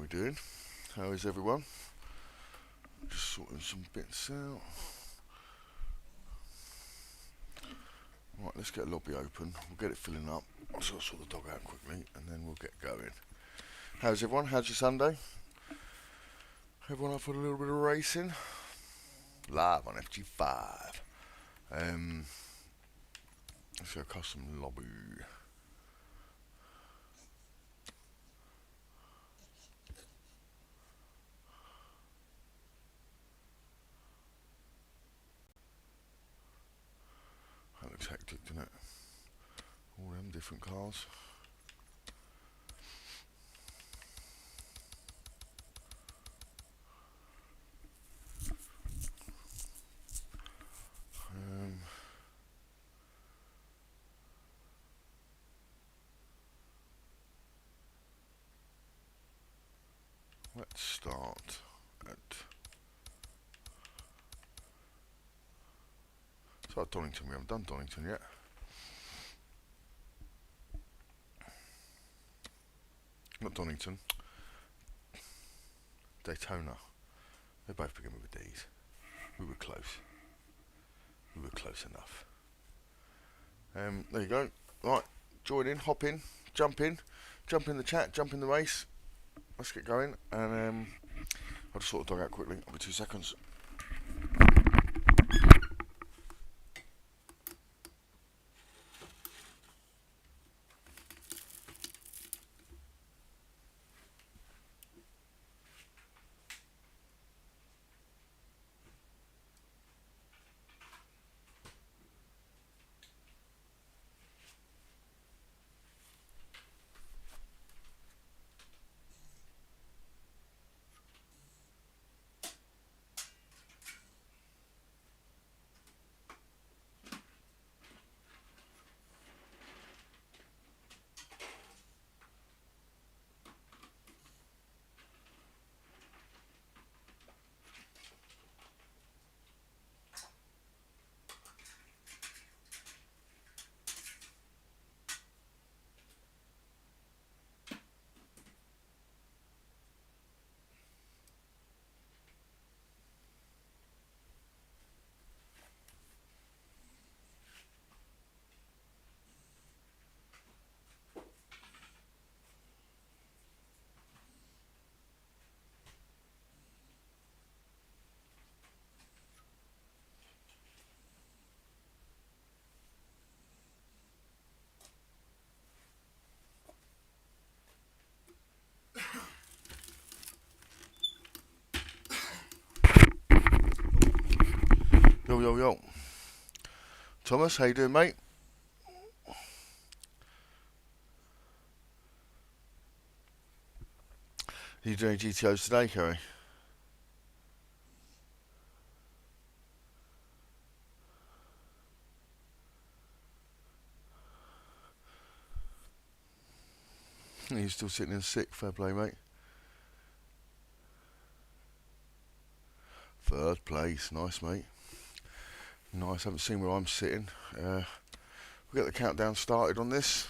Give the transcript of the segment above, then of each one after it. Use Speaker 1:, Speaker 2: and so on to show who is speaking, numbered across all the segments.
Speaker 1: we doing? How is everyone? Just sorting some bits out. Right, let's get a lobby open. We'll get it filling up. I'll sort the dog out quickly and then we'll get going. How's everyone? How's your Sunday? Everyone up for a little bit of racing? Live on FG5. Let's go custom lobby. That looks hectic, doesn't it? All them different cars. Let's start at Donington. We haven't done Donington yet. Not Donington. Daytona. They both begin with D's. We were close. We were close enough. There you go. Right, join in, hop in, jump in the chat, jump in the race. Let's get going, and I'll just sort the dog out quickly. I'll be 2 seconds. Yo. Thomas, how you doing, mate? Are you doing GTOs today, Kerry? You're still sitting in sick, fair play, mate. Third place, nice, mate. Nice, haven't seen where I'm sitting. We'll get the countdown started on this.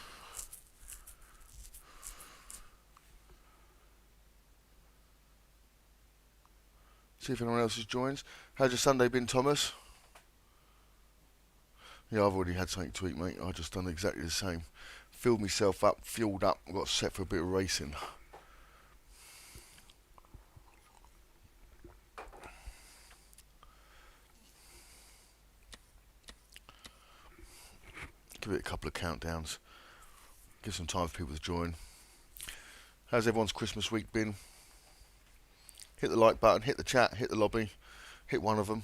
Speaker 1: See if anyone else has joined. How's your Sunday been, Thomas? Yeah, I've already had something to eat, mate. I've just done exactly the same. Filled myself up, fueled up, got set for a bit of racing. Give it a couple of countdowns. Give some time for people to join. How's everyone's Christmas week been? Hit the like button, hit the chat, hit the lobby, hit one of them.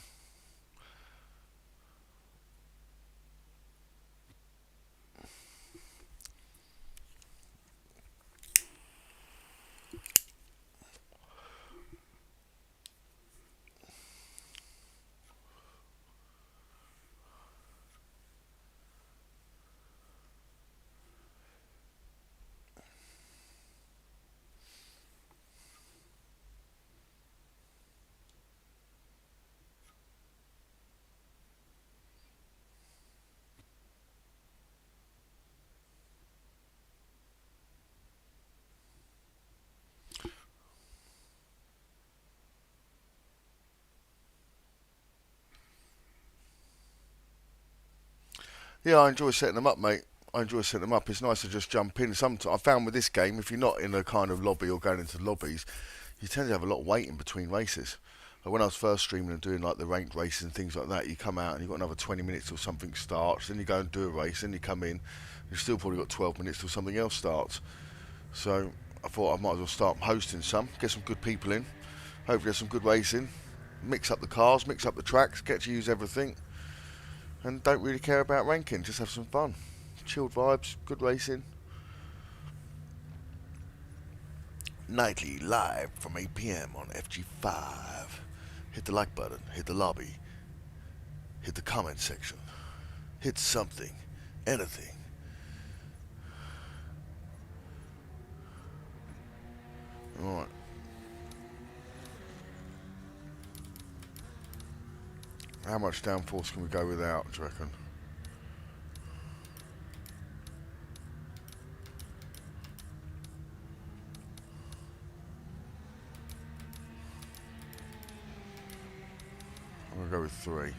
Speaker 1: Yeah, I enjoy setting them up, mate. I enjoy setting them up. It's nice to just jump in. Sometimes I found with this game, if you're not in a kind of lobby or going into lobbies, you tend to have a lot of waiting between races. Like when I was first streaming and doing like the ranked races and things like that, you come out and you've got another 20 minutes till something starts, then you go and do a race, then you come in, you've still probably got 12 minutes till something else starts. So I thought I might as well start hosting some, get some good people in, hopefully get some good racing, mix up the cars, mix up the tracks, get to use everything, and don't really care about ranking, just have some fun. Chilled vibes, good racing. Nightly live from 8 PM on FG5. Hit the like button, hit the lobby, hit the comment section, hit something, anything. Alright. How much downforce can we go without, do you reckon? I'm going to go with 3.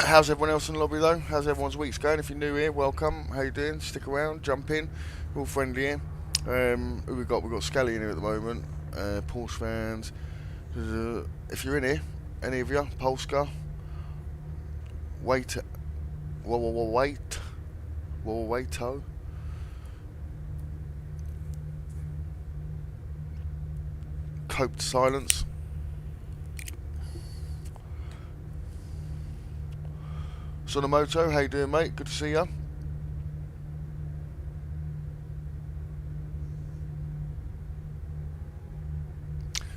Speaker 1: How's everyone else in the lobby though? How's everyone's weeks going? If you're new here, welcome. How you doing? Stick around, jump in. We're all friendly here. Who we got? We've got Scally in here at the moment. Porsche fans. If you're in here, any of you, Polska, wait, waito. Coped silence. Sonomoto, how you doing, mate? Good to see you.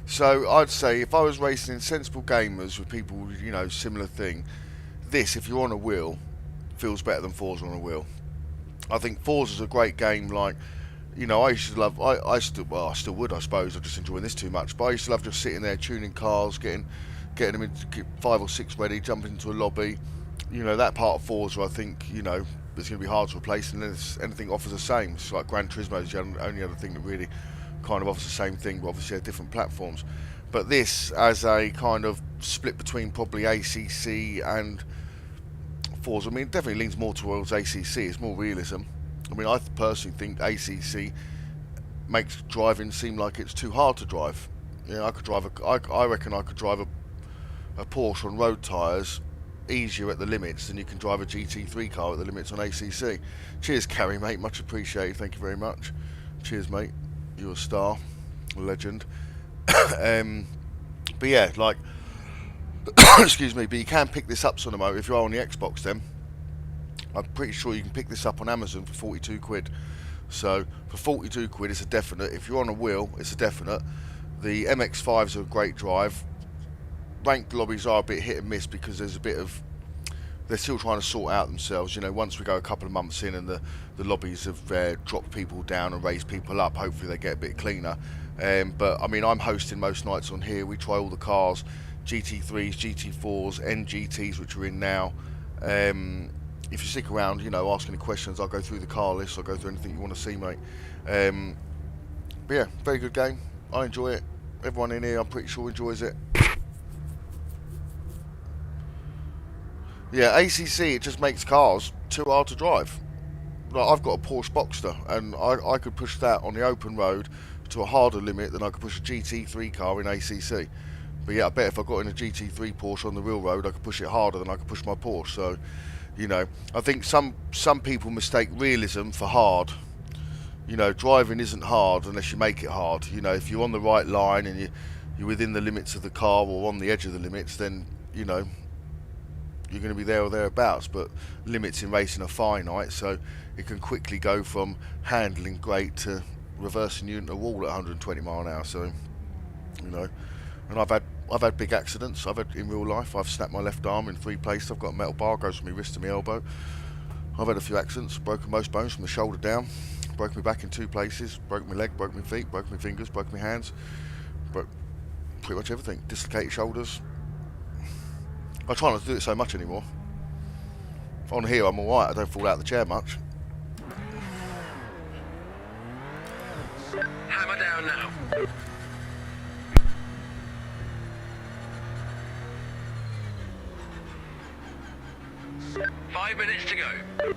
Speaker 1: So I'd say if I was racing in sensible gamers with people, you know, similar thing, this, if you're on a wheel, feels better than Forza on a wheel. I think Forza's a great game. Like, you know, I used to love. I still would, I suppose. I'm just enjoying this too much. But I used to love just sitting there tuning cars, getting them into 5 or 6 ready, jumping into a lobby. You know, that part of Forza, I think, you know, is going to be hard to replace unless anything offers the same. It's like Gran Turismo is the only other thing that really kind of offers the same thing, but obviously at different platforms. But this, as a kind of split between probably ACC and Forza, I mean, it definitely leans more towards ACC. It's more realism. I mean, I personally think ACC makes driving seem like it's too hard to drive. You know, I reckon I could drive a Porsche on road tyres easier at the limits than you can drive a GT3 car at the limits on ACC. Cheers, Carrie, mate. Much appreciated. Thank you very much. Cheers, mate. You're a star, a legend. But yeah, like, excuse me, but you can pick this up, Sonomo, if you are on the Xbox then. I'm pretty sure you can pick this up on Amazon for 42 quid. So, for 42 quid, it's a definite. If you're on a wheel, it's a definite. The MX-5s are a great drive. Ranked lobbies are a bit hit and miss because there's a bit of... They're still trying to sort out themselves. You know, once we go a couple of months in and the lobbies have dropped people down and raised people up, hopefully they get a bit cleaner. But, I mean, I'm hosting most nights on here. We try all the cars, GT3s, GT4s, NGTs, which are in now. If you stick around, you know, ask any questions, I'll go through the car list, I'll go through anything you want to see, mate. But yeah, very good game. I enjoy it. Everyone in here, I'm pretty sure, enjoys it. Yeah, ACC, it just makes cars too hard to drive. Like, I've got a Porsche Boxster, and I could push that on the open road to a harder limit than I could push a GT3 car in ACC. But yeah, I bet if I got in a GT3 Porsche on the real road, I could push it harder than I could push my Porsche. So, you know, I think some people mistake realism for hard. You know, driving isn't hard unless you make it hard. You know, if you're on the right line and you're within the limits of the car or on the edge of the limits, then, you know, you're going to be there or thereabouts. But limits in racing are finite, so it can quickly go from handling great to reversing you into a wall at 120 mile an hour. So, you know, and I've had big accidents. I've had in real life. I've snapped my left arm in 3 places. I've got a metal bar goes from my wrist to my elbow. I've had a few accidents. Broken most bones from the shoulder down. Broke my back in 2 places. Broke my leg. Broke my feet. Broke my fingers. Broke my hands. Broke pretty much everything. Dislocated shoulders. I try not to do it so much anymore. On here, I'm alright. I don't fall out of the chair much.
Speaker 2: Hammer down now. 5 minutes to go.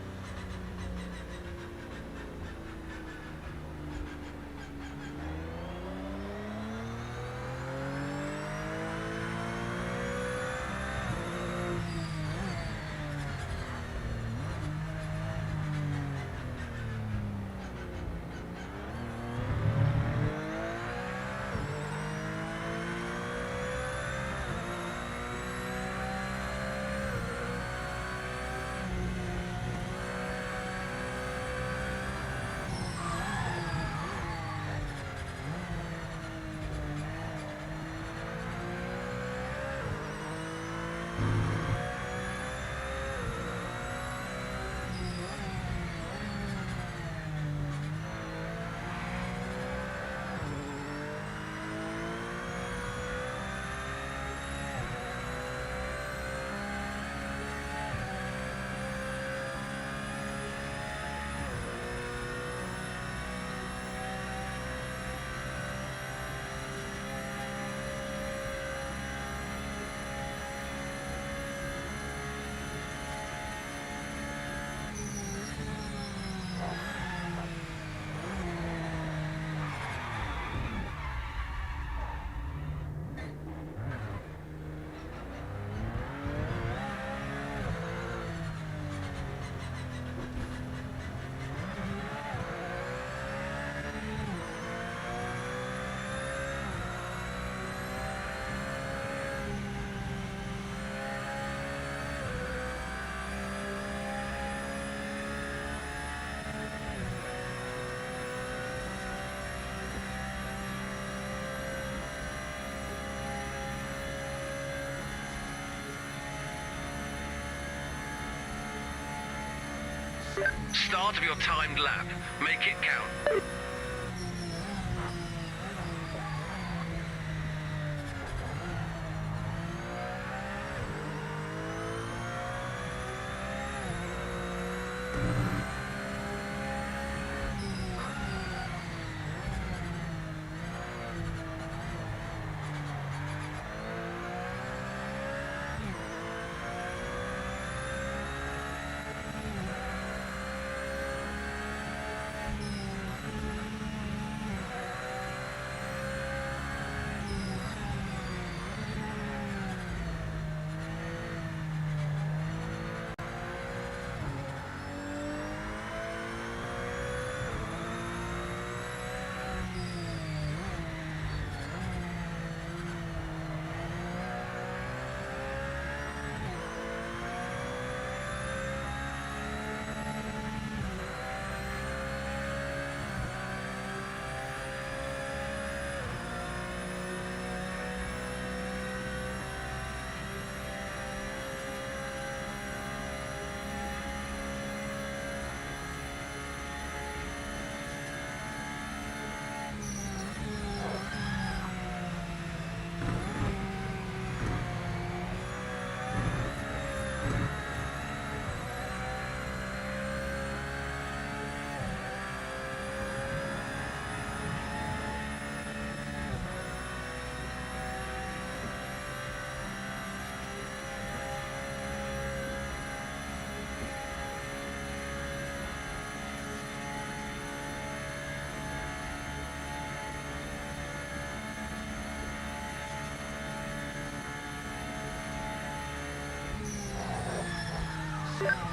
Speaker 2: Start of your timed lap. Make it count.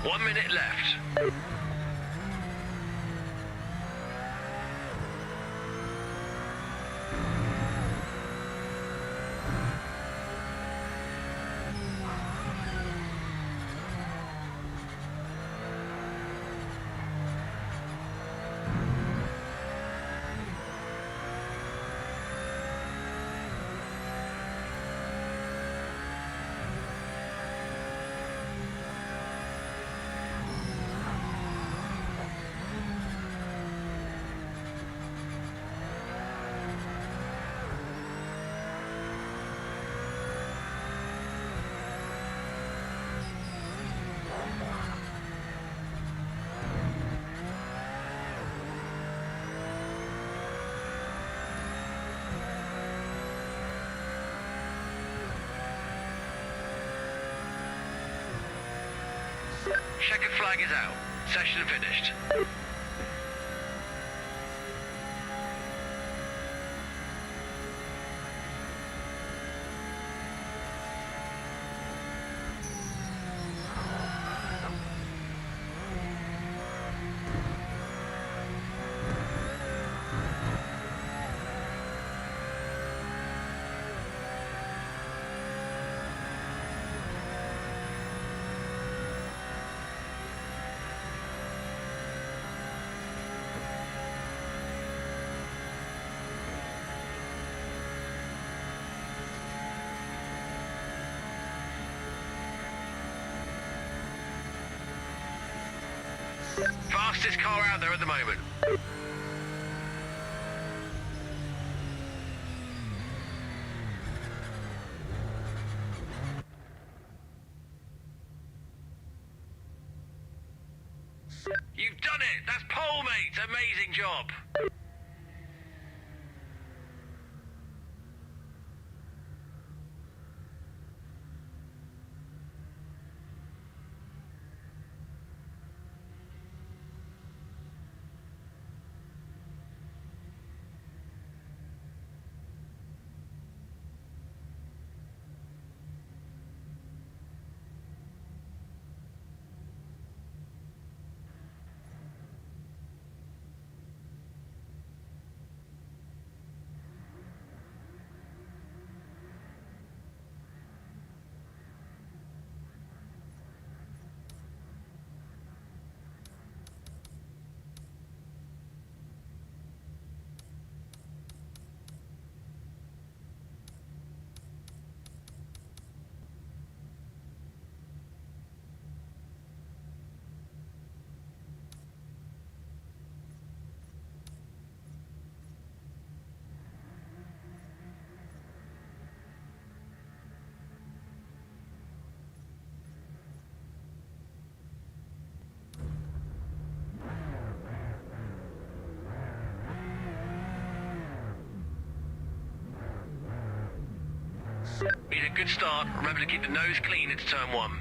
Speaker 2: One minute left. Checkered flag is out. Session finished. Fastest car out there at the moment. You've done it! That's pole, mate! Amazing job! Need a good start. Remember to keep the nose clean into turn one.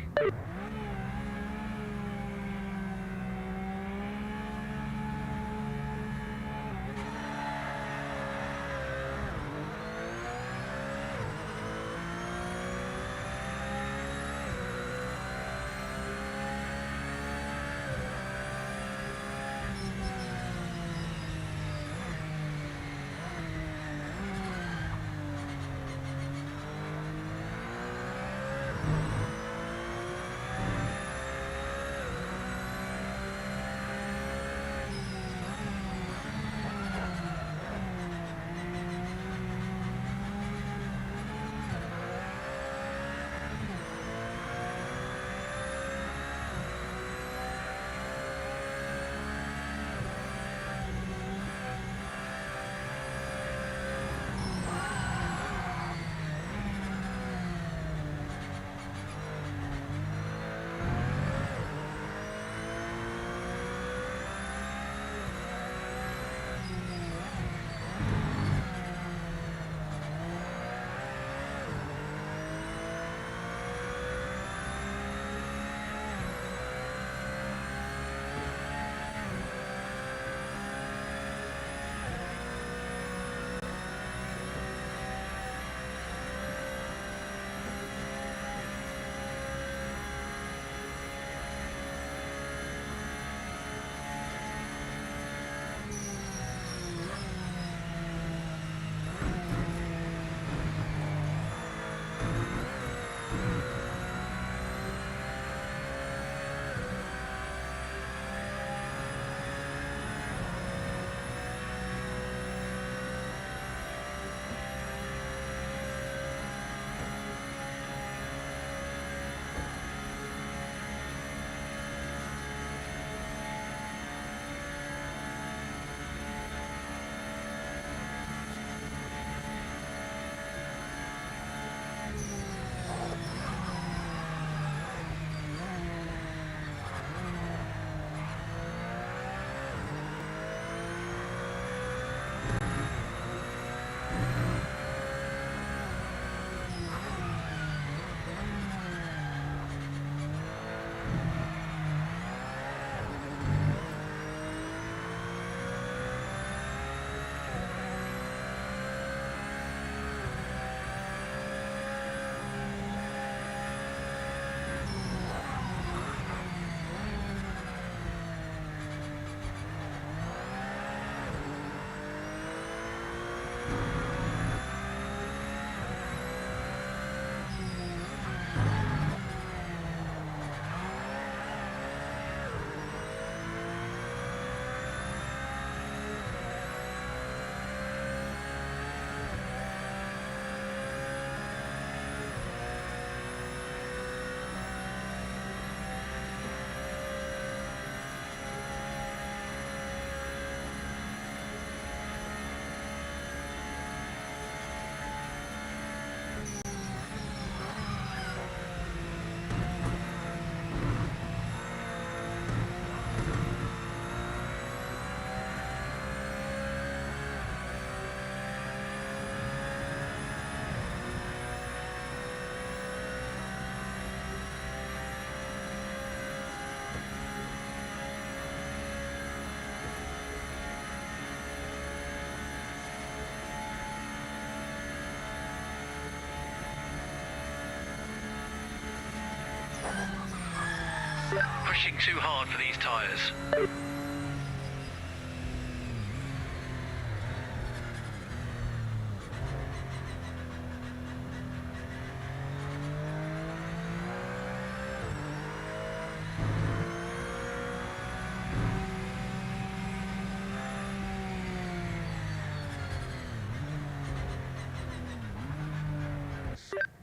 Speaker 2: Pushing too hard for these tyres.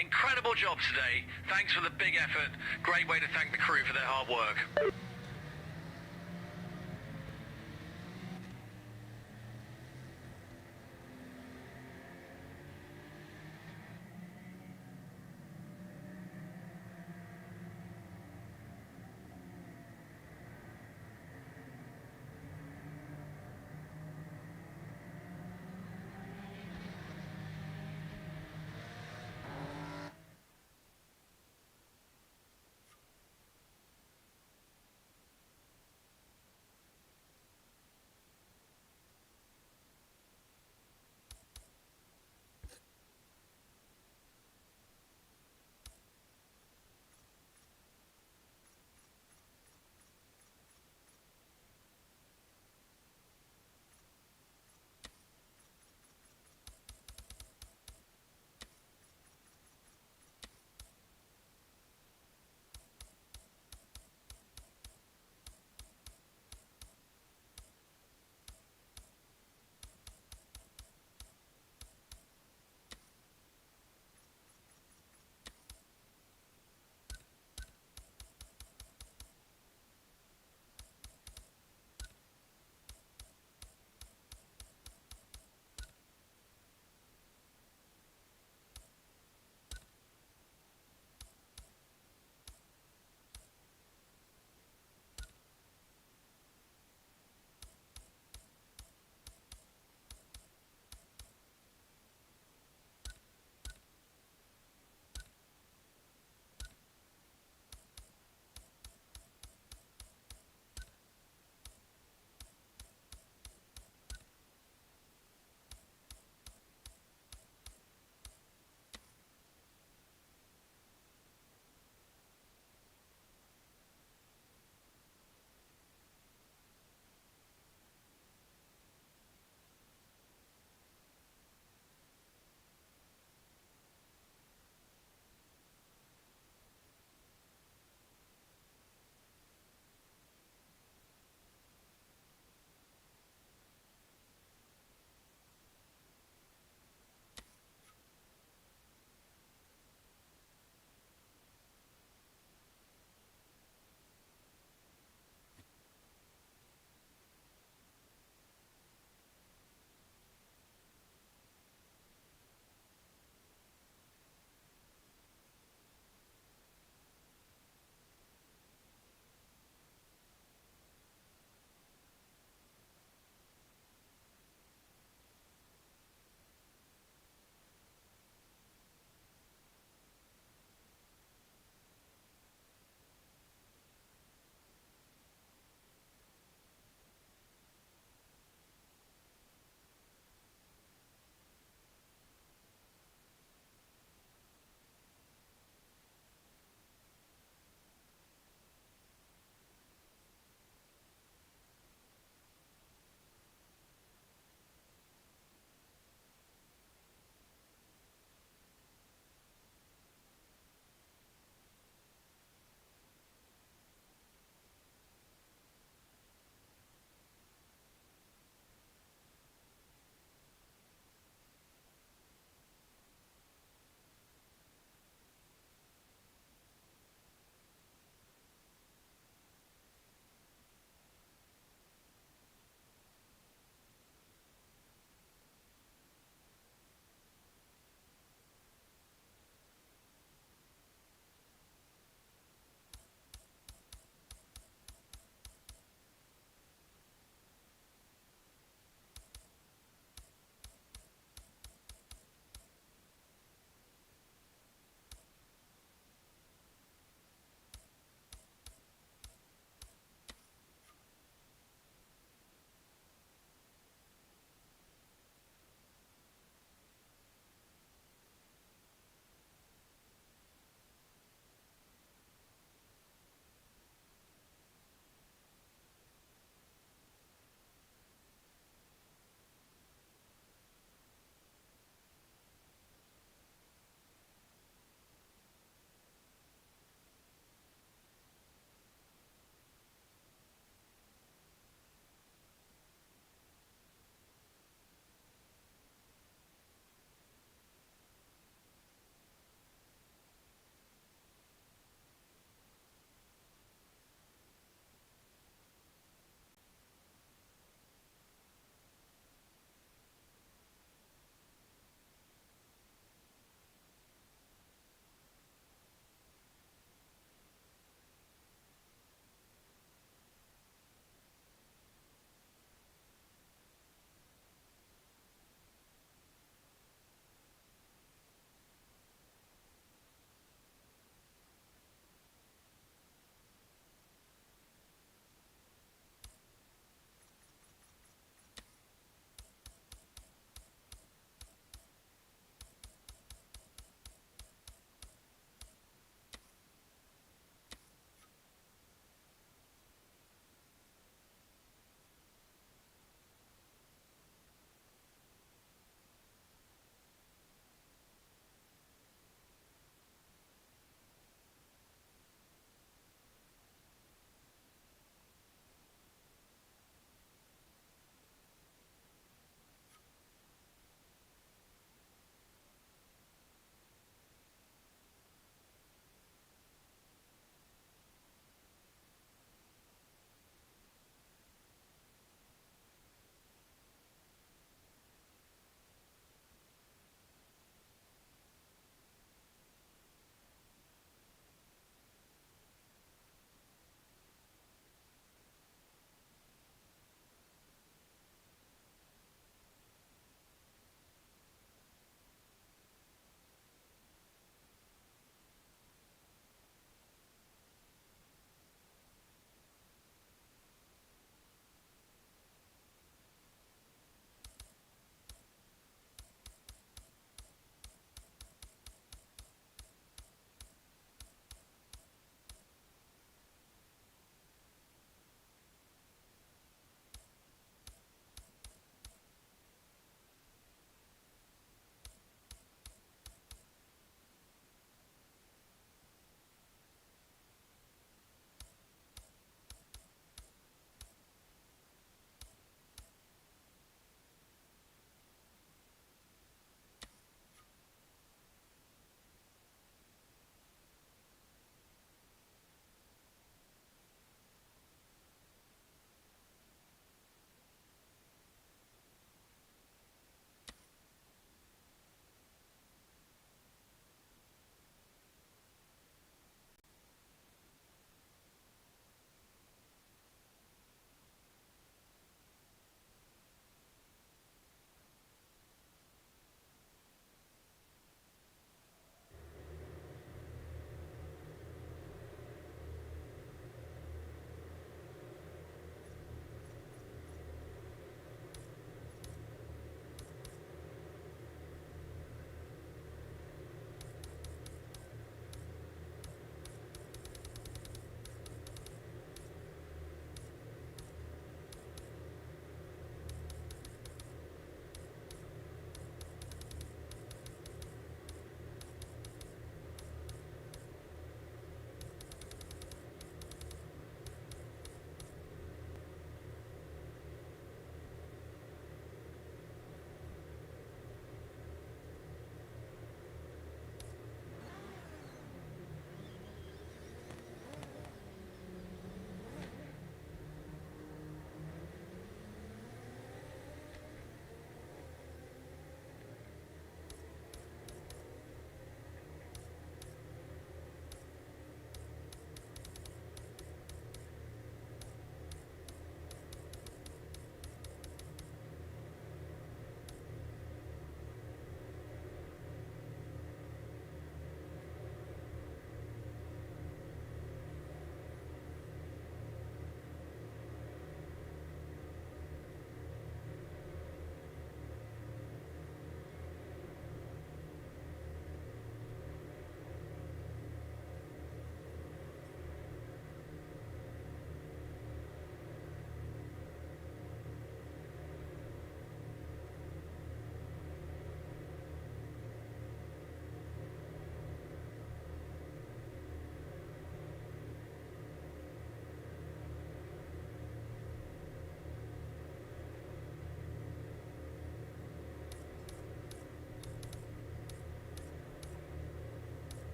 Speaker 2: Incredible job today. Thanks for the big effort. Great way to thank the crew for their hard work.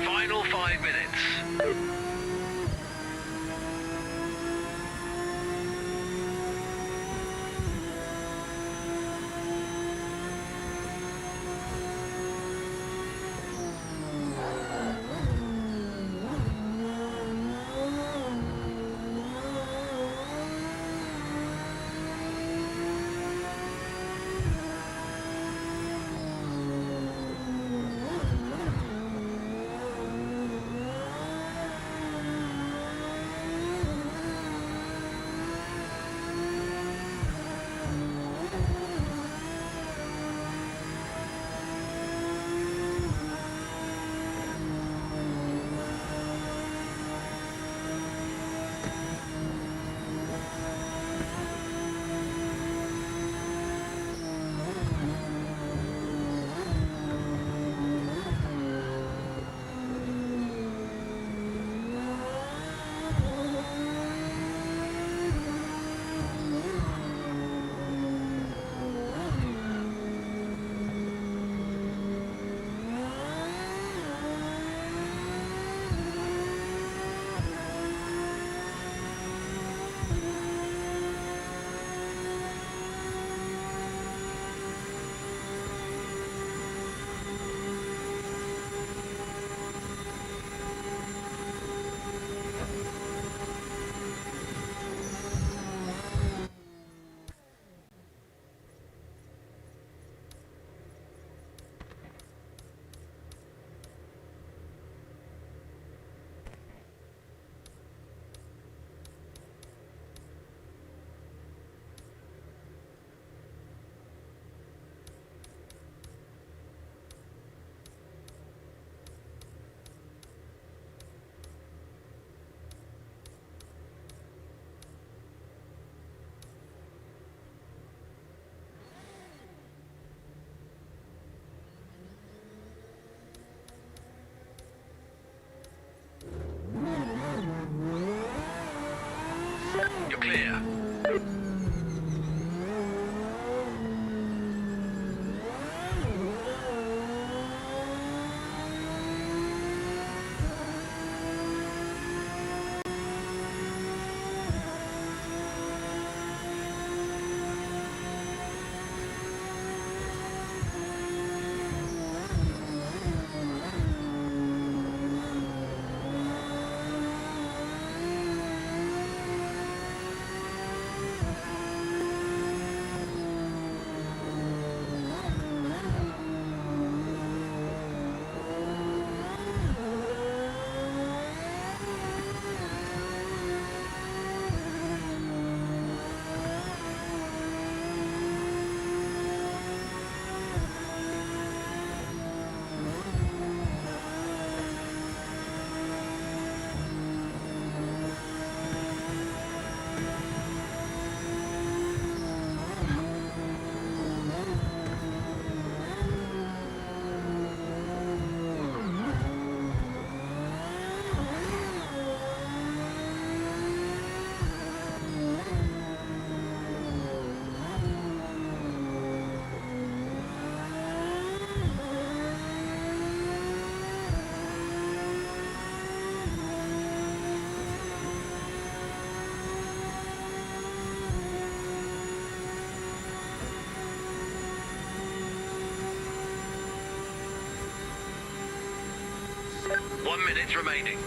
Speaker 2: Final 5 minutes. You're clear. One minute remaining.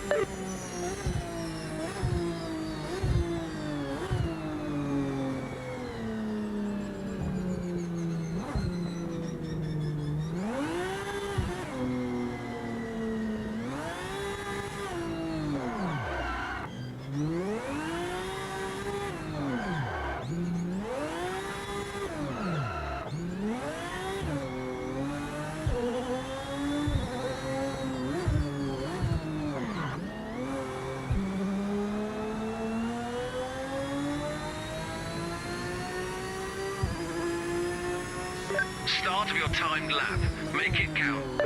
Speaker 2: Start of your timed lap. Make it count.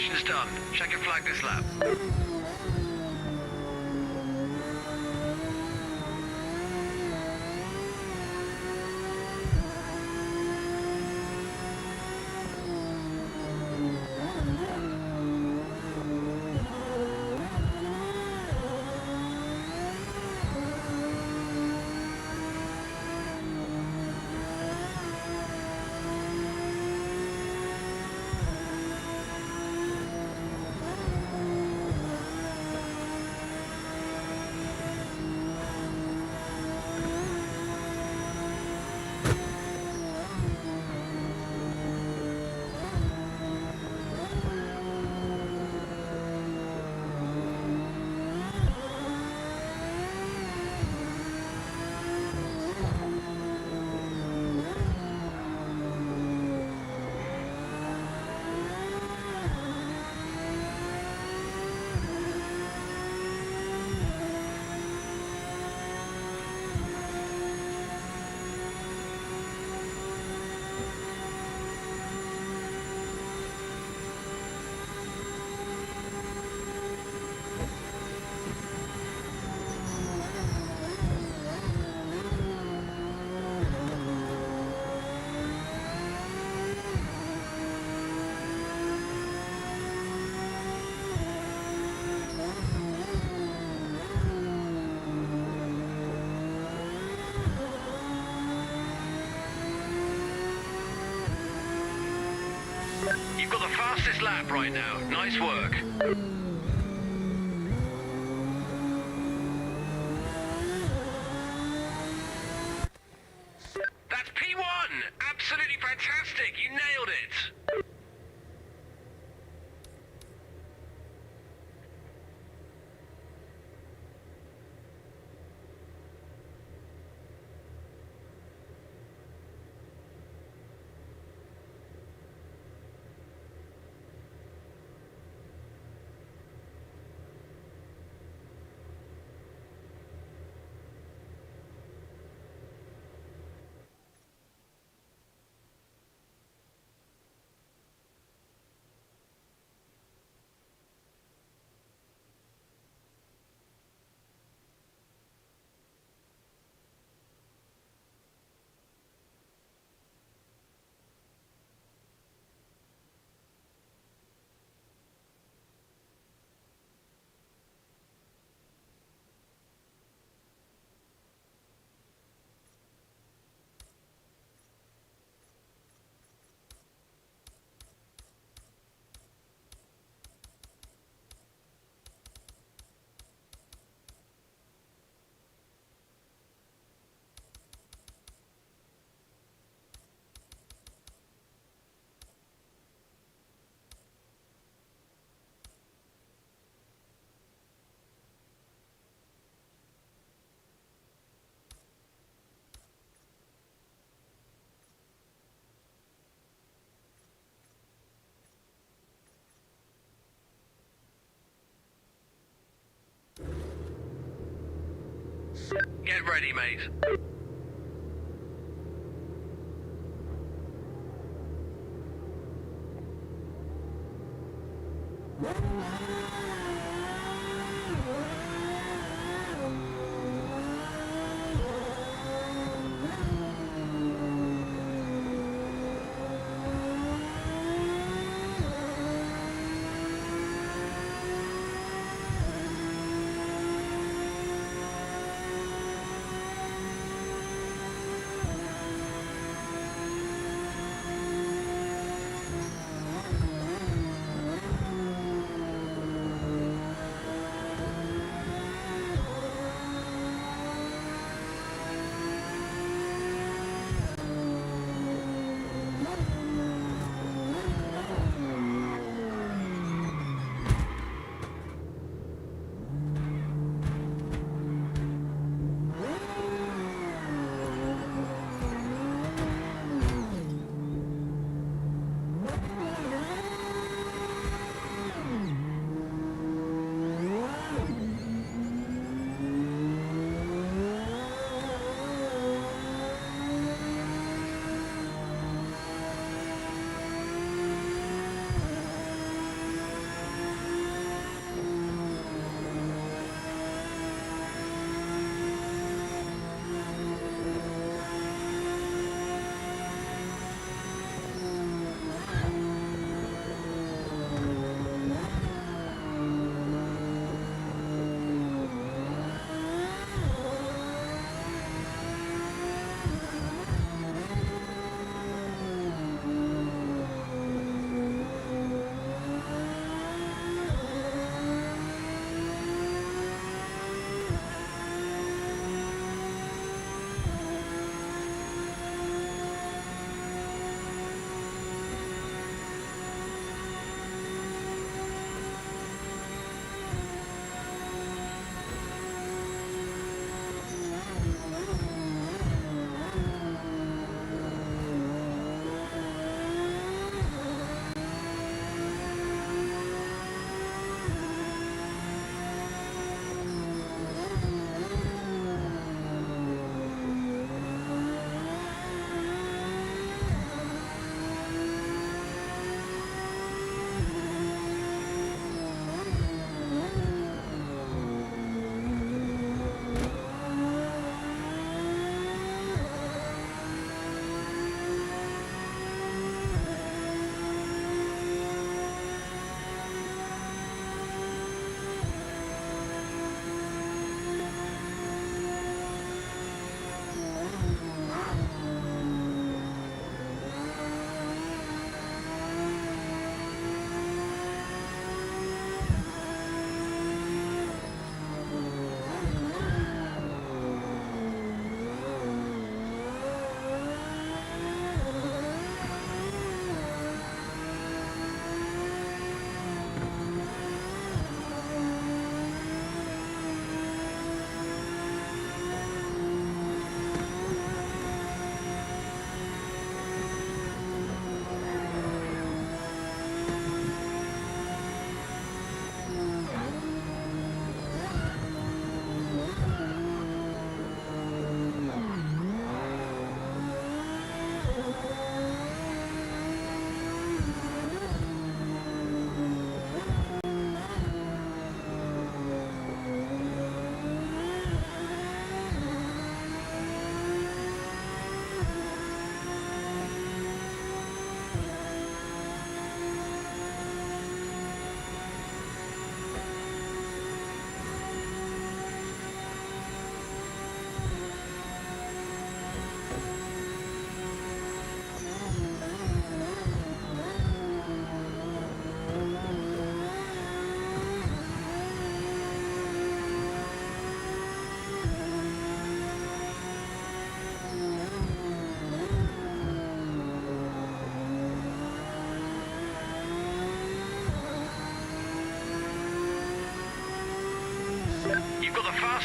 Speaker 2: Mission's done. Check your flag this lap. You've got the fastest lap right now. Nice work. That's P1! Absolutely fantastic! You nailed it! Get ready, mate.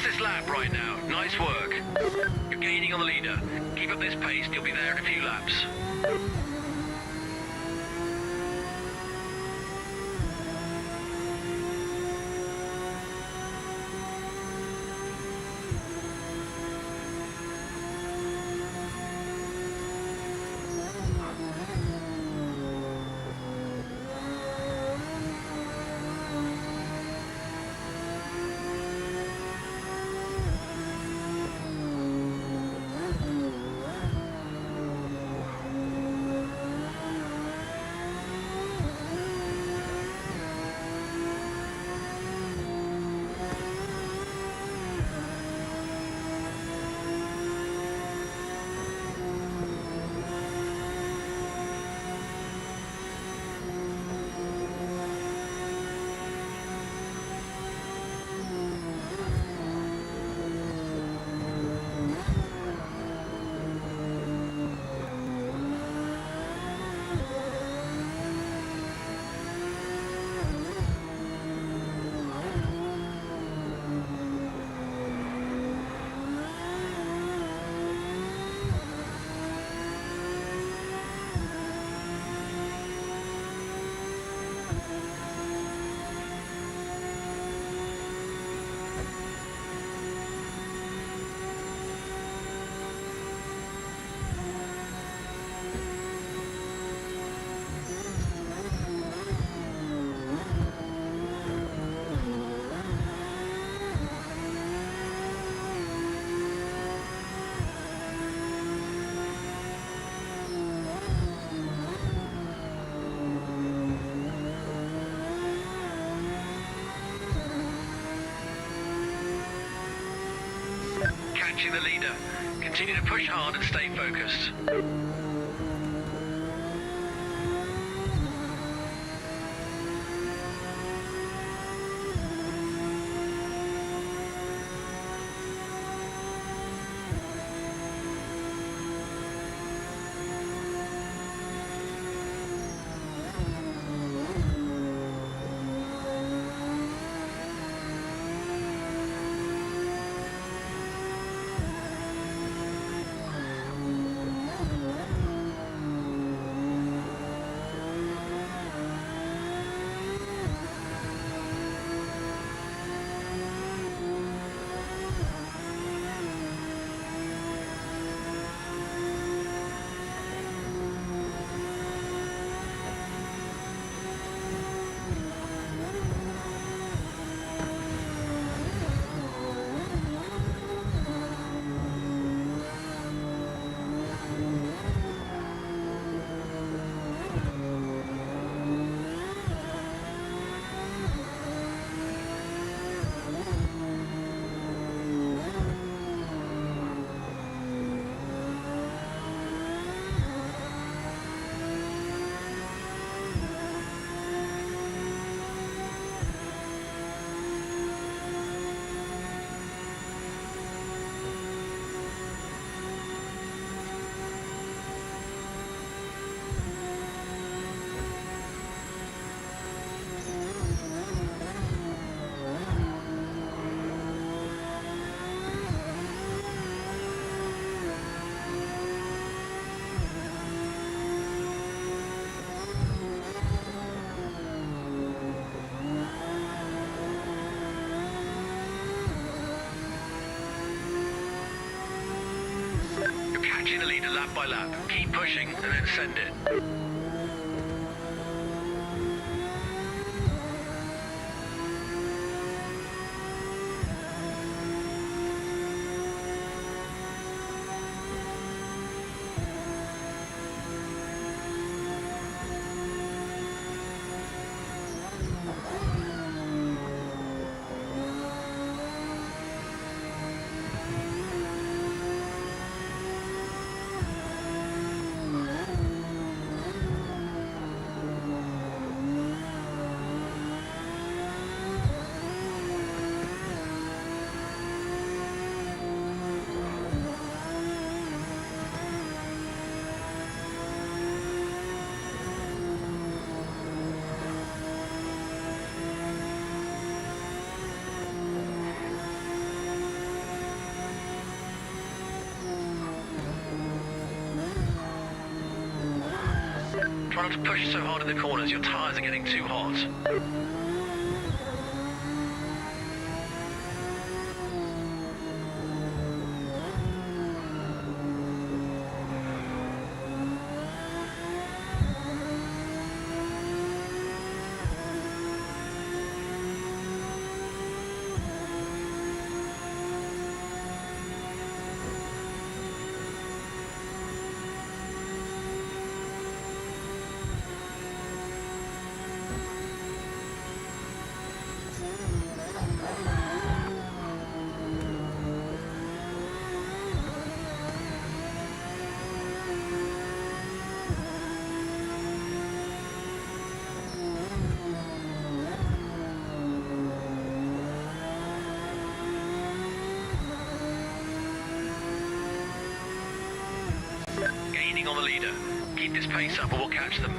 Speaker 2: Fastest lap right now. Nice work. You're gaining on the leader. Keep up this pace and you'll be there in a few laps. Catching the leader. Continue to push hard and stay focused. Catching the leader lap by lap. Keep pushing and then send it. Try not to push so hard in the corners, your tyres are getting too hot. Gaining on the leader. Keep this pace up or we'll catch them.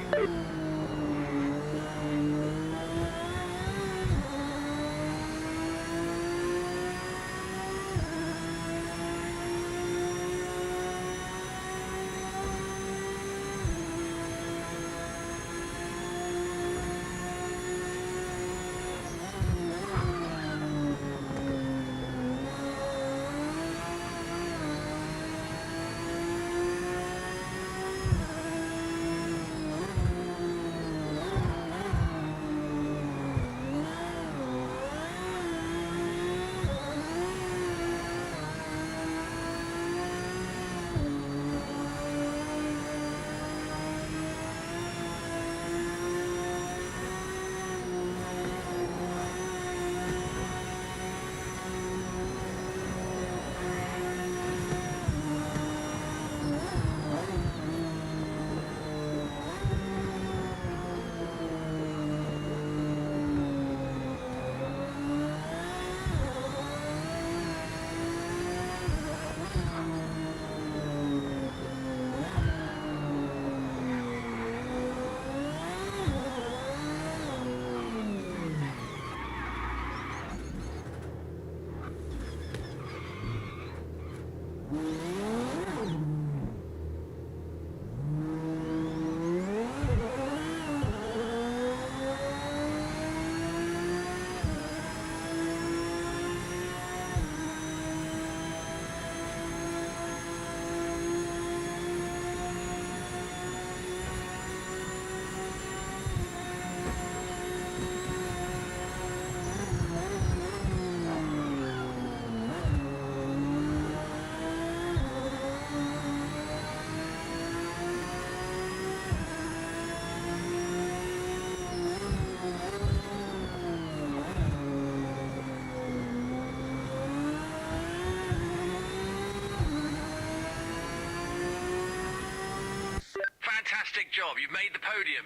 Speaker 2: Fantastic job, you've made the podium.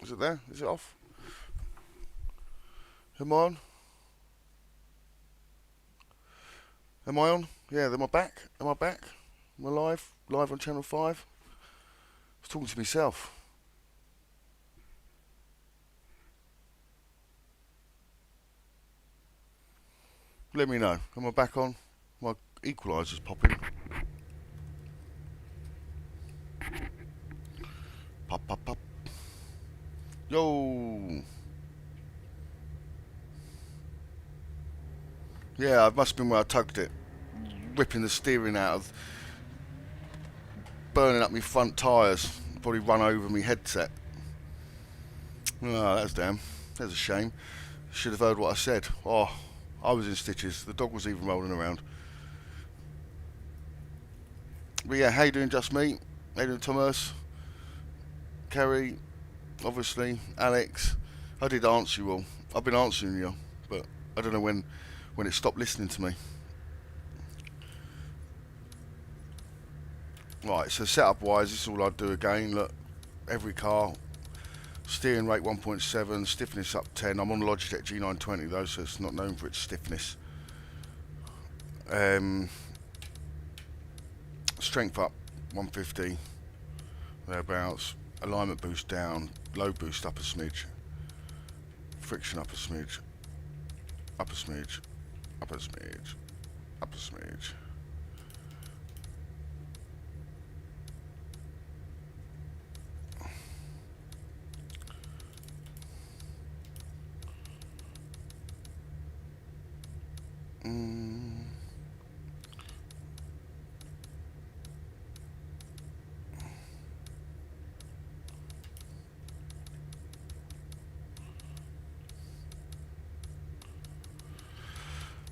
Speaker 1: Is it there? Is it off? Am I on? Am I on? Yeah, am I back? Am I back? Am I live? Live on Channel 5? I was talking to myself. Let me know. Am I back on? My equaliser's popping. Pop, pop, pop. Yo! Yeah, it must have been where I tugged it. Ripping the steering out of... burning up my front tyres. Probably run over my headset. Oh, that's damn. That's a shame. Should have heard what I said. Oh, I was in stitches. The dog was even rolling around. But yeah, how you doing, Just Me? How you doing, Thomas? Kerry, obviously, Alex. I did answer you all. I've been answering you, but I don't know when it stopped listening to me. Right, so setup wise, this is all I'd do again. Look, every car, steering rate 1.7, stiffness up 10. I'm on the Logitech G920 though, so it's not known for its stiffness. Strength up 150, thereabouts. Alignment boost down, low boost up a smidge, friction up a smidge, up a smidge, up a smidge, up a smidge.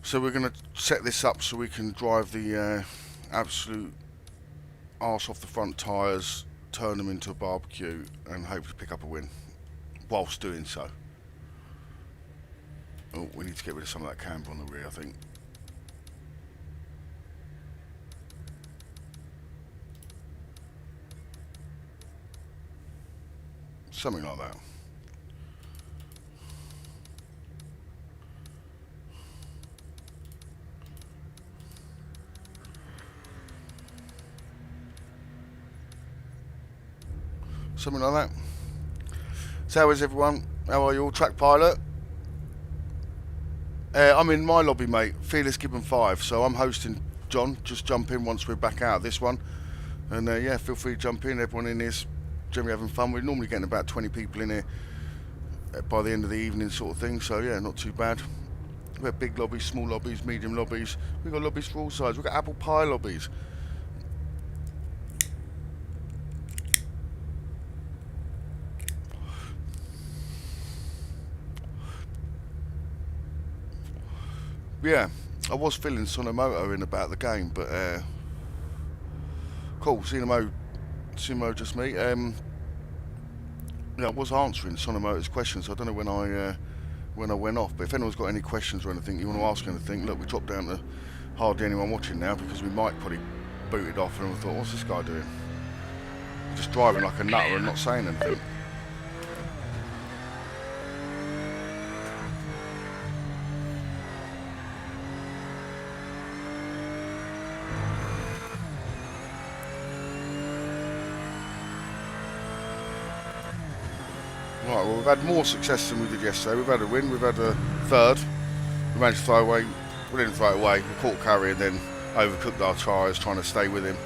Speaker 1: So we're going to set this up so we can drive the absolute arse off the front tyres, turn them into a barbecue and hope to pick up a win whilst doing so. Oh, we need to get rid of some of that camber on the rear, I think. Something like that. Something like that. So how is everyone? How are you all? Track pilot? I'm in my lobby, mate. Fearless Gibbon 5. So I'm hosting John. Just jump in once we're back out of this one. And yeah, feel free to jump in. Everyone in here's generally having fun. We're normally getting about 20 people in here by the end of the evening sort of thing. So yeah, not too bad. We have big lobbies, small lobbies, medium lobbies. We've got lobbies for all sides. We've got apple pie lobbies. Yeah, I was feeling Sonomoto in about the game, but cool, Simo Just Me. Yeah, I was answering Sonomoto's questions. So I don't know when I went off, but if anyone's got any questions or anything, you want to ask anything, look, we dropped down to hardly anyone watching now because we might probably boot it off and we thought, what's this guy doing? Just driving like a nutter and not saying anything. Right, well, we've had more success than we did yesterday. We've had a win, we've had a third. We managed to throw away, we didn't throw it away, we caught Curry and then overcooked our tyres trying to stay with him.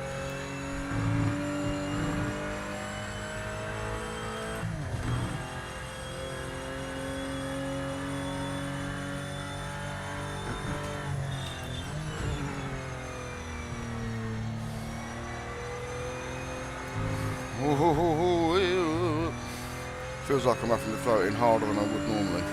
Speaker 1: Feels like I'm having to throw it in harder than I would normally.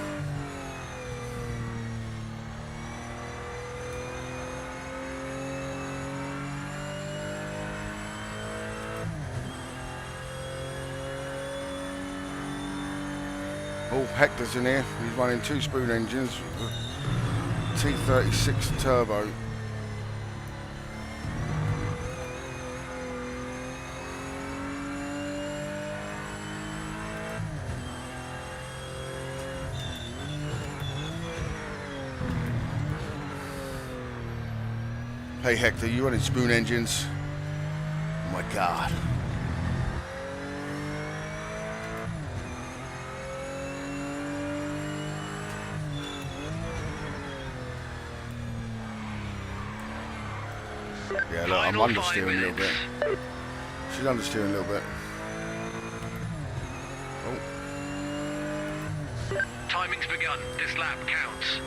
Speaker 1: Oh, Hector's in here. He's running 2 spoon engines, T36 turbo. Hey Hector, you running spoon engines? Oh my god. Yeah, look, I'm understeering a little bit. She's understeering a little bit. Oh.
Speaker 2: Timing's begun. This lap counts.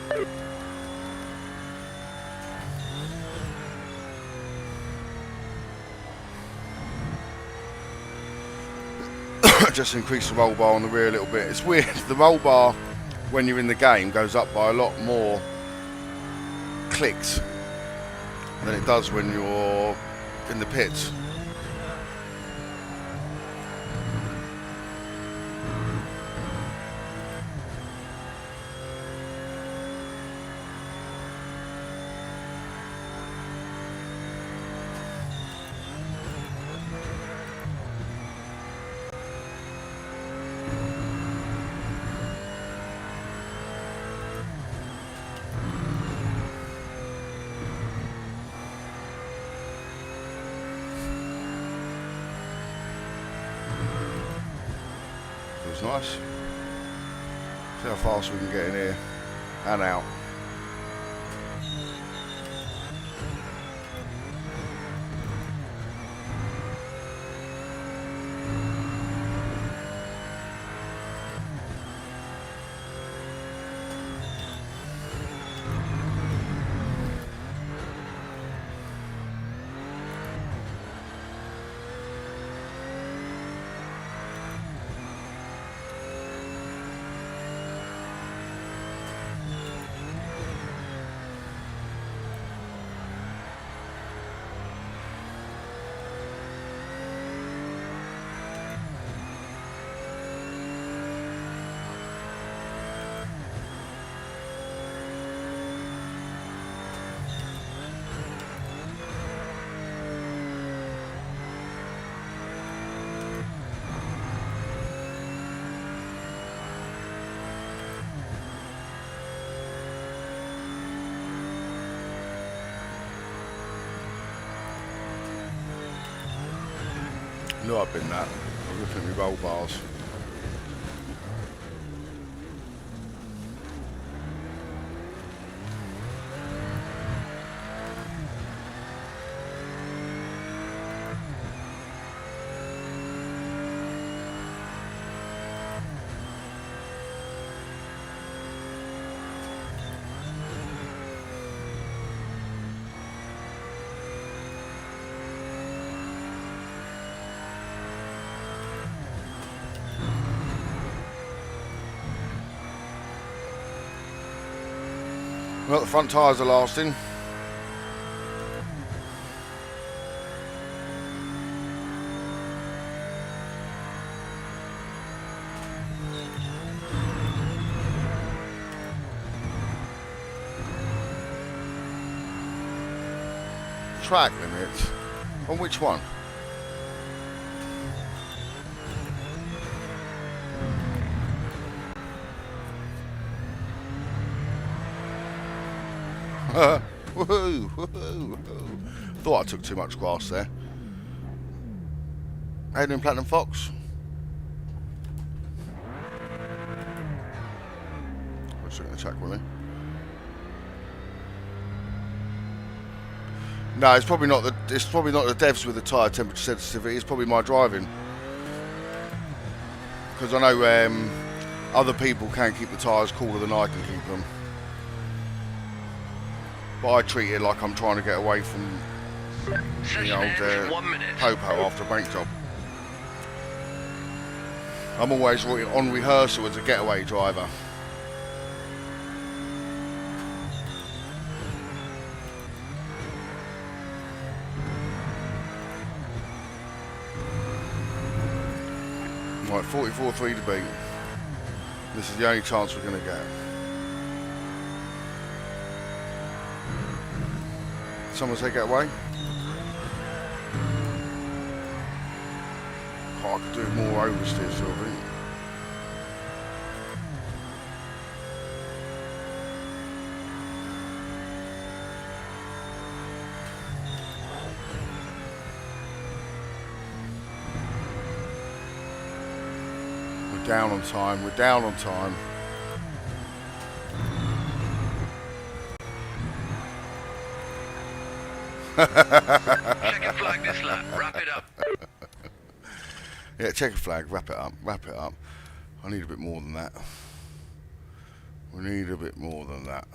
Speaker 1: Just increase the roll bar on the rear a little bit. It's weird. The roll bar, when you're in the game, goes up by a lot more clicks than it does when you're in the pits. Nice. See how fast we can get in here and out. No, I've been that. I'm looking at my roll bars. Well, the front tyres are lasting. Track limit. On which one? Woohoo! Woohoo! Thought I took too much grass there. How you doing, Platinum Fox? I'm just going to check, will he? No, it's probably not the devs with the tyre temperature sensitivity. It's probably my driving. Because I know other people can keep the tyres cooler than I can keep them. But I treat it like I'm trying to get away from the old popo after a bank job. I'm always on rehearsal as a getaway driver. Right, 44.3 to beat. This is the only chance we're going to get. Someone say get away. Oh, I could do more oversteer, sort of thing. Down on time. We're down on time.
Speaker 2: Checking flag this lap. Wrap it up.
Speaker 1: Yeah, check a flag. Wrap it up. Wrap it up. I need a bit more than that. We need a bit more than that.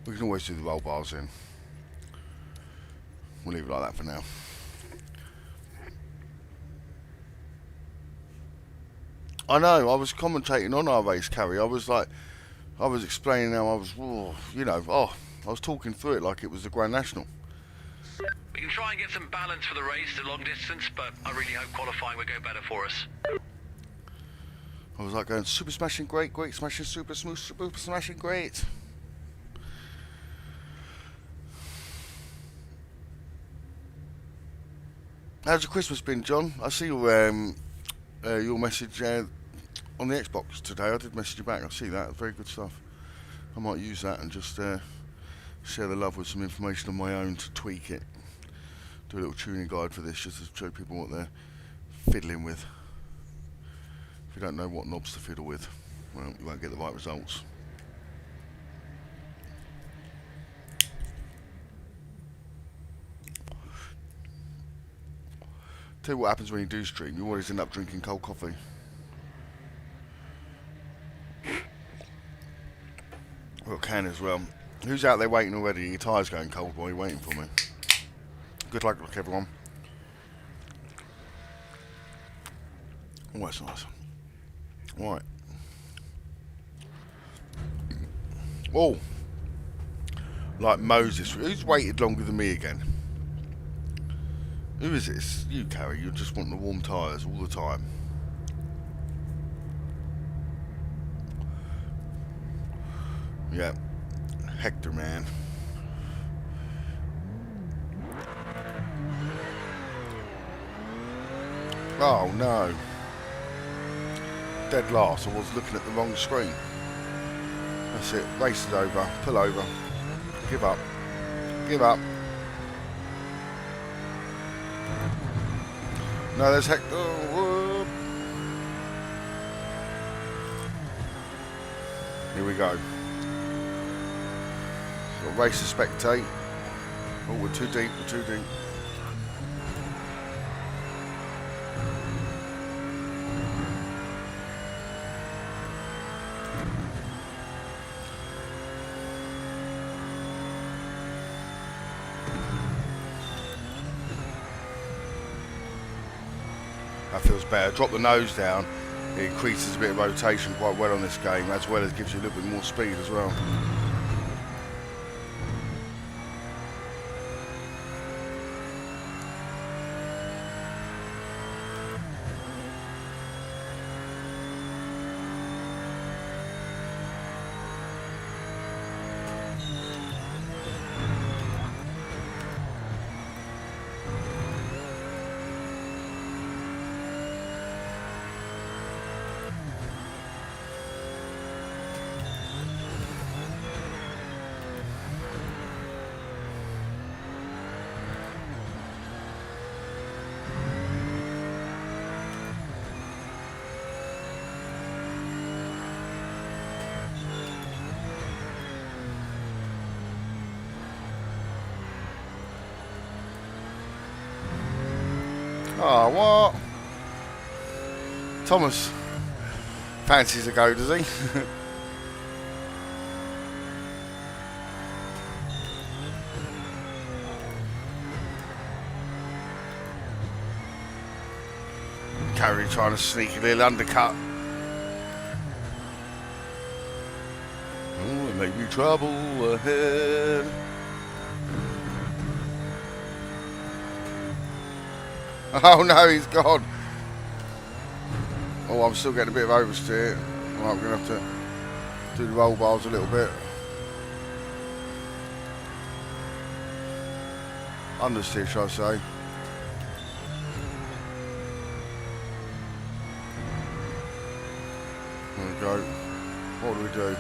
Speaker 1: We can always do the roll bars in. We'll leave it like that for now. I know, I was commentating on our race, Carrie. I was explaining how I was, I was talking through it like it was the Grand National.
Speaker 2: We can try and get some balance for the race to long distance, but I really hope qualifying will go better for us.
Speaker 1: I was like going, super smashing great, great smashing, super smooth, super smashing great. How's your Christmas been, John? I see your message on the Xbox today. I did message you back. I see that. Very good stuff. I might use that and just share the love with some information on my own to tweak it. Do a little tuning guide for this just to show people what they're fiddling with. If you don't know what knobs to fiddle with, well, you won't get the right results. Tell you what happens when you do stream, you always end up drinking cold coffee. I've got a can as well. Who's out there waiting already? Your tyre's going cold while you're waiting for me. Good luck, everyone. Oh, that's nice. Right. Oh. Like Moses. Who's waited longer than me again? Who is this? You, Carrie. You just want the warm tyres all the time. Yeah. Hector, man. Oh, no. Dead last. I was looking at the wrong screen. That's it. Race is over. Pull over. Give up. Give up. No, there's Hector. Whoop. Here we go. Got race to spectate. Oh, we're too deep. We're too deep. That feels better. Drop the nose down. It increases a bit of rotation quite well on this game, as well as gives you a little bit more speed as well. Oh, what? Thomas fancies a go, does he? Carrie trying to sneak a little undercut. Oh, it may be trouble ahead. Oh no, he's gone. Oh, I'm still getting a bit of oversteer. Right, we're going to have to do the roll bars a little bit. understeer, shall I say. There we go. What do we do?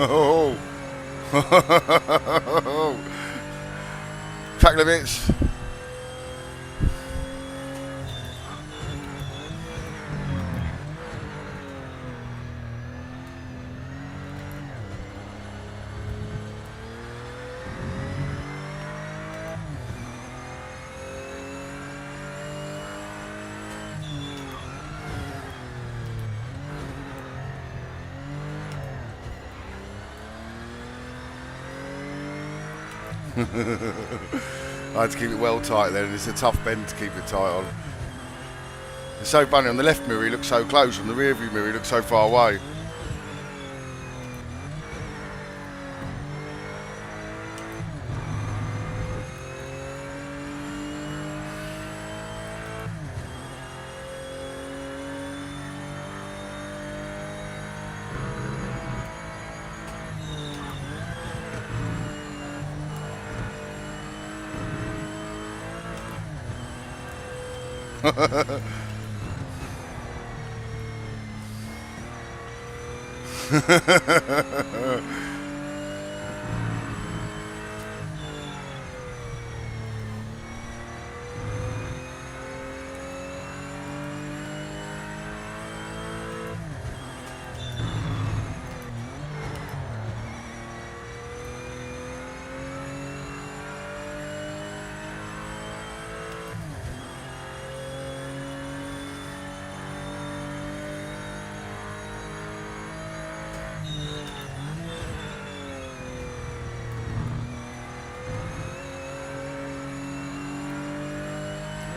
Speaker 1: Oh, track limits. I had to keep it well tight then, and it's a tough bend to keep it tight on. It's so funny, on the left mirror he looks so close, on the rear view mirror he looks so far away.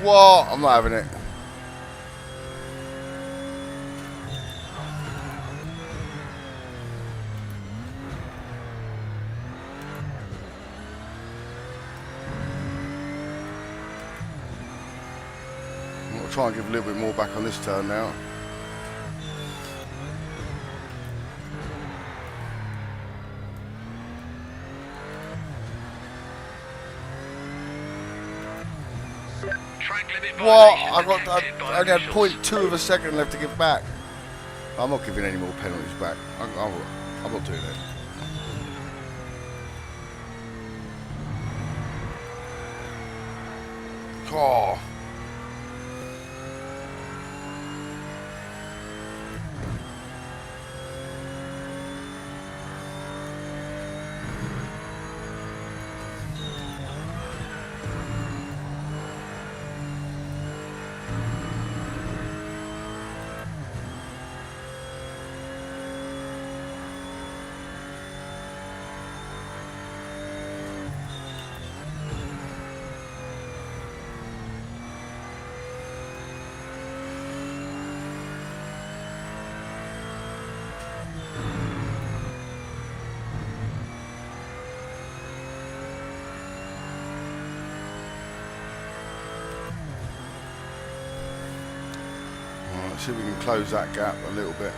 Speaker 1: What? I'm not having it. I'll try and give a little bit more back on this turn now. What? I only had 0.2 of a second left to give back. I'm not giving any more penalties back. I'm not doing it. Oh. See if we can close that gap a little bit.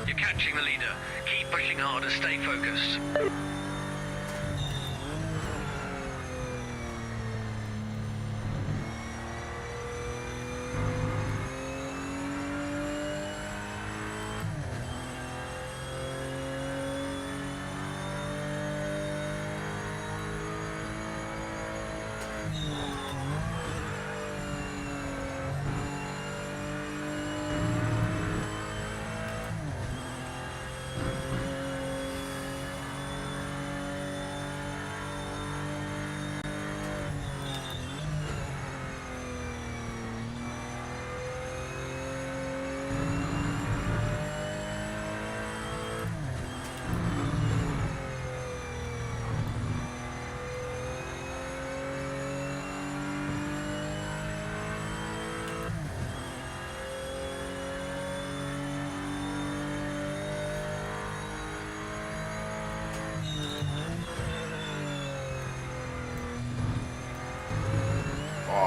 Speaker 2: You're catching the leader. Keep pushing harder, stay focused.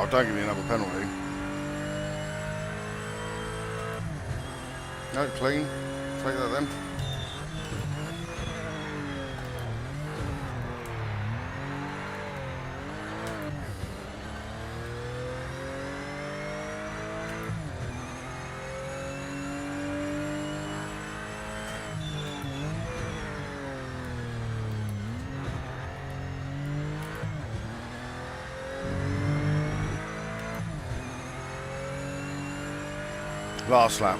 Speaker 1: Oh, don't give me another penalty. No, clean. Take that then. Last lap.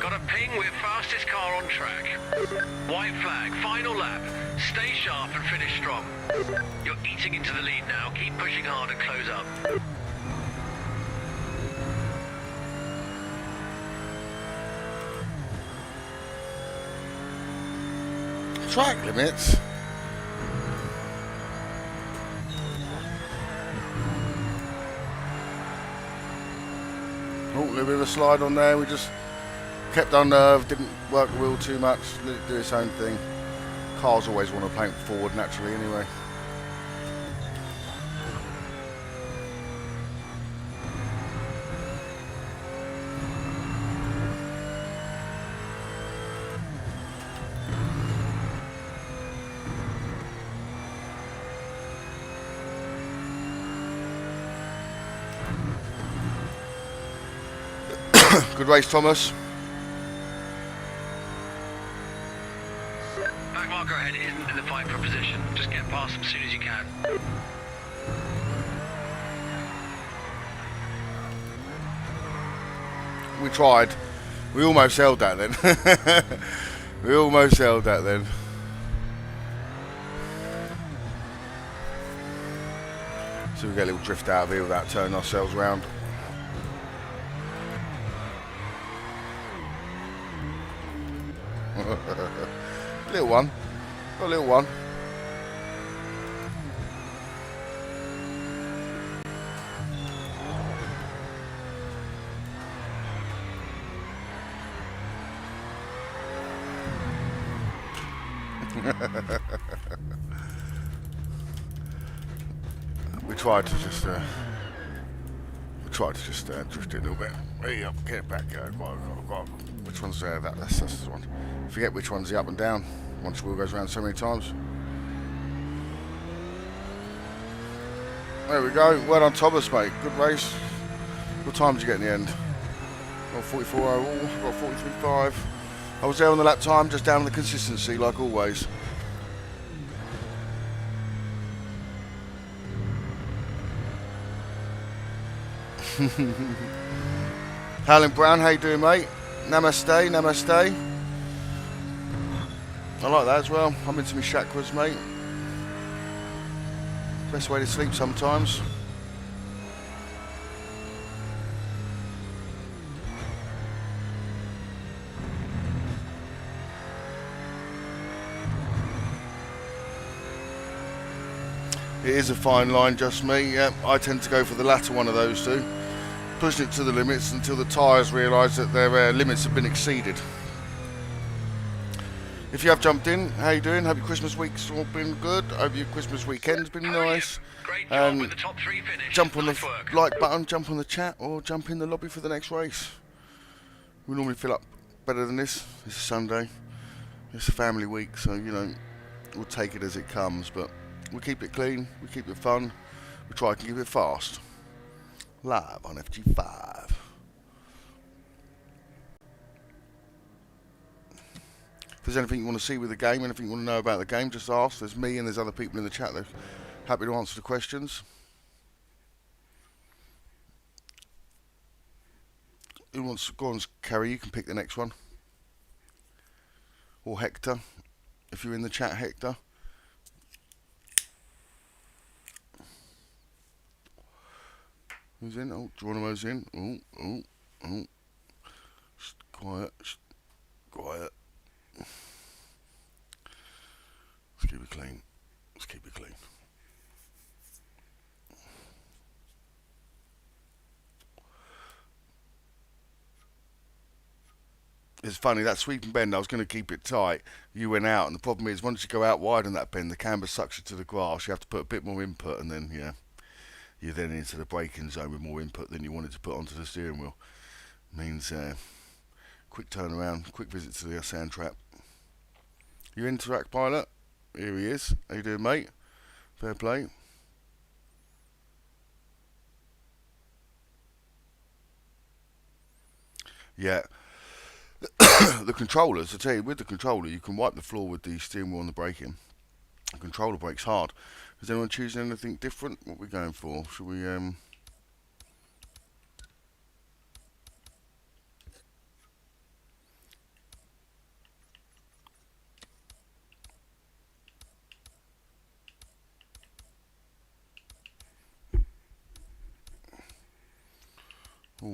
Speaker 2: Got a ping with fastest car on track. White flag, final lap. Stay sharp and finish strong. You're eating into the lead now. Keep pushing hard and close up.
Speaker 1: Track limits. Oh, a little bit of a slide on there. We just kept unnerved, didn't work the wheel too much, let it do its own thing. Cars always want to paint forward naturally anyway. Good race, Thomas.
Speaker 2: Back marker ahead isn't in the fight for position. Just get past them as soon as you can.
Speaker 1: We tried. We almost held that then. We almost held that then. So we get a little drift out of here without turning ourselves round. Little one. A little one. We tried to just drift it a little bit. Hey up, get it back. Which one's that's the one. Forget which one's the up and down. Once the wheel goes around so many times. There we go. Well done, Thomas, mate. Good race. What time did you get in the end? Got 44.00. Got 43.5. I was there on the lap time, just down on the consistency, like always. Alan Brown, how you doing, mate? Namaste, namaste. I like that as well. I'm into my chakras, mate. Best way to sleep sometimes. It is a fine line, just me. Yeah, I tend to go for the latter one of those two. Pushing it to the limits until the tyres realise that their limits have been exceeded. If you have jumped in, how you doing? Hope your Christmas week's all been good. Hope your Christmas weekend's been nice.
Speaker 2: Great job with the top 3 finish.
Speaker 1: Jump on the like button, jump on the chat, or jump in the lobby for the next race. We normally fill up better than this. It's a Sunday. It's a family week, so you know we'll take it as it comes. But we keep it clean, we keep it fun. We try to keep it fast. Live on FG5. If there's anything you want to see with the game, anything you want to know about the game, just ask. There's me and there's other people in the chat that are happy to answer the questions. Who wants to go on, Carrie? You can pick the next one. Or Hector, if you're in the chat, Hector. Who's in? Oh, Geronimo's in. Oh. Shh, quiet. Shh, quiet. Let's keep it clean. Let's keep it clean. It's funny, that sweeping bend, I was going to keep it tight. You went out, and the problem is, once you go out wide in that bend, the camber sucks you to the grass. You have to put a bit more input, and then, yeah. you're then into the braking zone with more input than you wanted to put onto the steering wheel. Means quick turnaround, quick visit to the sand trap. You in, track pilot? Here he is. How you doing, mate? Fair play. Yeah. The controllers, I tell you, with the controller, you can wipe the floor with the steering wheel on the braking. The controller brakes hard. Is anyone choosing anything different? What are we going for? Should we,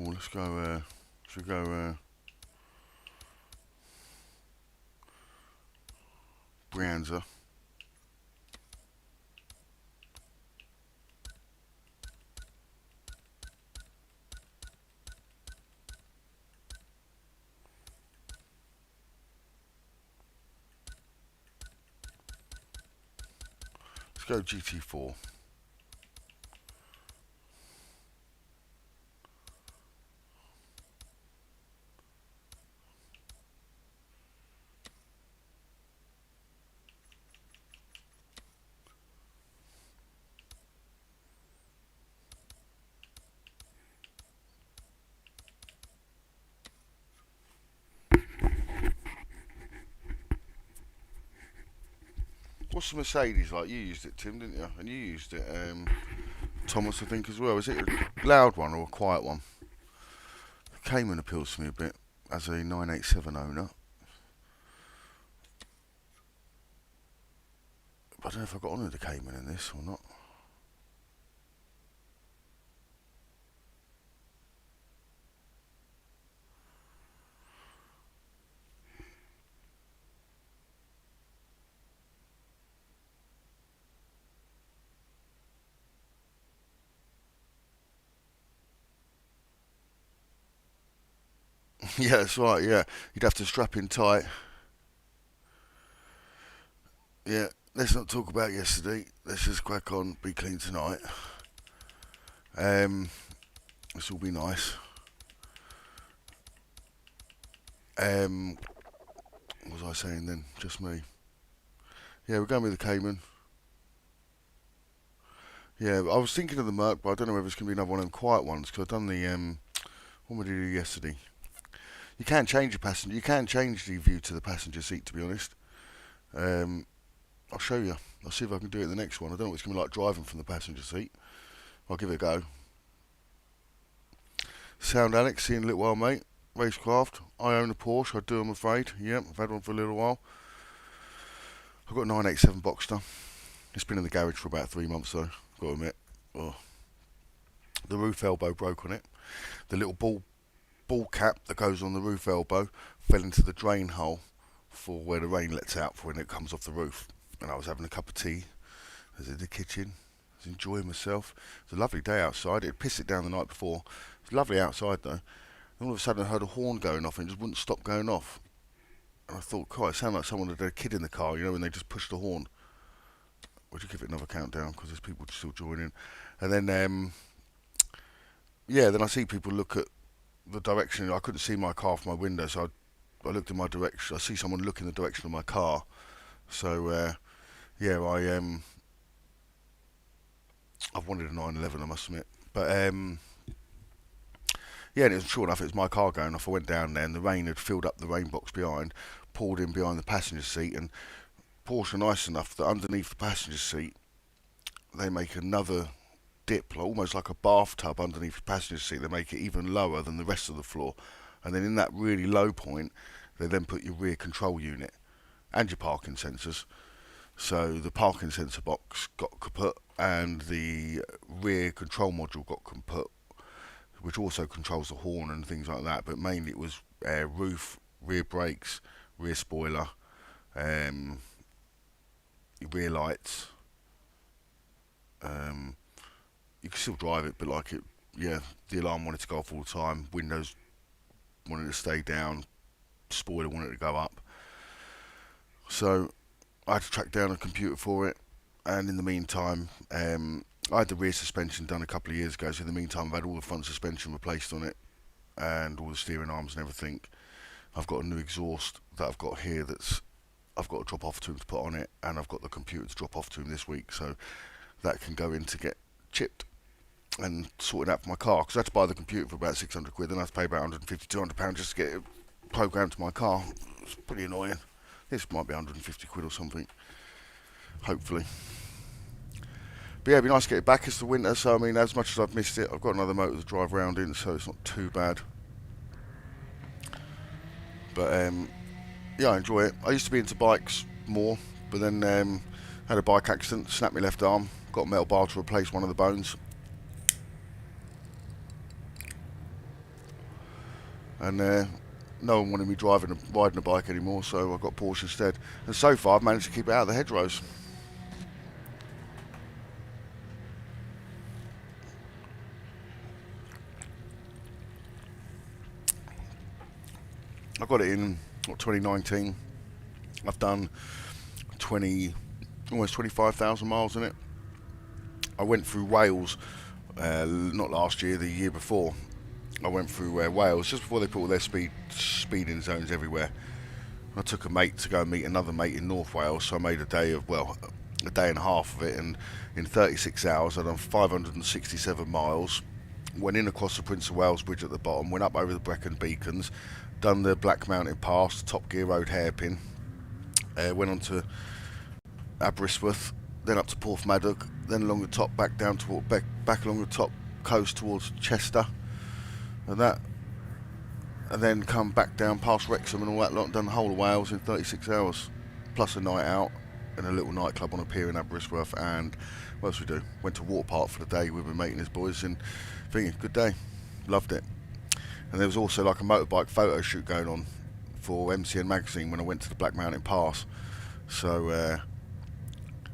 Speaker 1: let's go, should we go, Brianza. Let's go GT4. What's the Mercedes like? You used it, Tim, didn't you? And you used it, Thomas, I think, as well. Is it a loud one or a quiet one? The Cayman appeals to me a bit as a 987 owner. But I don't know if I got on with the Cayman in this or not. Yeah, that's right, yeah. You'd have to strap in tight. Yeah, let's not talk about yesterday. Let's just crack on, be clean tonight. This will be nice. What was I saying then? Just me. Yeah, we're going with the Cayman. Yeah, I was thinking of the Merc, but I don't know whether it's going to be another one of them quiet ones, because I've done the, what did I do yesterday? You can change your passenger. You can change the view to the passenger seat. To be honest, I'll show you. I'll see if I can do it in the next one. I don't know what it's going to be like driving from the passenger seat. I'll give it a go. Sound Alex, see you in a little while, mate. Racecraft. I own a Porsche. I do, I'm afraid. Yep, I've had one for a little while. I've got a 987 Boxster. It's been in the garage for about 3 months though. Got to admit. Oh. The roof elbow broke on it. The little ball cap that goes on the roof elbow fell into the drain hole for where the rain lets out for when it comes off the roof. And I was having a cup of tea. I was in the kitchen. I was enjoying myself. It was a lovely day outside. It pissed it down the night before. It was lovely outside though. And all of a sudden I heard a horn going off and it just wouldn't stop going off. And I thought, God, it sounded like someone had a kid in the car, you know, when they just pushed the horn. Would you give it another countdown because there's people still joining? And then, then I see people look at the direction. I couldn't see my car from my window, so I looked in my direction. I see someone look in the direction of my car. So, I've wanted a 911, I must admit. But, and it was sure enough, it was my car going off. I went down there and the rain had filled up the rain box behind, poured in behind the passenger seat, and Porsche are nice enough that underneath the passenger seat, they make another dip, almost like a bathtub underneath the passenger seat. They make it even lower than the rest of the floor. And then in that really low point, they then put your rear control unit and your parking sensors. So the parking sensor box got kaput and the rear control module got kaput, which also controls the horn and things like that. But mainly it was roof, rear brakes, rear spoiler, rear lights. You can still drive it, but the alarm wanted to go off all the time. Windows wanted to stay down. Spoiler wanted to go up. So I had to track down a computer for it, and in the meantime, I had the rear suspension done a couple of years ago, so in the meantime I've had all the front suspension replaced on it and all the steering arms and everything. I've got a new exhaust that I've got here that's I've got to drop off to him to put on it, and I've got the computer to drop off to him this week, so that can go in to get chipped and sorted out for my car, because I had to buy the computer for about 600 quid, and I have to pay about 150, 200 pounds just to get it programmed to my car. It's pretty annoying. This might be 150 quid or something, hopefully. But yeah, it'd be nice to get it back. It's the winter, so I mean, as much as I've missed it, I've got another motor to drive around in, so it's not too bad. But yeah, I enjoy it. I used to be into bikes more, but then had a bike accident, snapped my left arm, got a metal bar to replace one of the bones, and no one wanted me riding a bike anymore, so I got Porsche instead. And so far I've managed to keep it out of the hedgerows. I got it in 2019. I've done almost 25,000 miles in it. I went through Wales, not last year, the year before. I went through Wales just before they put all their speeding zones everywhere. I took a mate to go and meet another mate in North Wales, so I made a day and a half of it, and in 36 hours I'd done 567 miles. Went in across the Prince of Wales Bridge at the bottom, went up over the Brecon Beacons, done the Black Mountain Pass, the Top Gear Road hairpin, went on to Aberystwyth, then up to Porthmadog, then along the top, back down to back along the top coast towards Chester, and then come back down past Wrexham and all that lot, done the whole of Wales in 36 hours, plus a night out in a little nightclub on a pier in Aberystwyth. And what else we do? Went to Water Park for the day with my mate and his boys, and thinking, good day, loved it. And there was also like a motorbike photo shoot going on for MCN magazine when I went to the Black Mountain Pass, so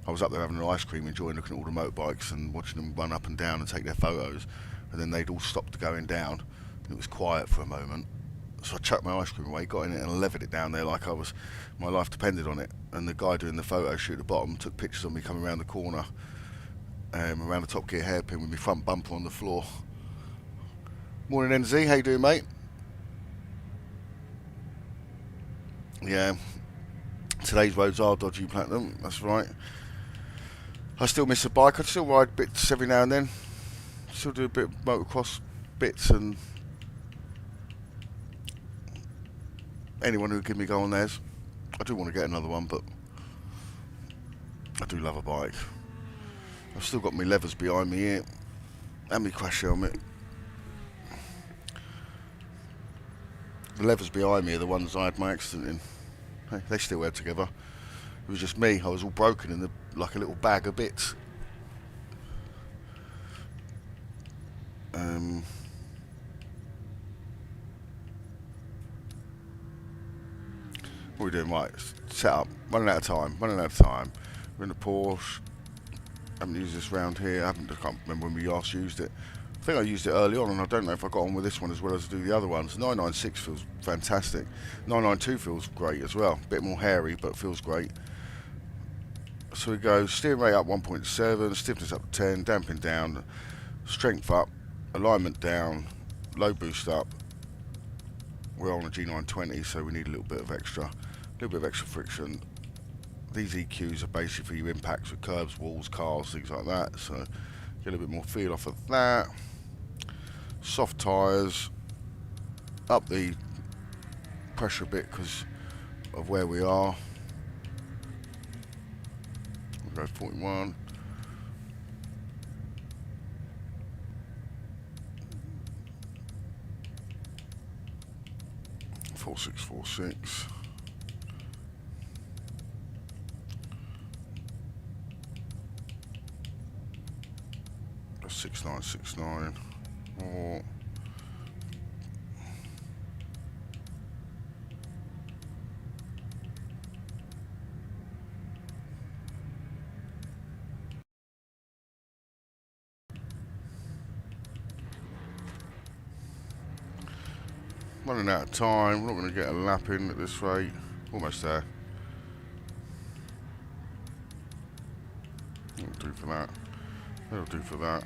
Speaker 1: I was up there having an ice cream, enjoying looking at all the motorbikes and watching them run up and down and take their photos, and then they'd all stopped going down, and it was quiet for a moment, so I chucked my ice cream away, got in it and levered it down there like my life depended on it. And the guy doing the photo shoot at the bottom took pictures of me coming around the corner, around the Top Gear hairpin with my front bumper on the floor. Morning NZ, how you doing, mate? Yeah, today's roads are dodgy, Platinum, that's right. I still miss a bike. I still ride bits every now and then, still do a bit of motocross bits, and anyone who would give me go on theirs. I do want to get another one, but I do love a bike. I've still got my levers behind me here and my crash helmet. The levers behind me are the ones I had my accident in. Hey, they still wear together. It was just me. I was all broken in like a little bag of bits. What are we doing? Right, set up. Running out of time. We're in the Porsche. I haven't used this round here. I can't remember when we last used it. I think I used it early on, and I don't know if I got on with this one as well as I do the other ones. 996 feels fantastic. 992 feels great as well. A bit more hairy, but feels great. So we go steering rate up 1.7, stiffness up to 10, damping down, strength up, alignment down, low boost up. We're on a G920, so we need a little bit of extra friction. These EQs are basically for your impacts with curbs, walls, cars, things like that. So get a little bit more feel off of that. Soft tyres, up the pressure a bit because of where we are. We'll go 41. Four six 6969 or running out of time. We're not going to get a lap in at this rate. Almost there. Won't do for that. That'll do for that.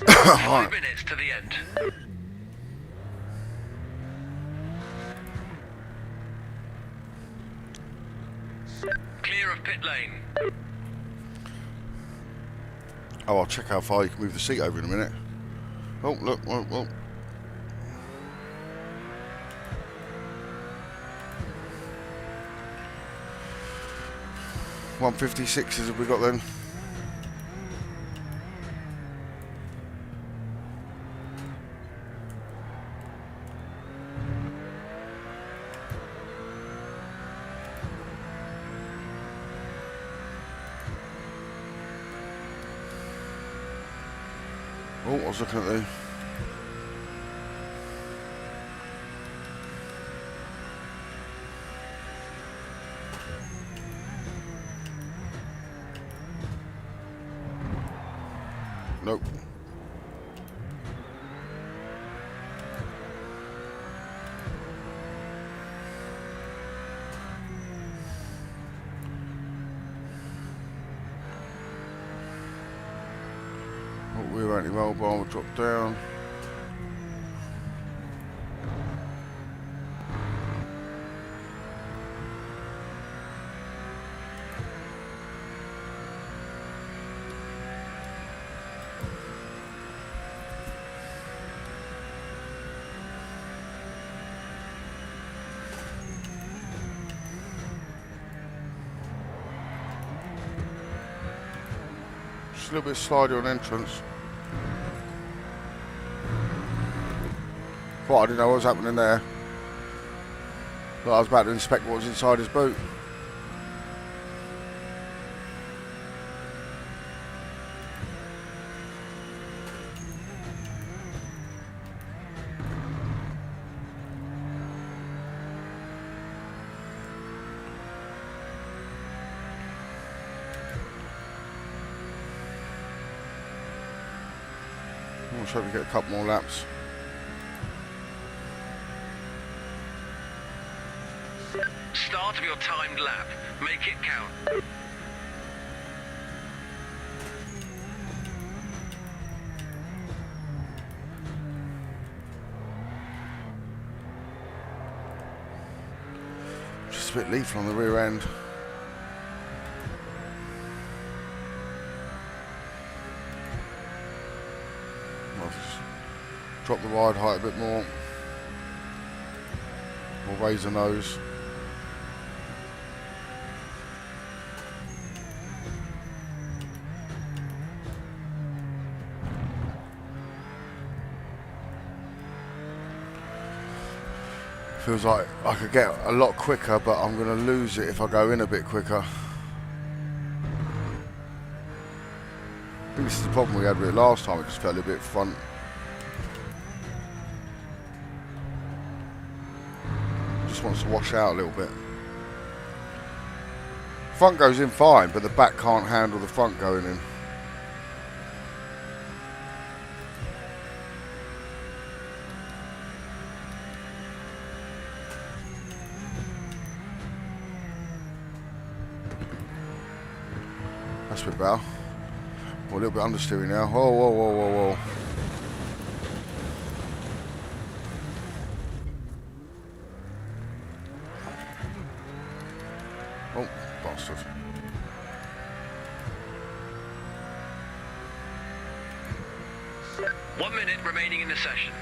Speaker 2: Five minutes to the end. Clear of pit lane.
Speaker 1: Oh, I'll check how far you can move the seat over in a minute. Oh, look, well. 156s have we got then? Oh, I was looking at the... Nope. Oh, rear anti-roll bar will drop down. Just a little bit slidey on entrance. Well, I didn't know what was happening there. But I was about to inspect what was inside his boot. Let's hope we get a couple more laps.
Speaker 2: Start of your timed lap. Make it count.
Speaker 1: Just a bit lethal on the rear end. I'll just drop the ride height a bit more. We'll raise the nose. Feels like I could get a lot quicker, but I'm going to lose it if I go in a bit quicker. I think this is the problem we had with it last time, it just felt a bit front. Just wants to wash out a little bit. Front goes in fine, but the back can't handle the front going in. That's a bit better. Oh, a little bit understeering now. Whoa, whoa, whoa, whoa, whoa. Oh, bastard.
Speaker 2: One minute remaining in the session.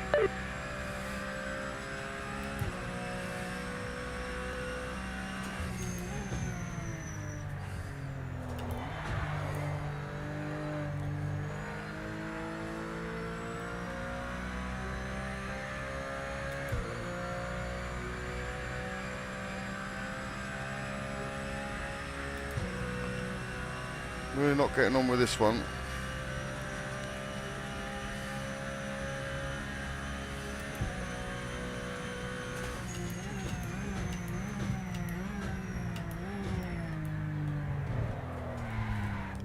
Speaker 1: We're not getting on with this one.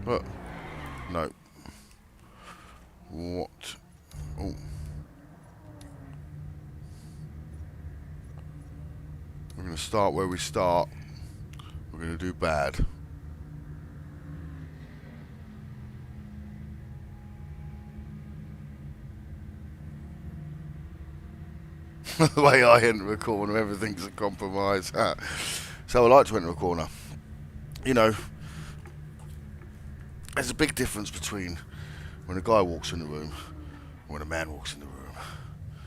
Speaker 1: Look. No. What? Oh. We're going to start where we start. We're going to do bad. The way I enter a corner, everything's a compromise. So I like to enter a corner. You know, there's a big difference between when a guy walks in the room and when a man walks in the room.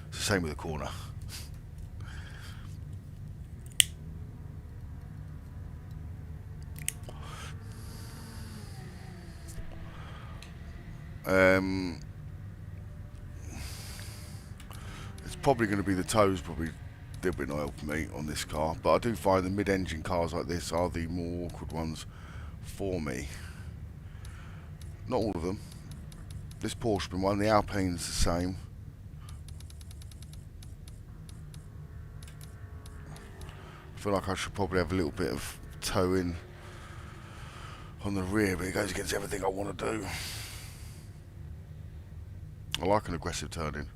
Speaker 1: It's the same with a corner. It's probably going to be the toes, probably a little bit not helping me on this car, but I do find the mid-engine cars like this are the more awkward ones for me. Not all of them. This Porsche one, the Alpine's the same. I feel like I should probably have a little bit of toe in on the rear, but it goes against everything I want to do. I like an aggressive turn-in.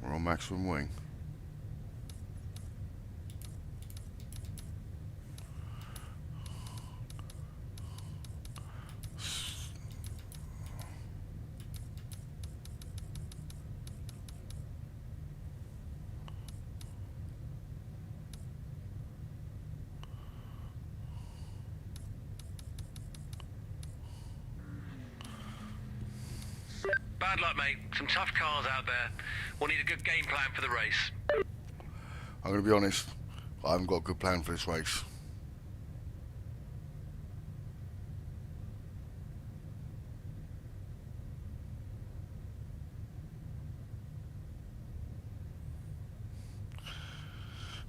Speaker 1: We're on maximum wing.
Speaker 2: Bad luck, mate. Some tough cars out there. We'll need a good game plan for the race.
Speaker 1: I'm going to be honest, I haven't got a good plan for this race.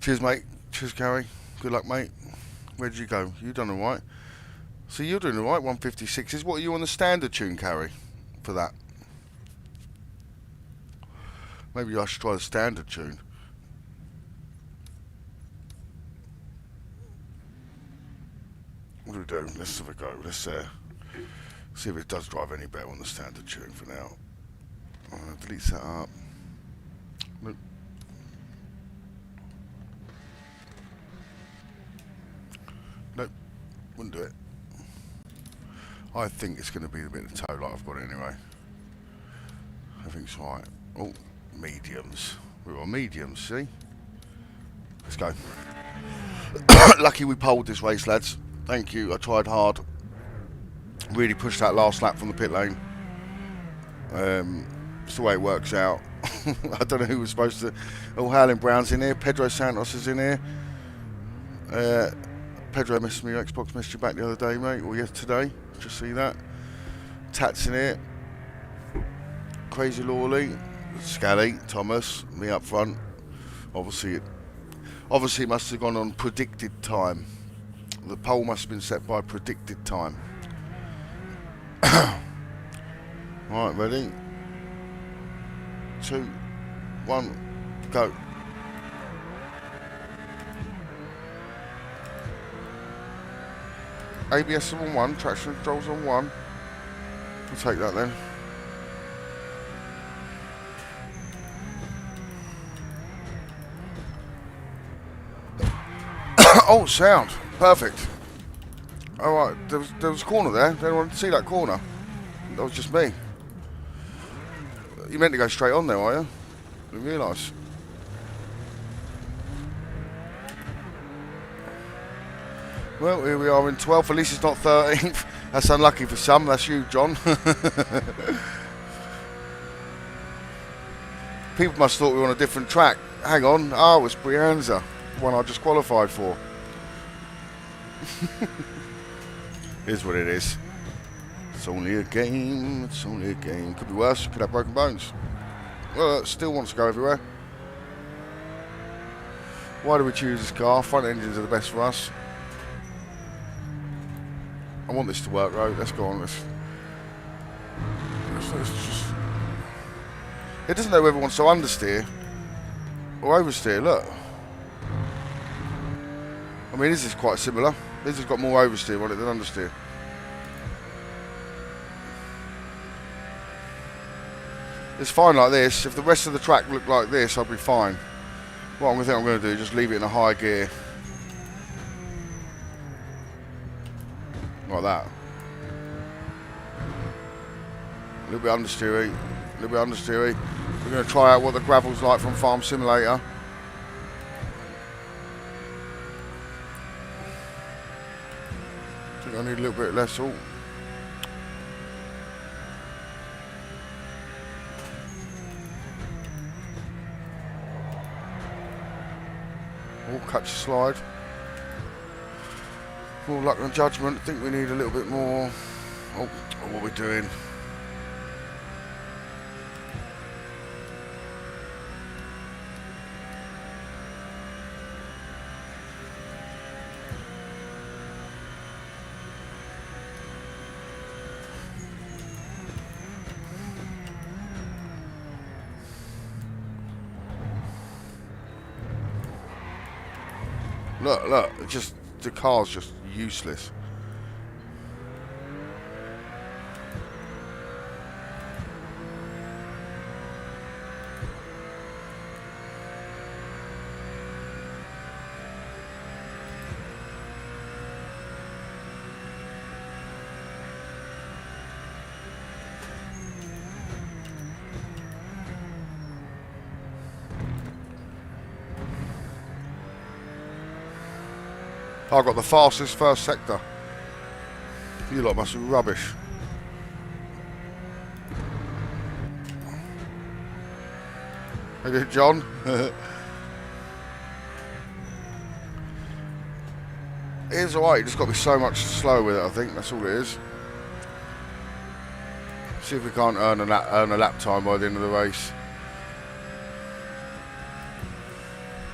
Speaker 1: Cheers, mate. Cheers, Carrie. Good luck, mate. Where did you go? You done alright. So you're doing alright, 156s. What are you on the standard tune, Carrie, for that? Maybe I should try the standard tune. What do we do? Let's have a go. Let's see if it does drive any better on the standard tune for now. Delete setup. Nope. Nope. Wouldn't do it. I think it's going to be a bit of toe like I've got it anyway. I think it's right. Oh. Mediums. We're on mediums, see? Let's go. Lucky we polled this race, lads. Thank you. I tried hard. Really pushed that last lap from the pit lane. It's the way it works out. I don't know who was supposed to... Oh, Howling Brown's in here. Pedro Santos is in here. Pedro messaged me. Xbox messaged you back the other day, mate. Or yesterday. Just see that. Tat's in here. Crazy Lawley. Scally, Thomas, me up front. Obviously it must have gone on predicted time. The poll must have been set by predicted time. Right, ready? 2, 1, go. ABS on 1, traction controls on 1. We'll take that then. Oh, sound. Perfect. Alright, there was a corner there. Did anyone see that corner? That was just me. You meant to go straight on there, are you? Didn't realise. Well, here we are in 12th. At least it's not 13th. That's unlucky for some. That's you, John. People must have thought we were on a different track. Hang on. Oh, it's Brianza. One I just qualified for. Here's what it is. It's only a game. It's only a game. Could be worse. Could have broken bones. Well, it still wants to go everywhere. Why do we choose this car? Front engines are the best for us. I want this to work, right? Let's go on. Let's just... It doesn't know whether it wants to understeer or oversteer. Look. I mean, this is quite similar. This has got more oversteer on it than understeer. It's fine like this. If the rest of the track looked like this, I'd be fine. What I'm going to do is just leave it in a high gear. Like that. A little bit understeery. A little bit understeery. We're going to try out what the gravel's like from Farm Simulator. I think I need a little bit less. Oh. Catch a slide. More luck and judgment. I think we need a little bit more. Oh, what are we doing? Look, just the car's just useless. I got the fastest first sector. You lot must be rubbish. Hey there, John. It's alright, you just got to be so much slower with it, I think. That's all it is. See if we can't earn a lap time by the end of the race.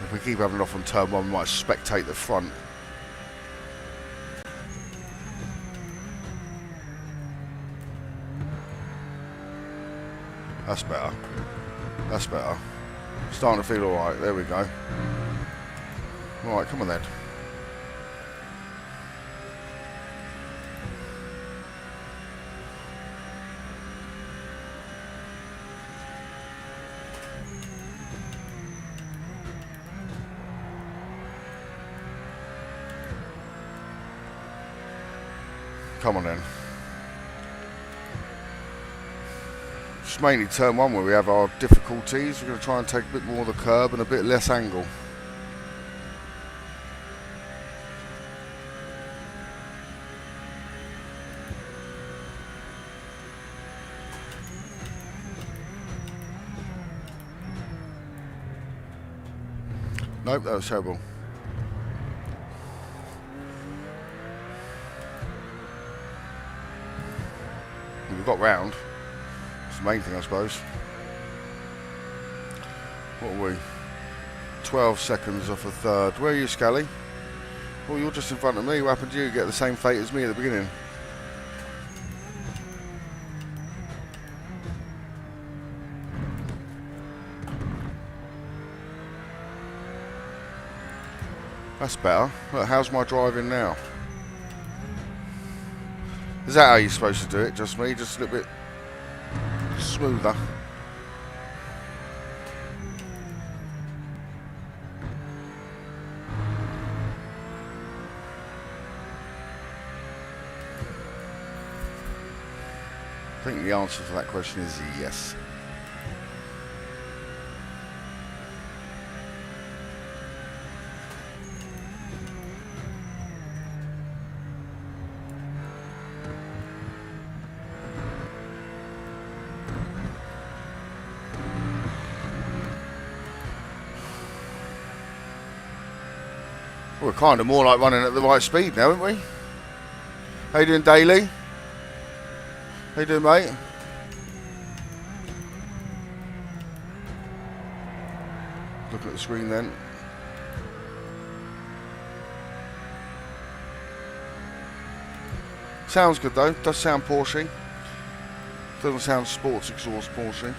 Speaker 1: If we keep having it off on turn one, we might spectate the front. That's better. That's better. Starting to feel alright. There we go. Alright, come on then. Come on then. It's mainly turn one where we have our difficulties. We're going to try and take a bit more of the curb and a bit less angle. Nope, that was terrible. We got round. That's the main thing, I suppose. What are we? 12 seconds off a third. Where are you, Scally? Well, you're just in front of me. What happened to you? You get the same fate as me at the beginning. That's better. Look, how's my driving now? Is that how you're supposed to do it? Just me? Just a little bit smoother? I think the answer to that question is yes. We're kind of more like running at the right speed now, aren't we? How you doing, Daly? How you doing, mate? Look at the screen then. Sounds good though. Does sound Porsche. Doesn't sound sports exhaust Porsche.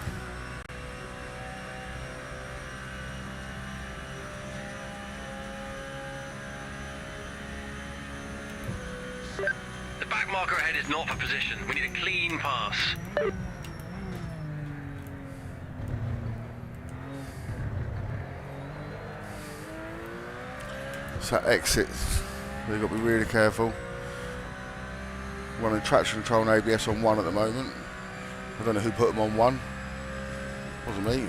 Speaker 2: not for position. We need a clean pass.
Speaker 1: It's that exit. We've got to be really careful. Running traction control and ABS on 1 at the moment. I don't know who put them on 1. Wasn't me.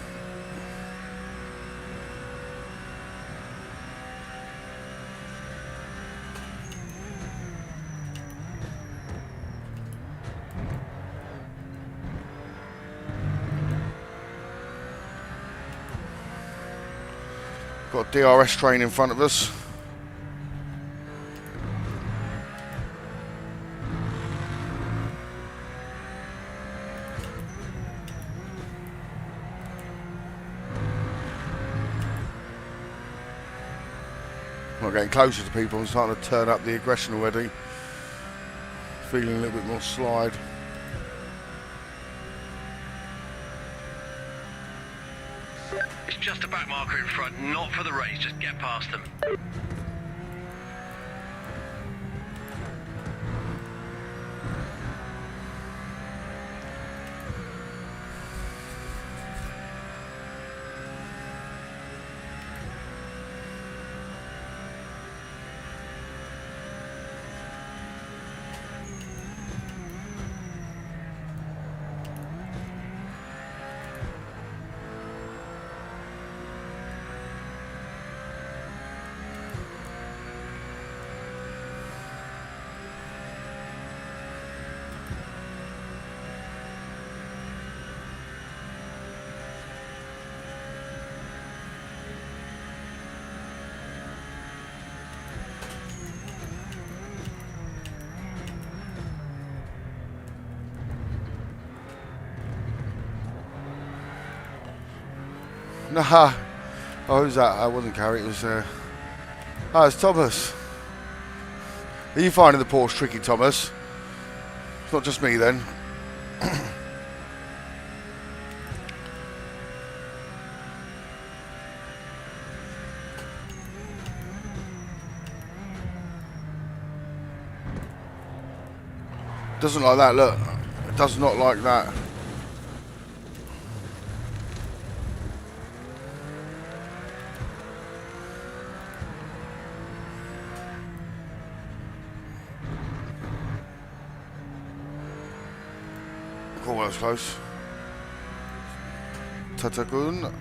Speaker 1: Got a DRS train in front of us. I'm getting closer to people. I'm starting to turn up the aggression already. Feeling a little bit more slide.
Speaker 2: It's just a back marker in front, not for the race. Just get past them.
Speaker 1: Nah. Oh, who's that? I wasn't Carrie, it was it's Thomas. Are you finding the Porsche tricky, Thomas? It's not just me then. Doesn't like that, look. It does not like that. Oh, that was close. Tatagun.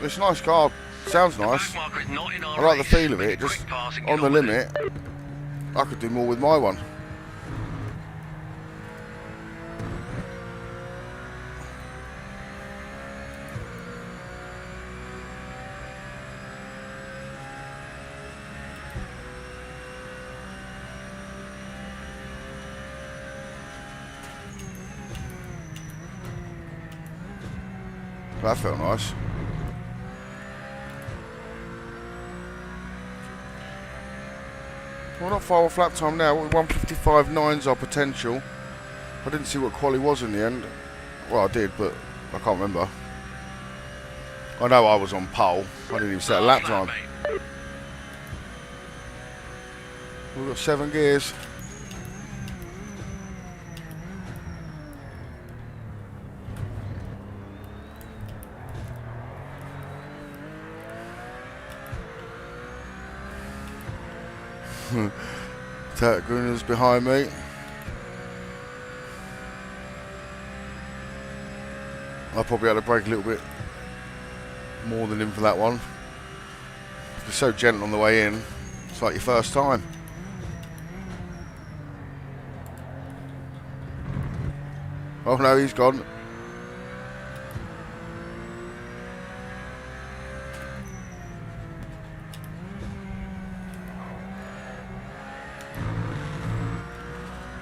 Speaker 1: It's a nice car. Sounds nice. I like the feel of it. Just on the limit, I could do more with my one. That felt nice. We're not far off lap time now. 1:55.9's our potential. I didn't see what quali was in the end. Well, I did, but I can't remember. I know I was on pole. I didn't even set a lap time. We've got 7 gears. Tatagun's behind me. I probably had to brake a little bit more than him for that one. You're so gentle on the way in. It's like your first time. Oh no, he's gone.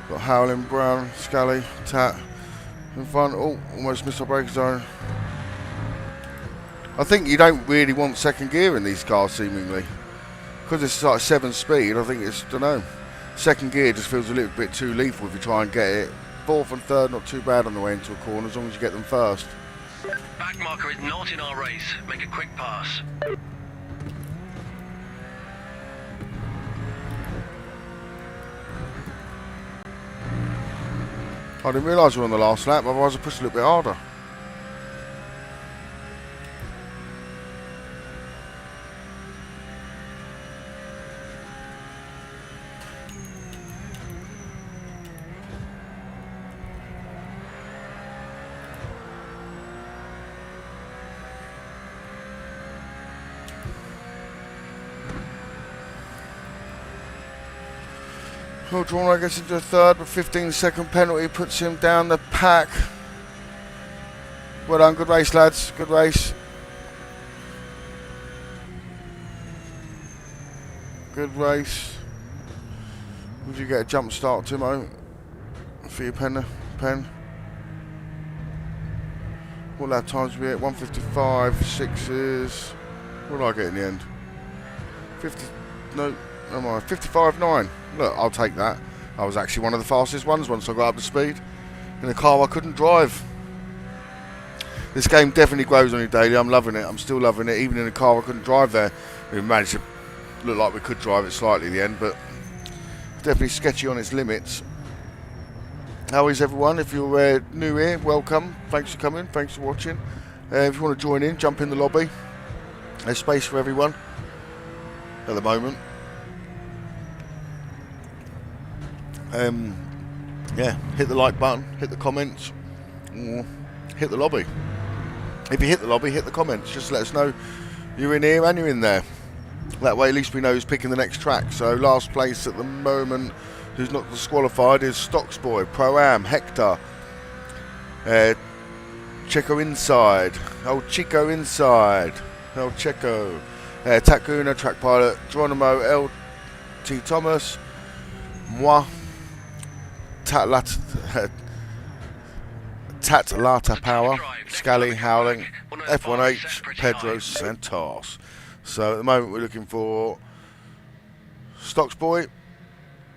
Speaker 1: Got Howling, Brown, Scally, Tat in front. Oh, almost missed our brake zone. I think you don't really want second gear in these cars, seemingly, because it's like 7 speed. I think it's, don't know, Second gear just feels a little bit too lethal if you try and get it. Fourth and third, not too bad on the way into a corner, as long as you get them first.
Speaker 2: Back marker is not in our race. Make a quick pass.
Speaker 1: I didn't realise we were on the last lap, otherwise I pushed a little bit harder. Well, Drawn gets into a third, but 15-second penalty puts him down the pack. Well done, good race, lads. Good race. Good race. Would you get a jump start, Timo? For your pen? What lap times we at? 1:55, 6s. What did I get in the end? 55.9. Look, I'll take that. I was actually one of the fastest ones once I got up to speed. In a car I couldn't drive. This game definitely grows on you daily. I'm loving it. I'm still loving it. Even in a car I couldn't drive there. We managed to look like we could drive it slightly at the end, but definitely sketchy on its limits. How is everyone? If you're new here, welcome. Thanks for coming. Thanks for watching. If you want to join in, jump in the lobby. There's space for everyone at the moment. Yeah, hit the like button, hit the comments, or hit the lobby. If you hit the lobby, hit the comments. Just let us know you're in here and you're in there. That way at least we know who's picking the next track. So last place at the moment, who's not disqualified, is Stocks Boy, Pro-Am, Hector, Checo Inside, old Chico Inside, old Checo, Takuna, Track Pilot, Geronimo, LT Thomas, moi, Tatlata Power, Scally, Howling, F1H, Pedro Santos. So at the moment we're looking for Stocks Boy,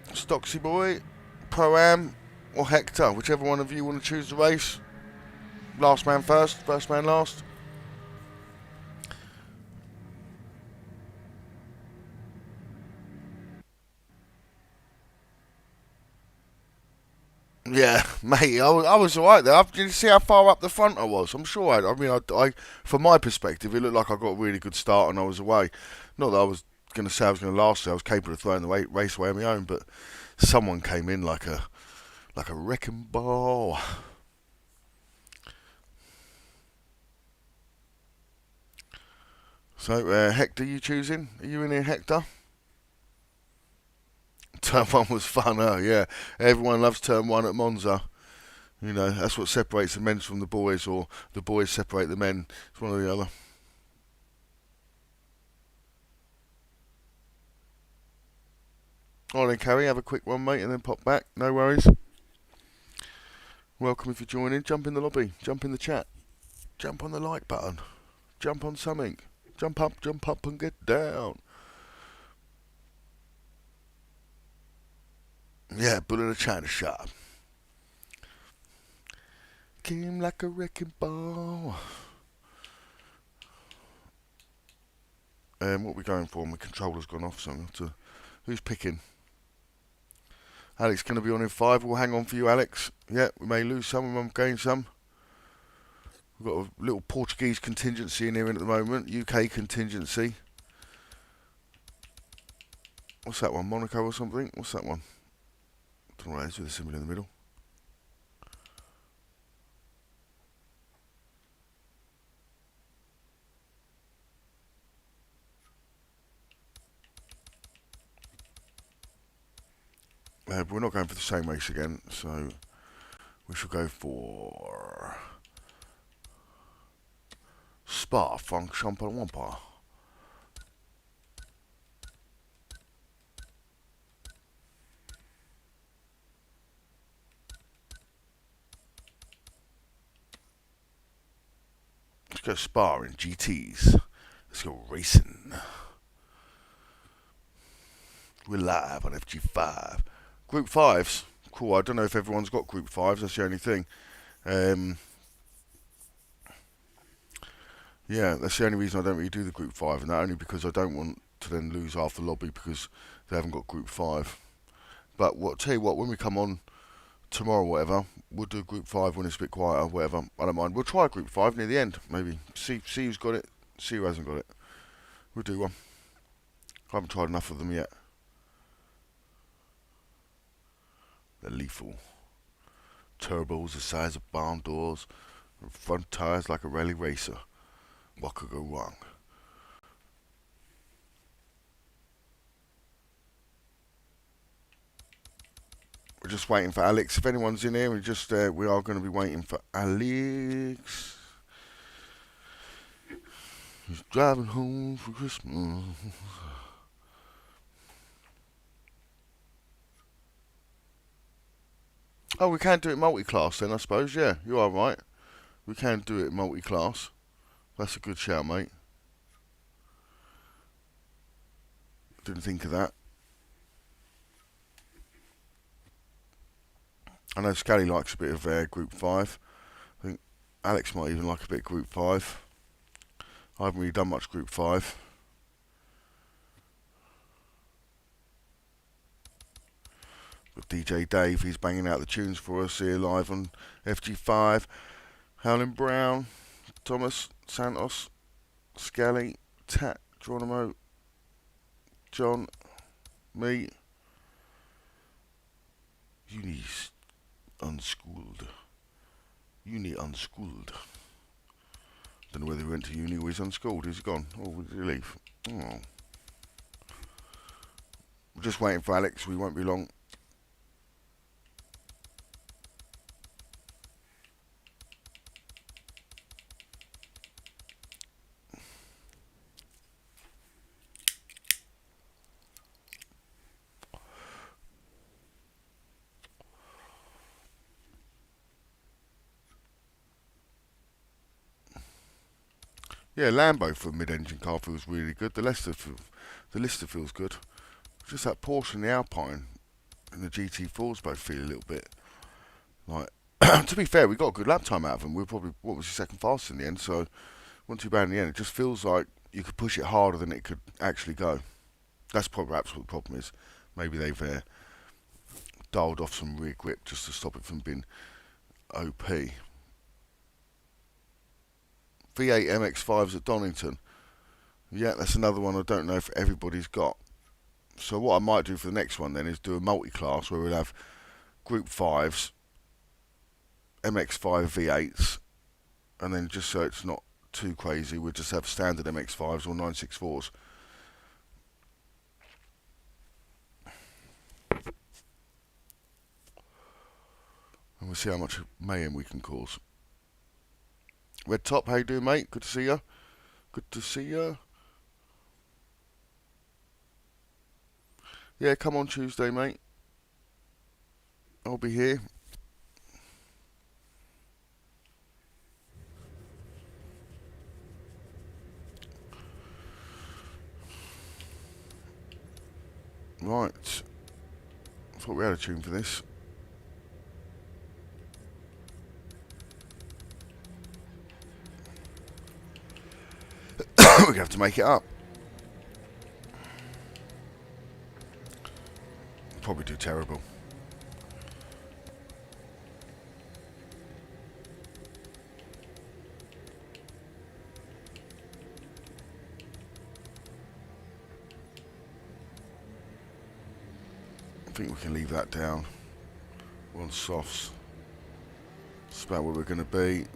Speaker 1: Stocksy Boy, Pro-Am or Hector, whichever one of you want to choose the race. Last man first, first man last. Yeah, mate, I was alright there. Did you see how far up the front I was? I'm sure I from my perspective, it looked like I got a really good start and I was away. Not that I was going to say I was going to last, I was capable of throwing the race away on my own, but someone came in like a wrecking ball. So, Hector, you choosing? Are you in here, Hector? Turn 1 was fun, yeah. Everyone loves turn 1 at Monza. You know, that's what separates the men from the boys, or the boys separate the men. It's one or the other. Alright then, Carrie, have a quick one, mate, and then pop back. No worries. Welcome if you're joining. Jump in the lobby. Jump in the chat. Jump on the like button. Jump on something. Jump up and get down. Yeah, bull in a china shop. Came like a wrecking ball. What are we going for? My controller's gone off, so who's picking? Alex going to be on in 5. We'll hang on for you, Alex. Yeah, we may lose some, we may gain some. We've got a little Portuguese contingency in here at the moment. UK contingency. What's that one? Monaco or something? What's that one? I don't know what it is with a symbol in the middle. But we're not going for the same race again, so we shall go for Spa Francorchamps. Let's go Spa in GTs. Let's go racing. We're live on FG5. Group 5s. Cool, I don't know if everyone's got Group 5s, that's the only thing. Yeah, that's the only reason I don't really do the Group 5, and that only because I don't want to then lose half the lobby because they haven't got Group 5. But tell you what, when we come on tomorrow or whatever, we'll do Group 5 when it's a bit quieter, whatever. I don't mind. We'll try Group 5 near the end, maybe. See who's got it, see who hasn't got it. We'll do one. I haven't tried enough of them yet. They're lethal. Turbos the size of barn doors, and front tyres like a rally racer. What could go wrong? We're just waiting for Alex. If anyone's in here, we are going to be waiting for Alex. He's driving home for Christmas. Oh, we can do it multi-class then, I suppose. Yeah, you are right. We can do it multi-class. That's a good shout, mate. Didn't think of that. I know Scally likes a bit of Group 5. I think Alex might even like a bit of Group 5. I haven't really done much Group 5. With DJ Dave, he's banging out the tunes for us here live on FG5. Howlin' Brown, Thomas, Santos, Scally, Tat, Geronimo, John, me. Uni's unschooled. Uni unschooled. Don't know whether he went to uni or he's unschooled. He's gone. Oh, where did he leave? Oh. We're just waiting for Alex. We won't be long. Yeah, Lambo for a mid-engine car feels really good. The Lister feels good. Just that Porsche and the Alpine and the GT4s both feel a little bit like. To be fair, we got a good lap time out of them. We were probably what was the second fastest in the end, so wasn't too bad in the end. It just feels like you could push it harder than it could actually go. That's perhaps what the problem is. Maybe they've dialed off some rear grip just to stop it from being OP. V8 MX-5s at Donington. Yeah, that's another one I don't know if everybody's got. So what I might do for the next one then is do a multi-class where we'll have Group 5s, MX-5 V8s, and then just so it's not too crazy, we'll just have standard MX-5s or 964s. And we'll see how much mayhem we can cause. Red Top, how you doing, mate? Good to see ya. Good to see ya. Yeah, come on Tuesday, mate. I'll be here. Right. I thought we had a tune for this. We're going to have to make it up. Probably do terrible. I think we can leave that down. We're on softs. That's about where we're going to be.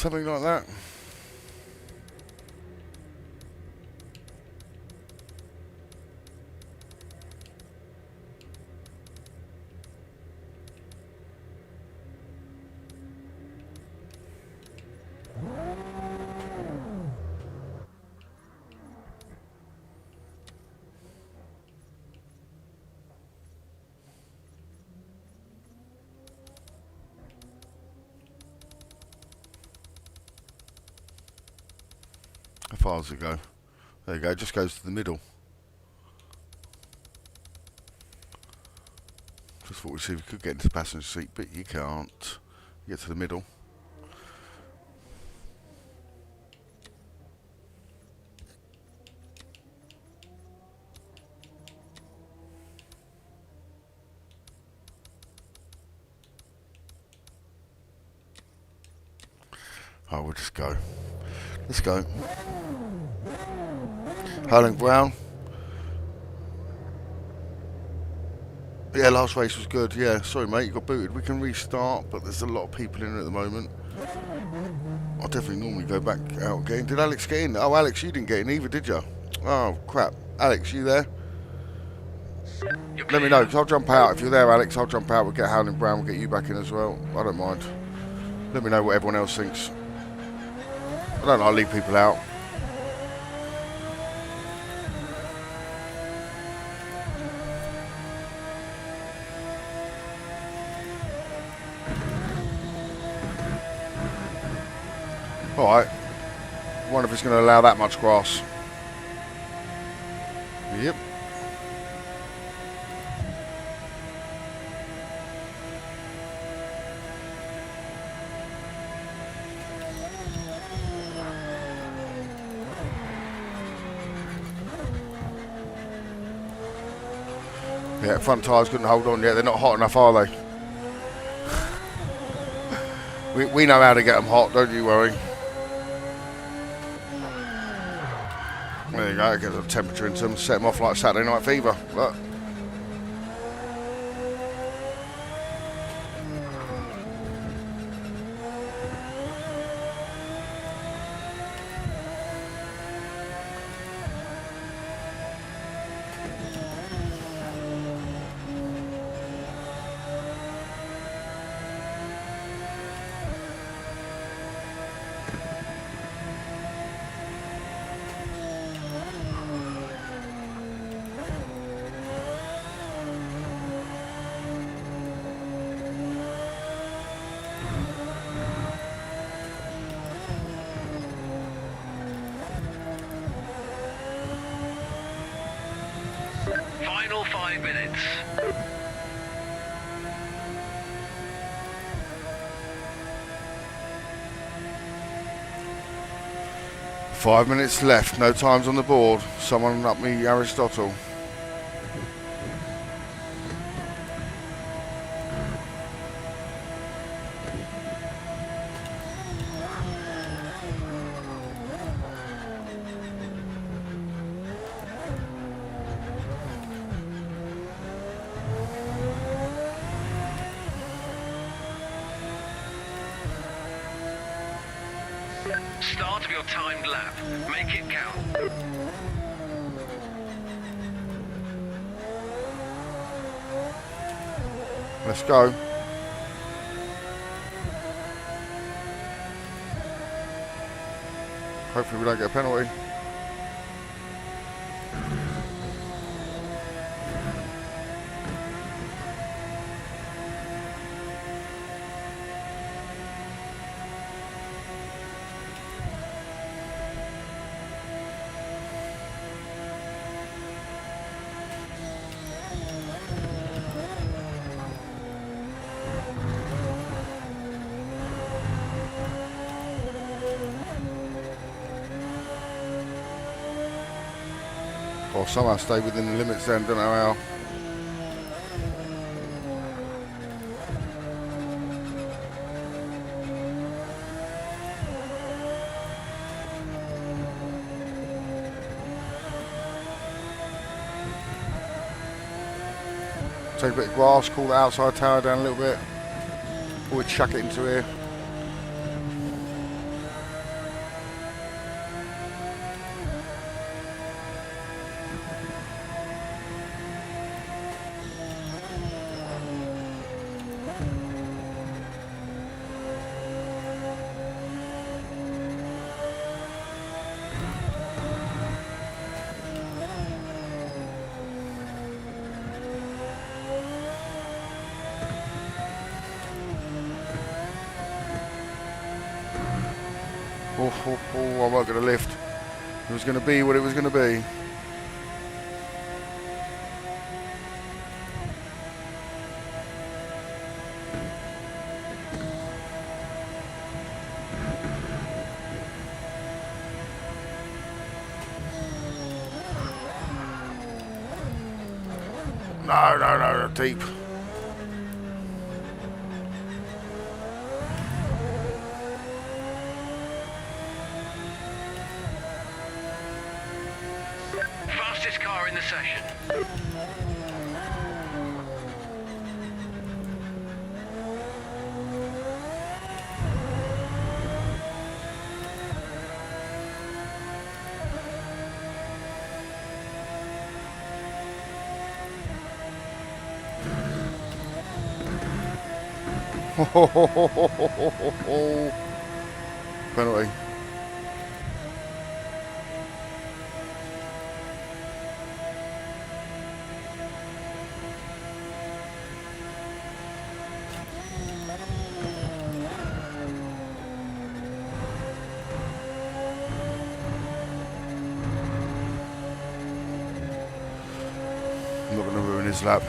Speaker 1: something like that. How far does it go? There you go, it just goes to the middle. Just thought we'd see if we could get into the passenger seat, but you can't. You get to the middle. Oh, we'll just go. Let's go. Hurling Brown. Yeah, last race was good. Yeah, sorry mate, you got booted. We can restart, but there's a lot of people in at the moment. I'll definitely normally go back out again. Did Alex get in? Oh, Alex, you didn't get in either, did you? Oh, crap. Alex, you there? Let me know, because I'll jump out. If you're there, Alex, I'll jump out. We'll get Howling Brown. We'll get you back in as well. I don't mind. Let me know what everyone else thinks. I don't like to leave people out. Alright. Wonder if it's going to allow that much grass. Yep. Yeah, front tyres couldn't hold on yet. They're not hot enough, are they? we know how to get them hot, don't you worry. There you go, get the temperature into them, set them off like Saturday Night Fever. Look.
Speaker 2: Final 5 minutes.
Speaker 1: Five minutes left, no times on the board. Someone up me Aristotle.
Speaker 2: Start of your timed lap. Make it count.
Speaker 1: Let's go. Hopefully we don't get a penalty. Or somehow stay within the limits then, don't know how. Take a bit of grass, cool the outside tower down a little bit. Or we chuck it into here. I wasn't going to lift. It was going to be what it was going to be. No, deep.
Speaker 2: Fastest car in the session.
Speaker 1: Penalty. I'm not going to ruin his lap.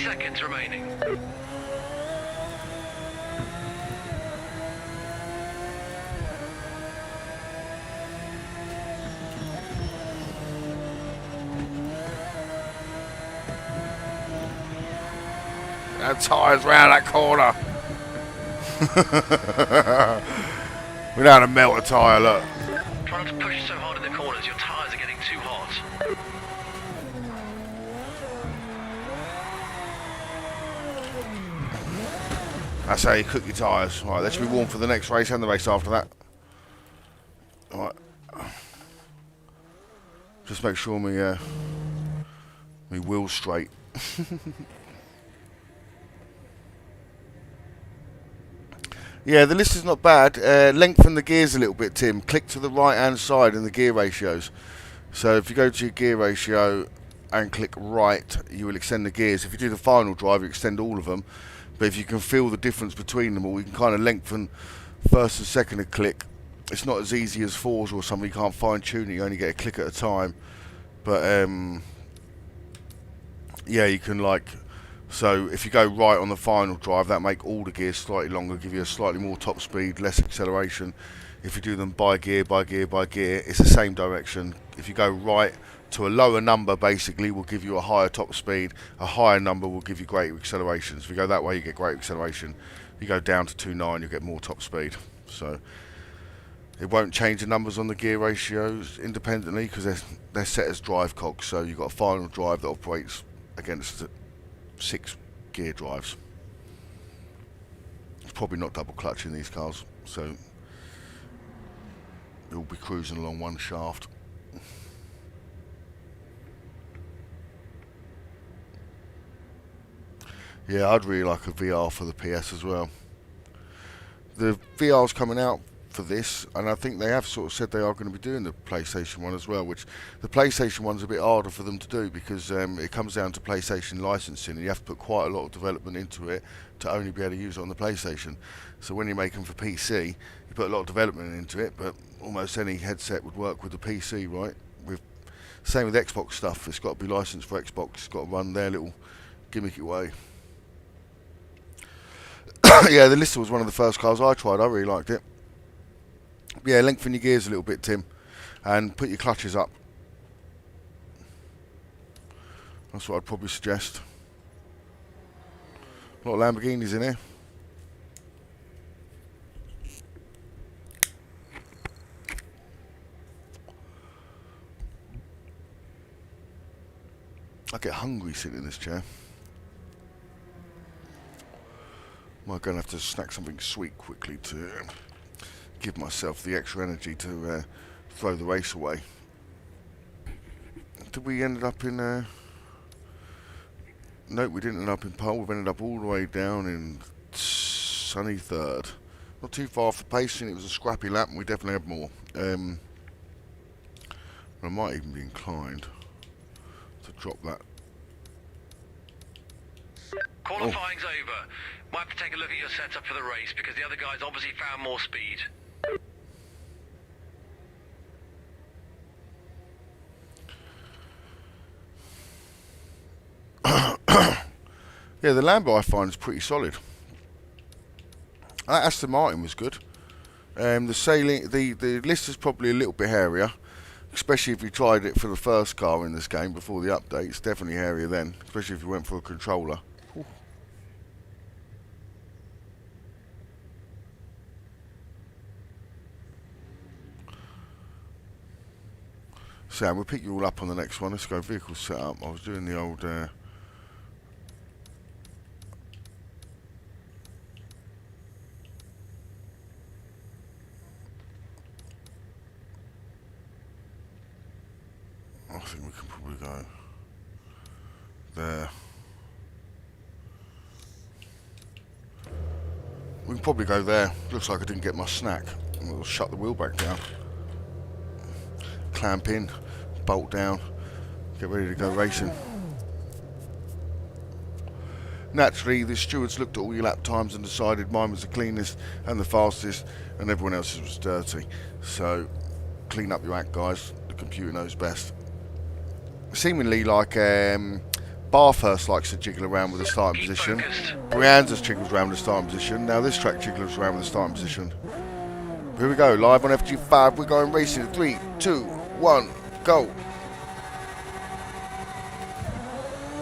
Speaker 2: Seconds remaining.
Speaker 1: That tyre's round that corner. We don't have to melt a tyre, look.
Speaker 2: Try not to push so hard in the corners, your tyres are getting too hot.
Speaker 1: That's how you cook your tyres. Right, they should be warm for the next race and the race after that. Right. Just make sure my wheel's straight. Yeah, the list is not bad. Lengthen the gears a little bit, Tim. Click to the right hand side in the gear ratios. So if you go to your gear ratio and click right, you will extend the gears. If you do the final drive, you extend all of them. But if you can feel the difference between them all, you can kind of lengthen first and second a click. It's not as easy as fours or something. You can't fine tune it. You only get a click at a time. But yeah, you can like. So if you go right on the final drive, that make all the gears slightly longer, give you a slightly more top speed, less acceleration. If you do them by gear, it's the same direction. If you go right to a lower number, basically, will give you a higher top speed. A higher number will give you greater acceleration. So if you go that way, you get greater acceleration. If you go down to 2.9, you get more top speed. So it won't change the numbers on the gear ratios independently because they're set as drive cogs. So you've got a final drive that operates against 6 gear drives. It's probably not double clutch in these cars, so you'll be cruising along one shaft. Yeah, I'd really like a VR for the PS as well. The VR's coming out for this, and I think they have sort of said they are going to be doing the PlayStation one as well, which the PlayStation one's a bit harder for them to do because it comes down to PlayStation licensing, and you have to put quite a lot of development into it to only be able to use it on the PlayStation. So when you make them for PC, you put a lot of development into it, but almost any headset would work with the PC, right? Same with Xbox stuff, it's got to be licensed for Xbox, it's got to run their little gimmicky way. Yeah, the Lister was one of the first cars I tried, I really liked it. Yeah, lengthen your gears a little bit, Tim, and put your clutches up. That's what I'd probably suggest. A lot of Lamborghinis in here. I get hungry sitting in this chair. I'm going to have to snack something sweet quickly to give myself the extra energy to throw the race away. Did we end up in... No, we didn't end up in pole. We've ended up all the way down in sunny third. Not too far off the pacing. It was a scrappy lap and we definitely had more. I might even be inclined to drop that.
Speaker 2: Qualifying's over. Might have to take a look at your setup for the race because the other guys obviously found more speed.
Speaker 1: Yeah, the Lambo I find is pretty solid. That Aston Martin was good. The list is probably a little bit hairier, especially if you tried it for the first car in this game before the update. It's definitely hairier then, especially if you went for a controller. Ooh. Sam, we'll pick you all up on the next one. Let's go vehicle setup. I was doing the old... I think we can probably go there. We can probably go there. Looks like I didn't get my snack. We'll shut the wheel back down. Clamp in, bolt down, get ready to go racing. Naturally, the stewards looked at all your lap times and decided mine was the cleanest and the fastest and everyone else's was dirty. So, clean up your act, guys. The computer knows best. Seemingly like Bathurst likes to jiggle around with the starting position. Brianza's jiggles around with the starting position. Now this track jiggles around with the starting position. Here we go, live on FG5. We're going racing. 3, 2, 1, go.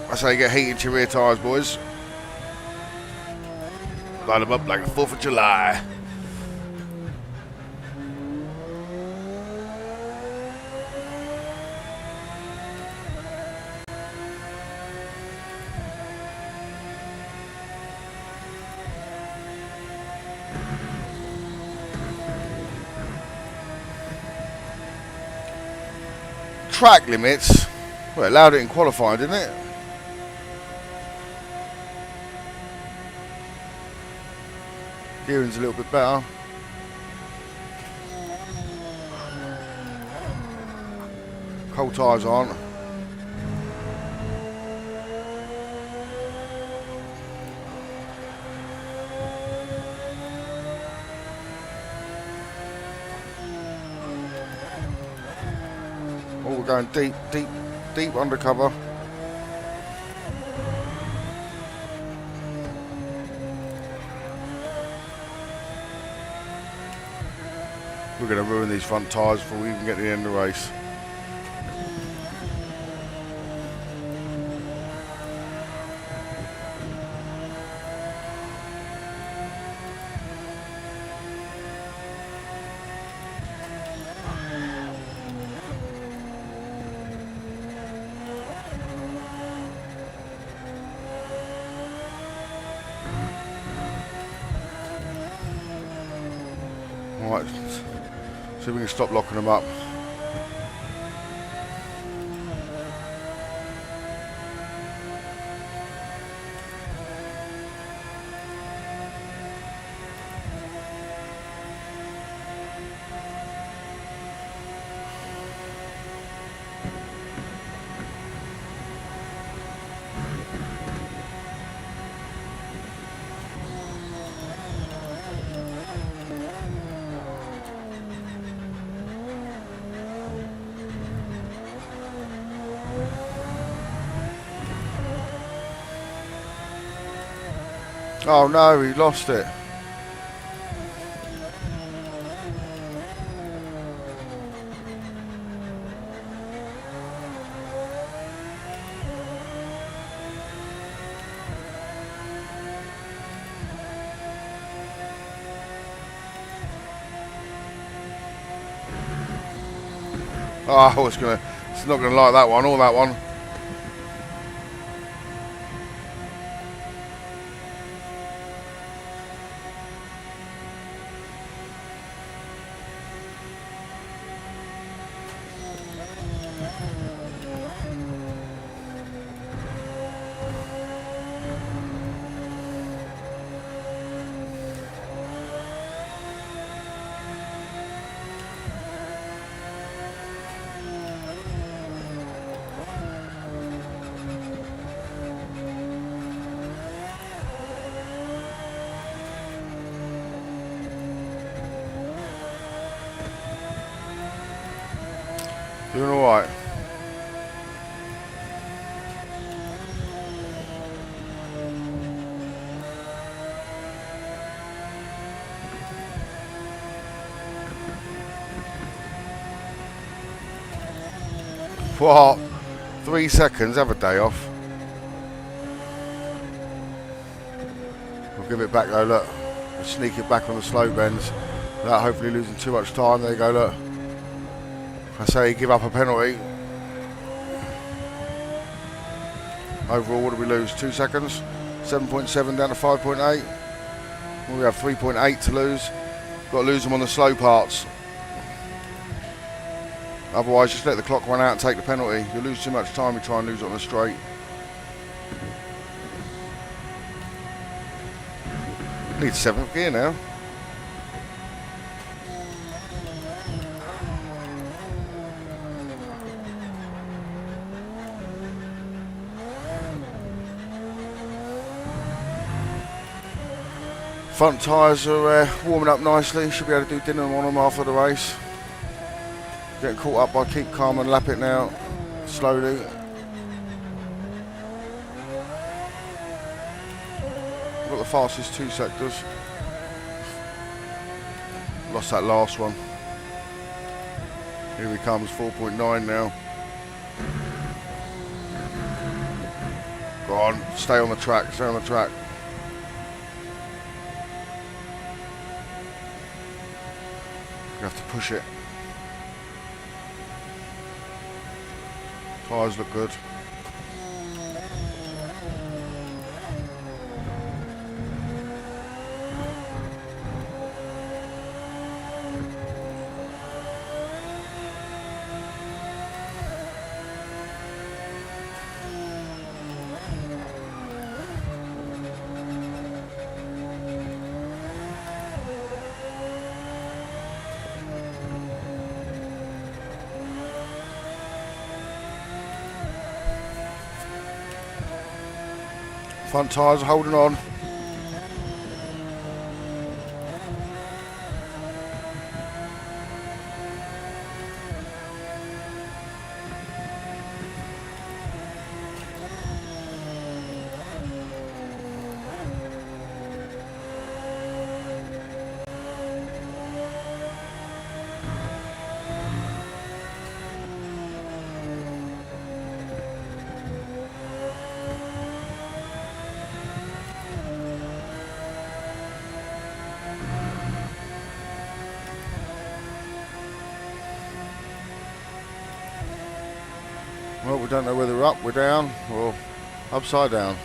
Speaker 1: That's how you get heat into your rear tyres, boys. Line them up like the 4th of July. Track limits. Well, it allowed it in qualifying, didn't it? Gearing's a little bit better. Cold tyres aren't. Oh, we're going deep, deep, deep undercover. We're going to ruin these front tyres before we even get to the end of the race. Alright, see if we can stop locking them up. Oh no, he lost it. Oh, it's not gonna like that one or that one. Doing alright. What? 3 seconds, have a day off. We'll give it back though, look. We'll sneak it back on the slow bends without hopefully losing too much time. There you go, look. I say give up a penalty. Overall, what did we lose? 2 seconds? 7.7 down to 5.8. Well, we have 3.8 to lose. Got to lose them on the slow parts. Otherwise, just let the clock run out and take the penalty. You'll lose too much time if you try and lose it on the straight. Need 7th gear now. Front tyres are warming up nicely. Should be able to do dinner on them after the race. Getting caught up by keep calm and lap it now, slowly. Got the fastest 2 sectors. Lost that last one. Here he comes, 4.9 now. Go on, stay on the track, stay on the track. You have to push it. Tyres look good. Front tyres are holding on. Well, we don't know whether we're up, we're down, or upside down.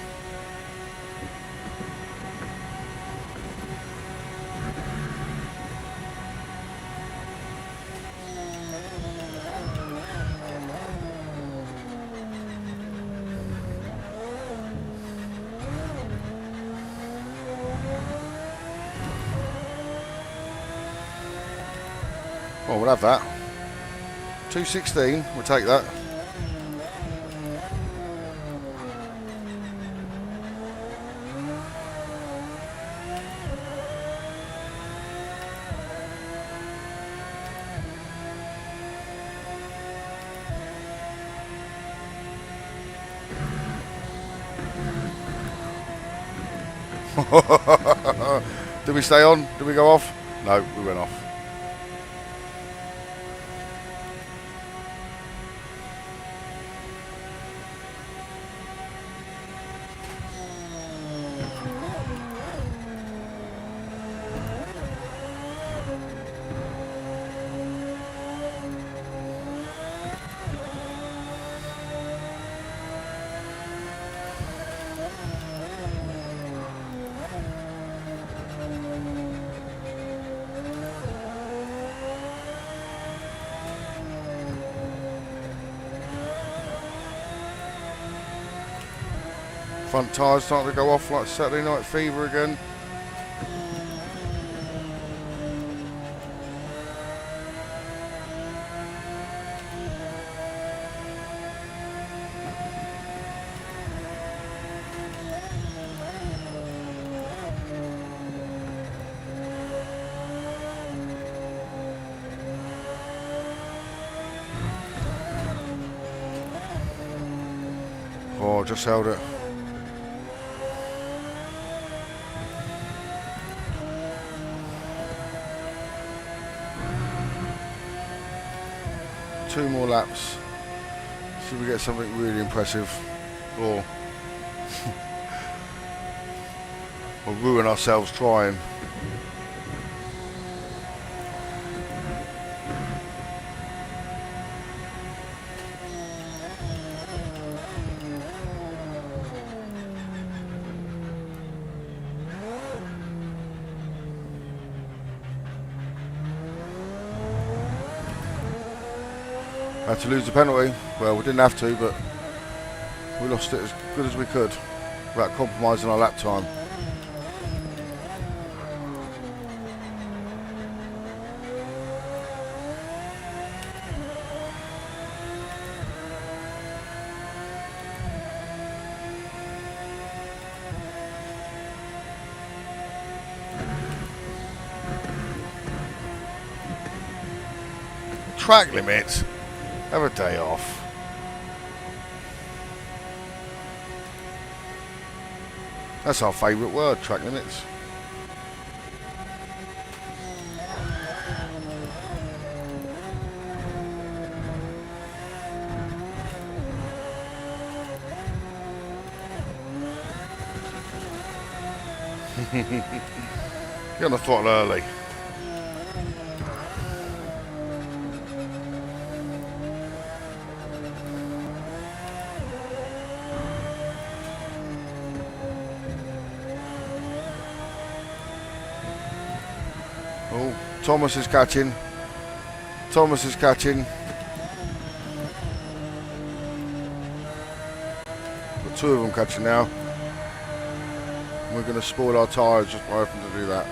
Speaker 1: Well, we'll have that. 2:16, we'll take that. Did we stay on? Did we go off? No, we went off. Front tyres starting to go off like Saturday Night Fever again. just held it. Two more laps. See if we get something really impressive, or we'll ruin ourselves trying. Had to lose the penalty. Well, we didn't have to, but we lost it as good as we could without compromising our lap time. Track limits. Have a day off. That's our favourite word, track limits. Get on the throttle early. Oh, Thomas is catching. Thomas is catching. Got two of them catching now. We're going to spoil our tyres just by having to do that.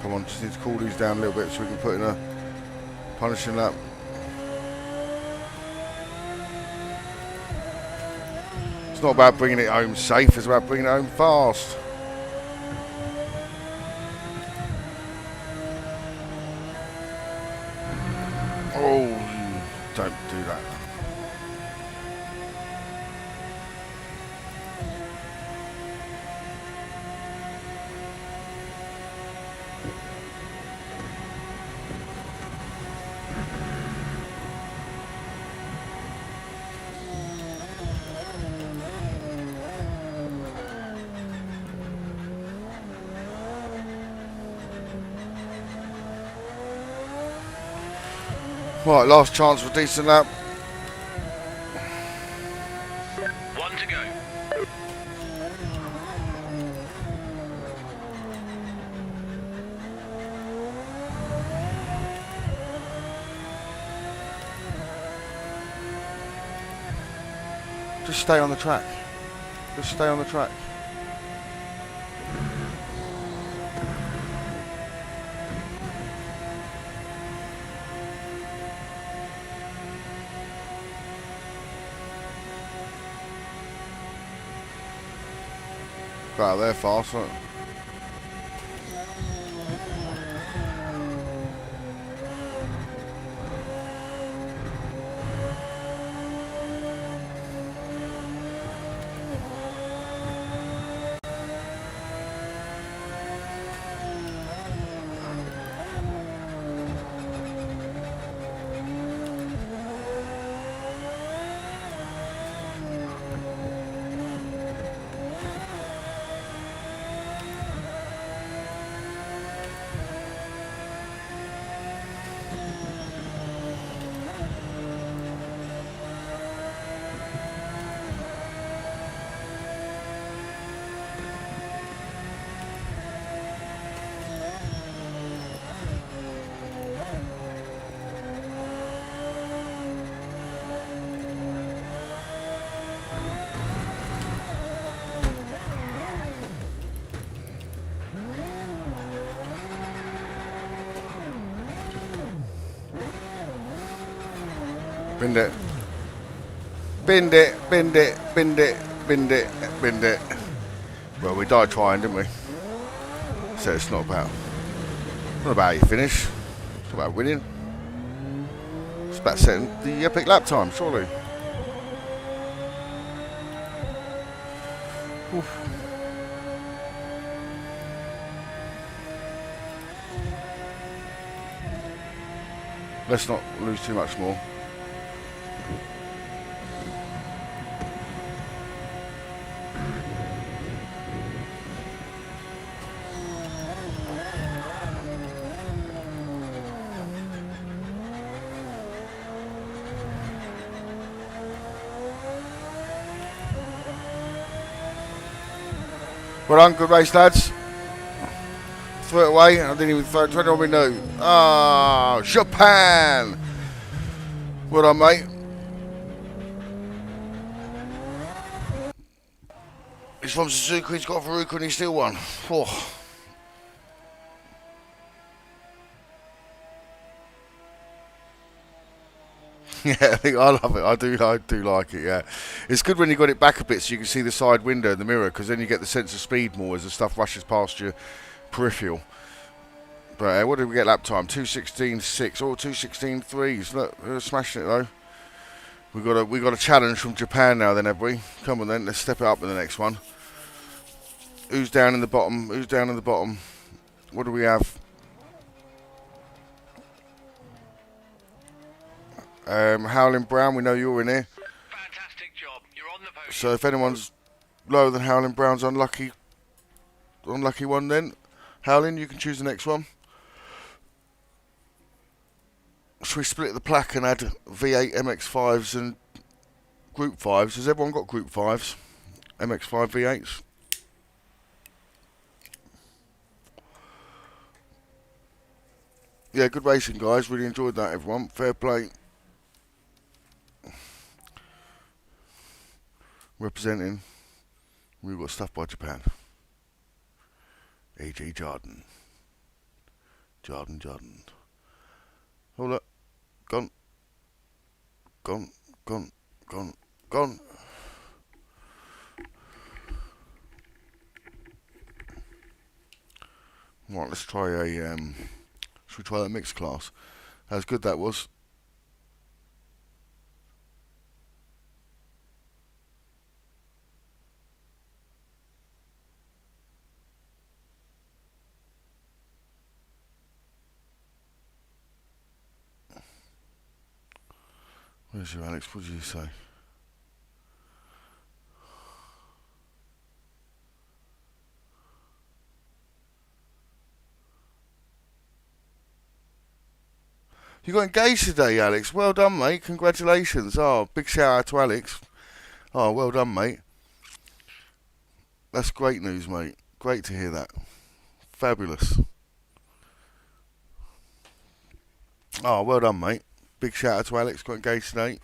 Speaker 1: Come on, just need to cool these down a little bit so we can put in a punishing lap. It's not about bringing it home safe, it's about bringing it home fast. Oh, don't do that. Right, last chance for a decent lap.
Speaker 2: One to go.
Speaker 1: Just stay on the track. Just stay on the track. Got out there fast, wasn't it? Bend it. Bend it, bend it, bend it, bend it, bend it. Well, we died trying, didn't we? So it's not about how you finish. It's about winning. about setting the epic lap time, surely. Oof. Let's not lose too much more. Well done, good race, lads. Threw it away, I didn't even throw it, 21 minutes. Ah, Japan! Well done, mate. He's from Suzuka, he's got Veruca and he still won. Oh. Yeah, I love it. I do like it. Yeah, it's good when you got it back a bit so you can see the side window in the mirror, because then you get the sense of speed more as the stuff rushes past your peripheral. But what did we get lap time? 2:16.6 or 2:16.3. Look, smashing it though. We got a challenge from Japan now. Then have we? Come on then, let's step it up in the next one. Who's down in the bottom? Who's down in the bottom? What do we have? Howling Brown, we know you're in here.
Speaker 2: Fantastic job. You're on the podium.
Speaker 1: So if anyone's lower than Howling Brown's unlucky one, then Howling, you can choose the next one. Should we split the plaque and add V8 MX5s and Group 5s? Has everyone got Group 5s? MX5 V8s? Yeah, good racing, guys. Really enjoyed that, everyone. Fair play. Representing, we got stuff by Japan. AJ Jordan. Hold up. Gone. Right, let's try a, should we try that mixed class? How good that was. Where's you, Alex? What did you say? You got engaged today, Alex. Well done, mate. Congratulations. Oh, big shout out to Alex. Oh, well done, mate. That's great news, mate. Great to hear that. Fabulous. Oh, well done, mate. Big shout out to Alex. Got engaged today.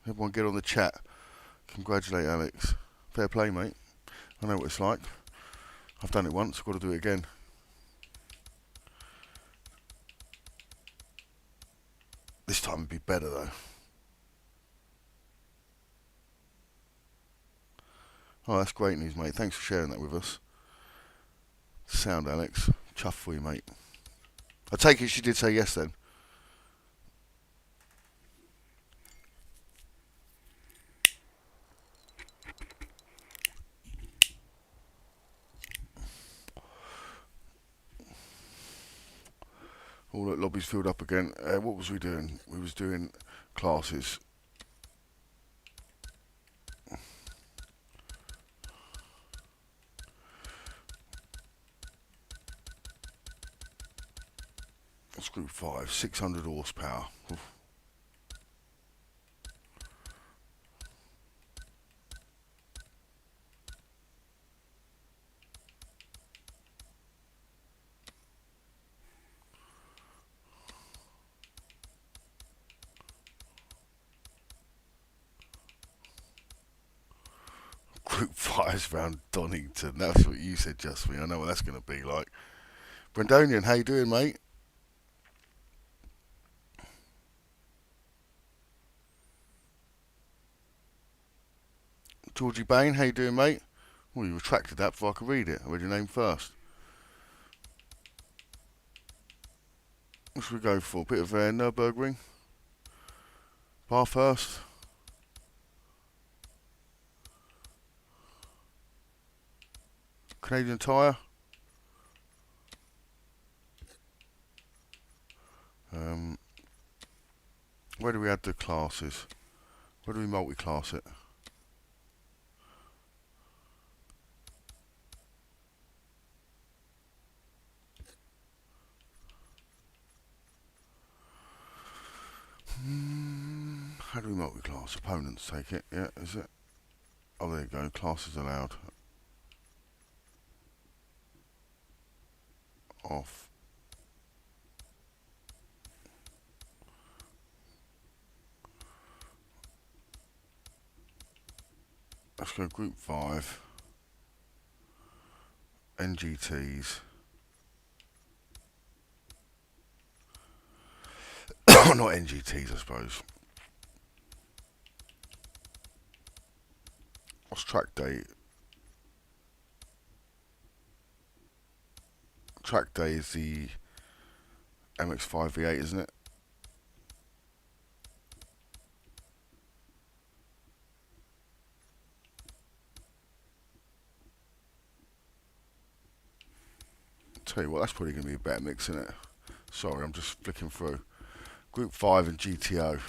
Speaker 1: Everyone get on the chat. Congratulate Alex. Fair play, mate. I know what it's like. I've done it once. I've got to do it again. This time would be better, though. Oh, that's great news, mate. Thanks for sharing that with us. Sound, Alex. Chuff for you, mate. I take it she did say yes, then. All the lobbies filled up again. What was we doing? We was doing classes. That's group 5, 600 horsepower. Oof. Group 5's round Donington. That's what you said, Justine. I know what that's going to be like. Brendonian, how you doing, mate? Georgie Bain, how you doing, mate? Well, you retracted that before I could read it. I read your name first. What should we go for? A bit of Nürburgring. Bathurst. Canadian Tire. Where do we add the classes? Where do we multi-class it? How do we multi-class? Opponents take it, yeah, is it? Oh, there you go, classes allowed. Off. Let's go group 5. NGTs. Not NGTs, I suppose. What's track day? Track day is the MX-5 V8, isn't it? Tell you what, that's probably going to be a better mix, isn't it? Sorry, I'm just flicking through. Group 5 and GTO.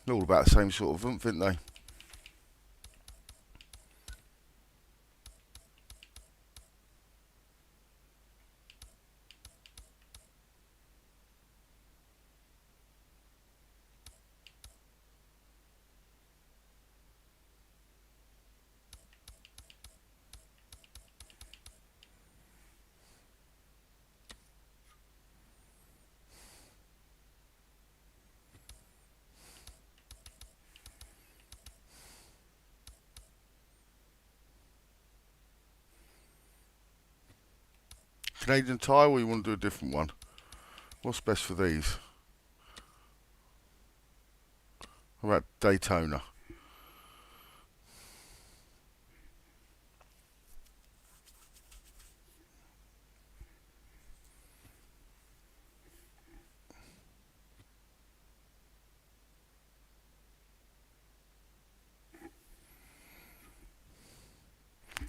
Speaker 1: They're all about the same sort of oomph, aren't they? Canadian Tire, or you want to do a different one? What's best for these? How about Daytona?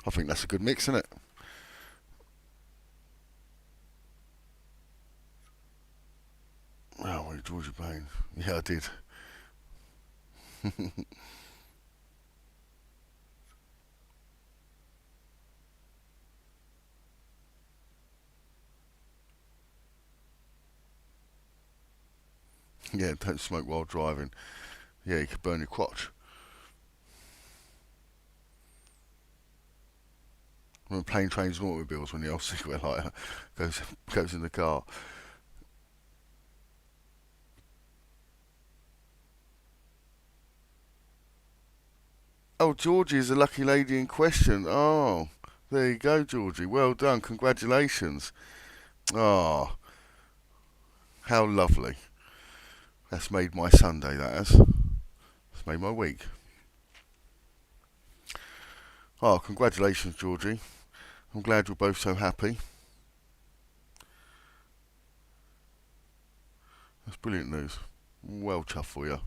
Speaker 1: I think that's a good mix, isn't it? Oh, well, Georgia Payne. Yeah, I did. Yeah, don't smoke while driving. Yeah, you could burn your crotch. Remember plane, trains, and automobiles when the old cigarette lighter goes in the car. Oh, Georgie is the lucky lady in question. Oh, there you go, Georgie. Well done. Congratulations. Oh, how lovely. That's made my Sunday, that has. It's made my week. Oh, congratulations, Georgie. I'm glad you're both so happy. That's brilliant news. Well chuffed for you.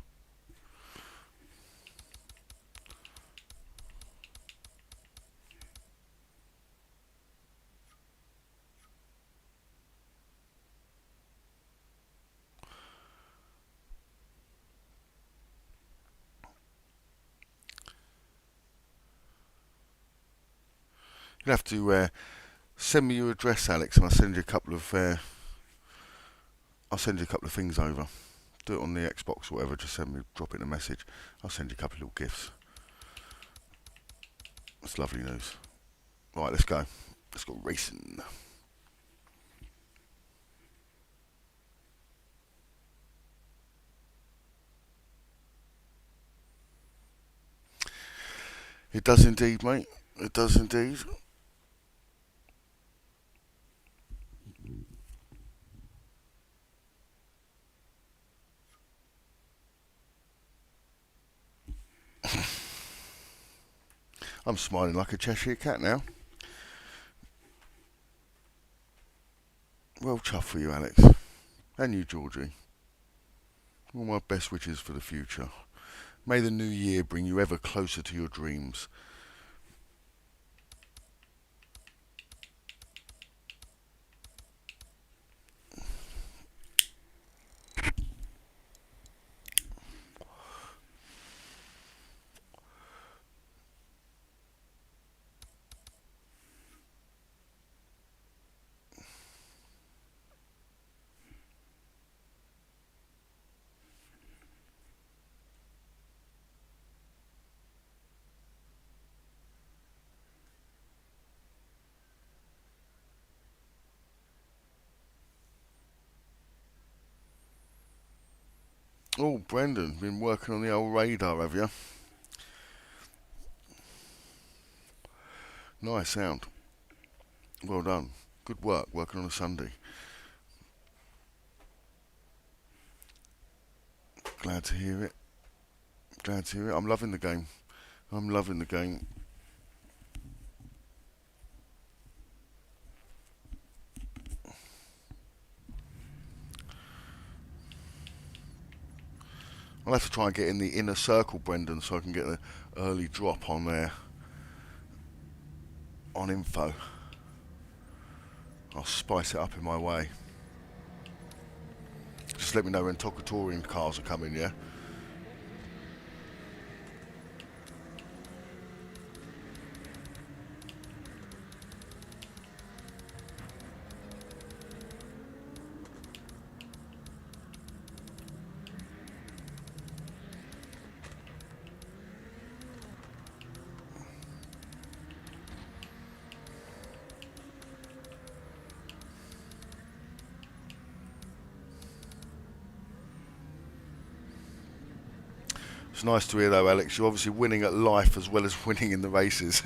Speaker 1: You'll have to send me your address, Alex, and I'll send you a couple of things over. Do it on the Xbox or whatever. Just drop it in a message. I'll send you a couple of little gifts. That's lovely news. Right, let's go. Let's go racing. It does indeed, mate. It does indeed. I'm smiling like a Cheshire cat now. Well chuffed for you, Alex. And you, Georgie. All my best wishes for the future. May the new year bring you ever closer to your dreams. Oh, Brendan, been working on the old radar, have you? Nice sound. Well done. Good work, working on a Sunday. Glad to hear it. Glad to hear it. I'm loving the game. I'm loving the game. I'll have to try and get in the inner circle, Brendan, so I can get an early drop on there. On info. I'll spice it up in my way. Just let me know when Tokatorian cars are coming, yeah? It's nice to hear though, Alex. You're obviously winning at life as well as winning in the races.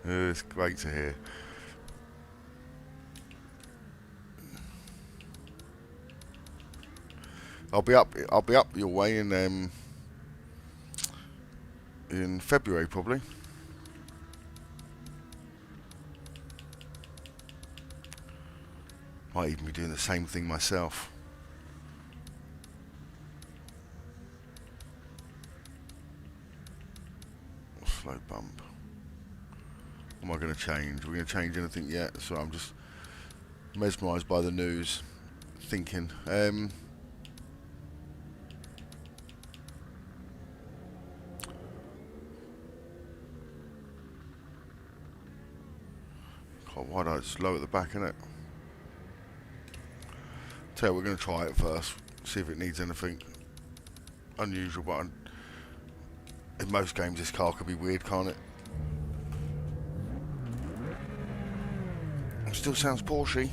Speaker 1: It's great to hear. I'll be up your way in February probably. Might even be doing the same thing myself. Slow bump. Am I going to change? Are we going to change anything yet? So I'm just mesmerised by the news, thinking. God, why not? It's low at the back, isn't it? Tell you, we're going to try it first, see if it needs anything unusual, but in most games this car could be weird, can't it? It still sounds Porsche.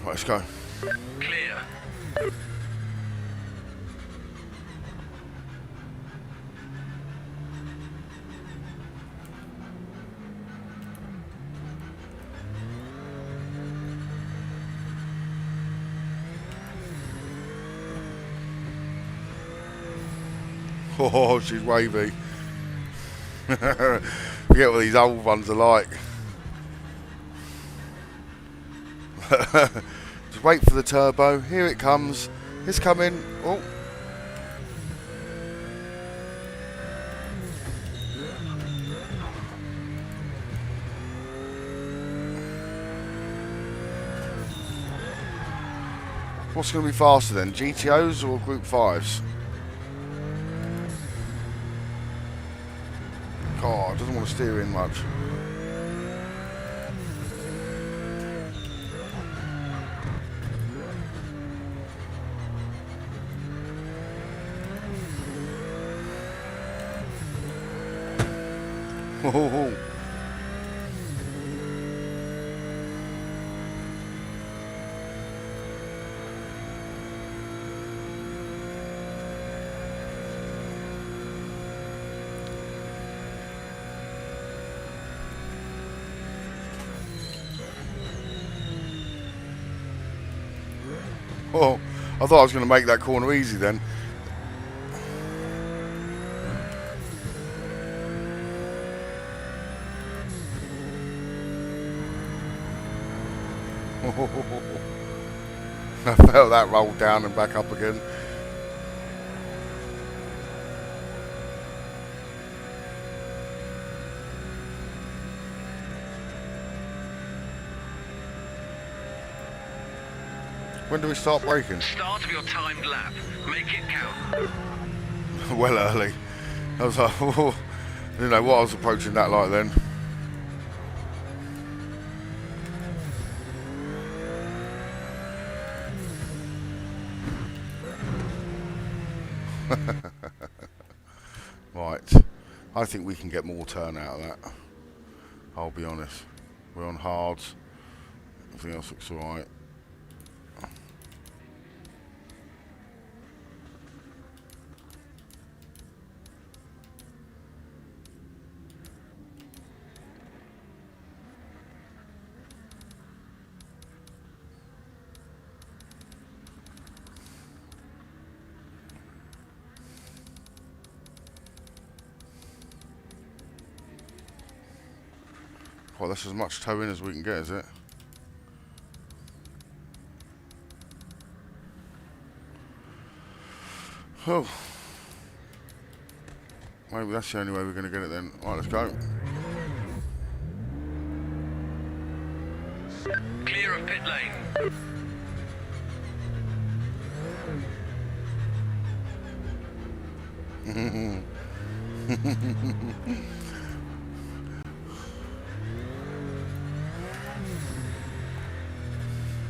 Speaker 1: Right, let's go.
Speaker 2: Clear.
Speaker 1: Oh, she's wavy. Forget what these old ones are like. Just wait for the turbo. Here it comes. It's coming. Oh. What's going to be faster then? GTOs or Group 5s? God, doesn't want to steer in much. Oh. Oh, I thought I was going to make that corner easy then. I felt that roll down and back up again. When do we start braking?
Speaker 2: Start of your timed lap. Make it count.
Speaker 1: Well early. I was like, oh, I didn't know what I was approaching that like then. Right, I think we can get more turn out of that. I'll be honest. We're on hards. Everything else looks alright. Well, that's as much toe in as we can get, is it? Oh. Maybe that's the only way we're going to get it then. Right, let's go.
Speaker 2: Clear of pit lane.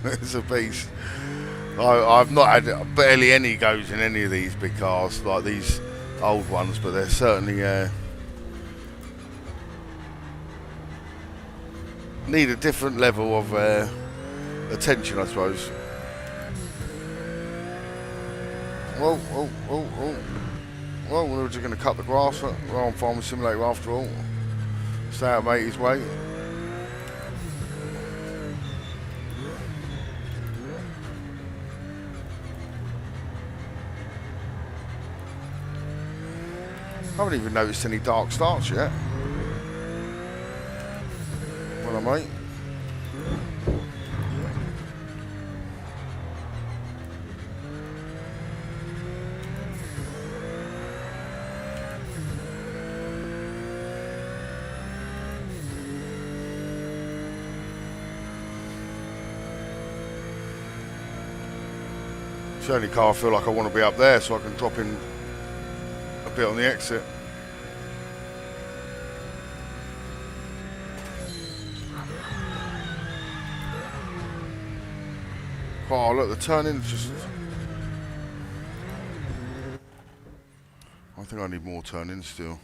Speaker 1: It's a beast. I've not had barely any goes in any of these big cars, like these old ones, but they're certainly need a different level of attention, I suppose. Well, well, we're just going to cut the grass. We're on Farming Simulator after all. Stay out of matey's way. I haven't even noticed any dark starts yet. Well, mate. It's the only car I feel like I want to be up there so I can drop in a bit on the exit. Oh look, the turn-in's just... I think I need more turn-in still.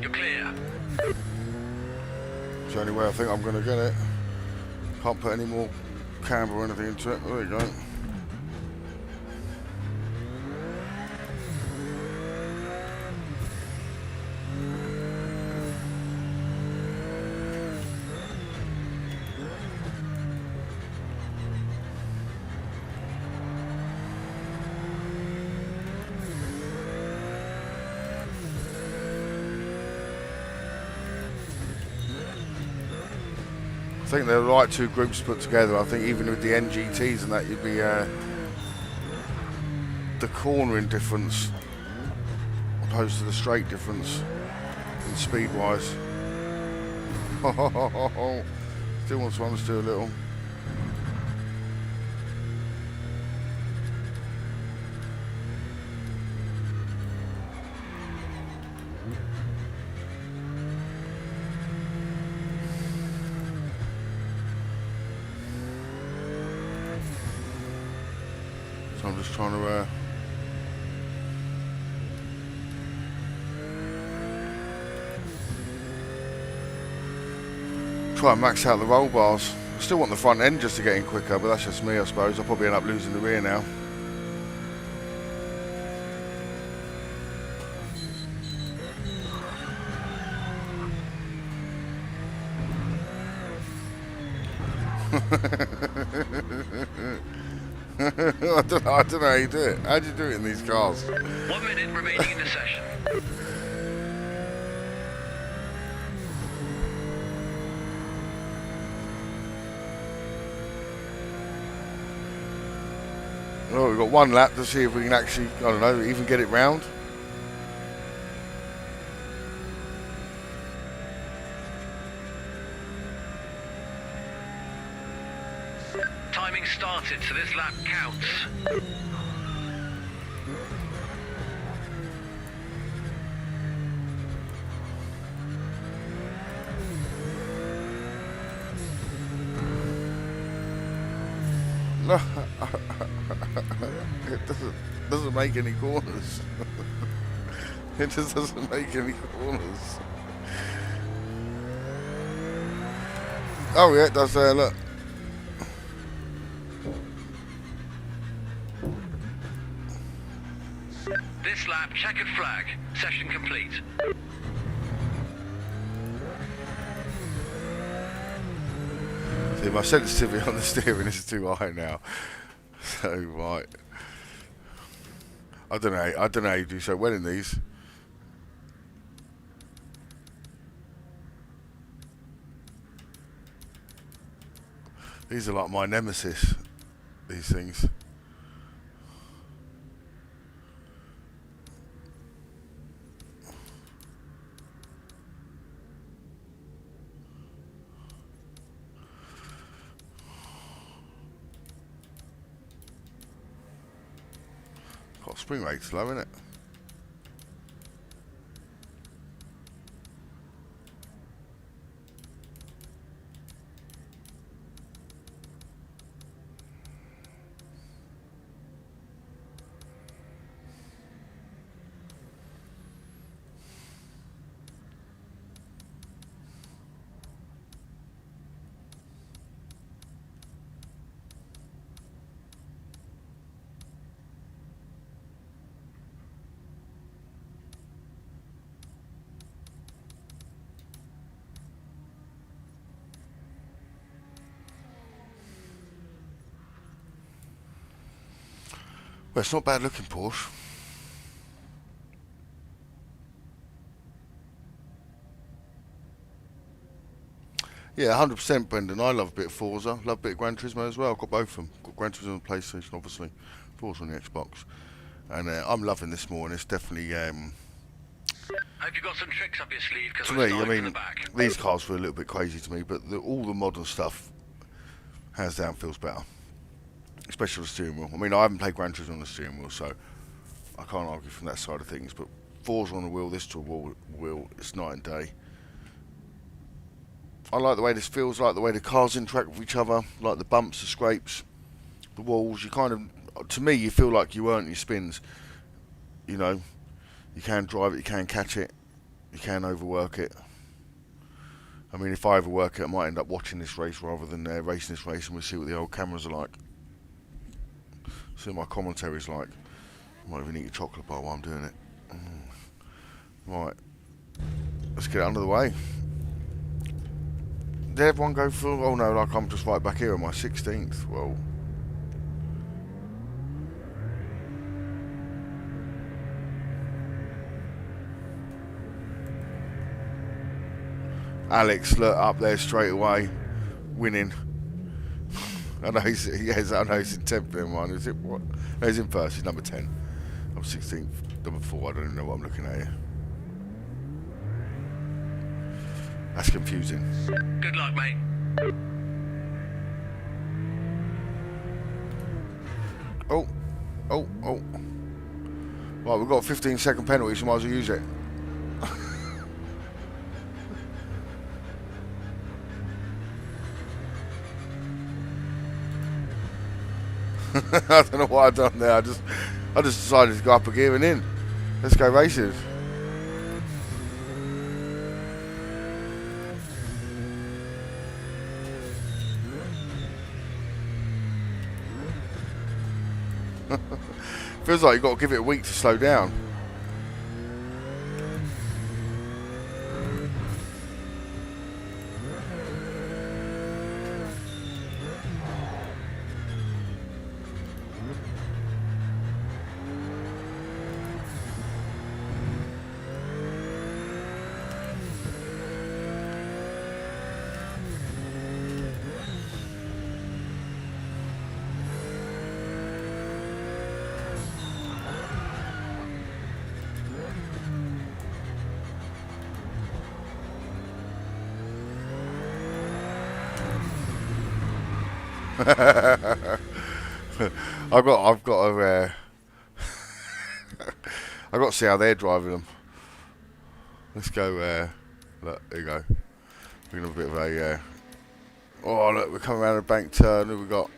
Speaker 2: You're clear.
Speaker 1: It's the only way I think I'm going to get it. Can't put any more camber or anything into it. There you go. I think they're the right two groups put together. I think even with the NGTs and that, you'd be the cornering difference opposed to the straight difference in speed wise. Still wants to understeer a little. So I'm just trying to try and max out the roll bars. I still want the front end just to get in quicker, but that's just me, I suppose. I'll probably end up losing the rear now. I don't know how you do it. How do you do it in these cars?
Speaker 2: 1 minute remaining in the session.
Speaker 1: Oh, we've got 1 lap to see if we can actually, I don't know, even get it round.
Speaker 2: Timing started, so this lap counts.
Speaker 1: No, it doesn't make any corners. It just doesn't make any corners. Oh yeah, it does there, look.
Speaker 2: This lap, checkered flag. Session complete.
Speaker 1: See, my sensitivity on the steering is too high now. So right, I don't know how you do so well in these. These are like my nemesis, these things. Got spring rate's low, isn't it? Well, it's not bad looking, Porsche. Yeah, 100% Brendan. I love a bit of Forza, love a bit of Gran Turismo as well. I've got both of them. Got Gran Turismo on the PlayStation, obviously. Forza on the Xbox. And I'm loving this more, and it's definitely...
Speaker 2: Hope you got some tricks up your sleeve, because
Speaker 1: to me, I mean, these cars feel a little bit crazy to me, but all the modern stuff, hands down, feels better. Especially the steering wheel. I mean, I haven't played Gran Turismo on the steering wheel, so I can't argue from that side of things. But Forza on the wheel, this to a wheel, it's night and day. I like the way this feels, like the way the cars interact with each other, like the bumps, the scrapes, the walls. You kind of, to me, you feel like you earn your spins. You know, you can drive it, you can catch it, you can overwork it. I mean, if I overwork it, I might end up watching this race rather than racing this race, and we'll see what the old cameras are like. See what my commentary's like. I might even eat a chocolate bar while I'm doing it. Right. Let's get it under the way. Did everyone go through? Oh no, like I'm just right back here on my 16th. Whoa. Alex, look, up there straight away, winning. I know he's in 10th in one. Is it what? No, he's in first. He's number 10. I'm 16th, number 4. I don't even know what I'm looking at here. That's confusing.
Speaker 2: Good luck, mate.
Speaker 1: Oh. Right, we've got a 15-second penalty, so might as well use it. I don't know what I've done there. I just decided to go up a gear and in. Let's go racing. Feels like you've got to give it a week to slow down. I've got to I've got to see how they're driving them. Let's go. Look, there you go. We're gonna have a bit of a. Oh look, we're coming around a bank turn. Who we got?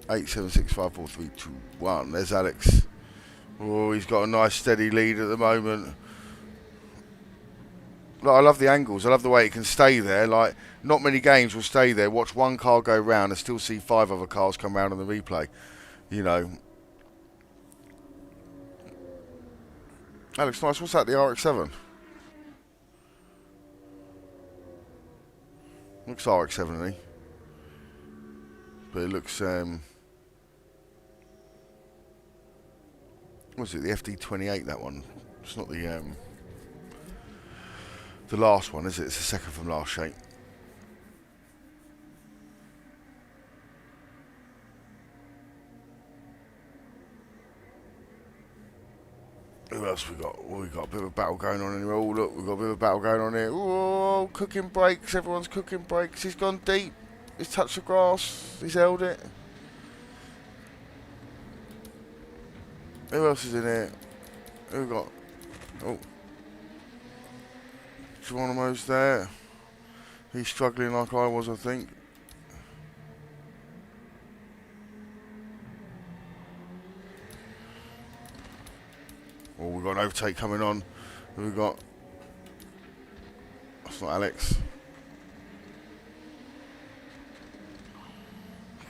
Speaker 1: 8, 7, 6, 5, 4, 3, 2, 1. There's Alex. Oh, he's got a nice steady lead at the moment. Like, I love the angles. I love the way it can stay there. Like, not many games will stay there. Watch one car go round and still see 5 other cars come round on the replay. You know. That looks nice. What's that? The RX-7? Looks RX-7, but it looks what's it? The FD28. That one. It's not the last one, is it? It's the second from last shape. Who else we got? Oh, we got a bit of a battle going on here. Oh, look, we've got a bit of a battle going on here. Oh, cooking brakes. Everyone's cooking brakes. He's gone deep. He's touched the grass. He's held it. Who else is in here? Who we got? Oh. Geronimo's there. He's struggling like I was, I think. Oh, we've got an overtake coming on. Who we got? That's not Alex.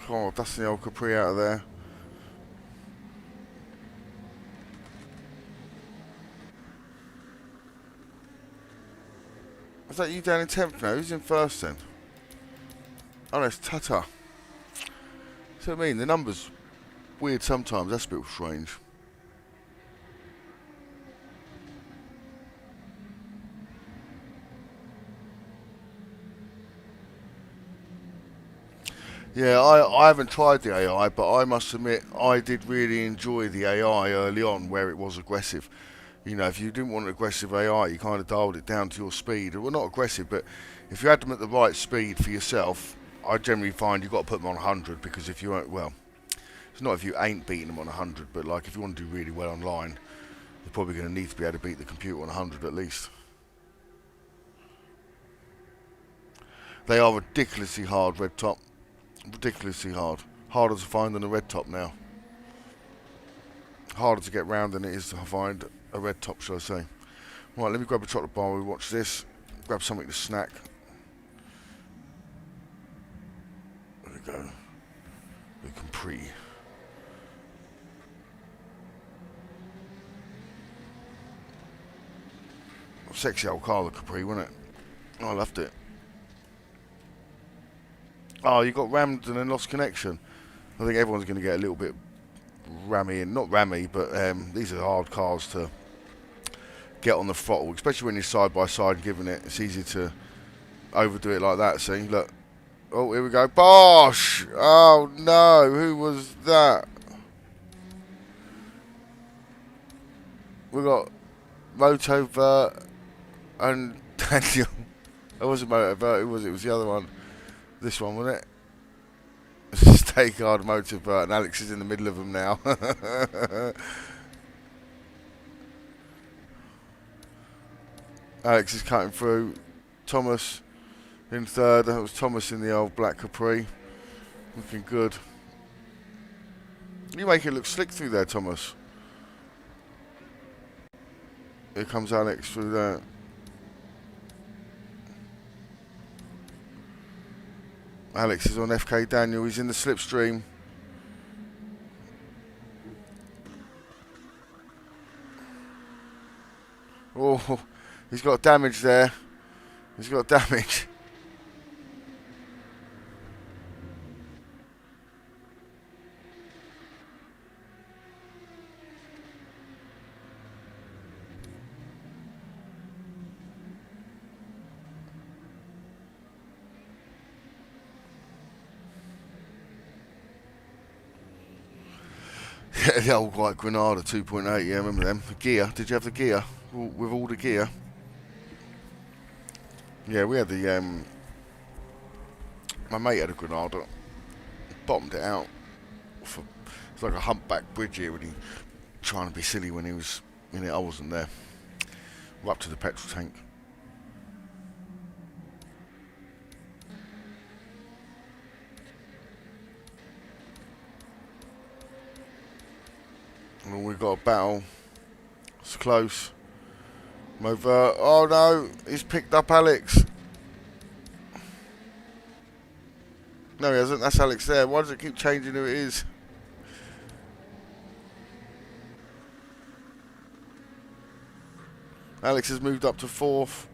Speaker 1: Oh, dusting the old Capri out of there. Is that you down in 10th now? Who's in first then? Oh, no, it's Tata. So I mean, the numbers weird sometimes. That's a bit strange. Yeah, I haven't tried the AI, but I must admit I did really enjoy the AI early on where it was aggressive. You know, if you didn't want an aggressive AI, you kind of dialed it down to your speed. Well, not aggressive, but if you had them at the right speed for yourself, I generally find you've got to put them on 100 because if you aren't, well, it's not if you ain't beating them on 100, but like if you want to do really well online, you're probably going to need to be able to beat the computer on 100 at least. They are ridiculously hard, red top. Ridiculously hard. Harder to find than a red top now. Harder to get round than it is to find a red top, shall I say. Right, let me grab a chocolate bar while we watch this. Grab something to snack. There we go. The Capri. Sexy old car, the Capri, wasn't it? Oh, I loved it. Oh, you got rammed and then lost connection. I think everyone's going to get a little bit rammy, and not rammy, but these are hard cars to get on the throttle, especially when you're side by side giving it. It's easy to overdo it like that. See, look. Oh, here we go. Bosh! Oh no, who was that? We got Motovert and Daniel. It wasn't Motovert, who was it? It was the other one. This one, wasn't it? Stay guard, Motovert, and Alex is in the middle of them now. Alex is cutting through. Thomas In third, that was Thomas in the old black Capri. Looking good. You make it look slick through there, Thomas. Here comes Alex through there. Alex is on FK Daniel. He's in the slipstream. Oh, he's got damage there. He's got damage. Yeah, the old white Granada 2.8, yeah, remember them? The gear, did you have the gear? With all the gear? Yeah, we had the, my mate had a Granada, bottomed it out. It's like a humpback bridge here, really trying to be silly when he was in it, I wasn't there. We're up to the petrol tank. And we've got a battle. It's close. Over. Oh no, he's picked up Alex. No, he hasn't. That's Alex there. Why does it keep changing who it is? Alex has moved up to fourth.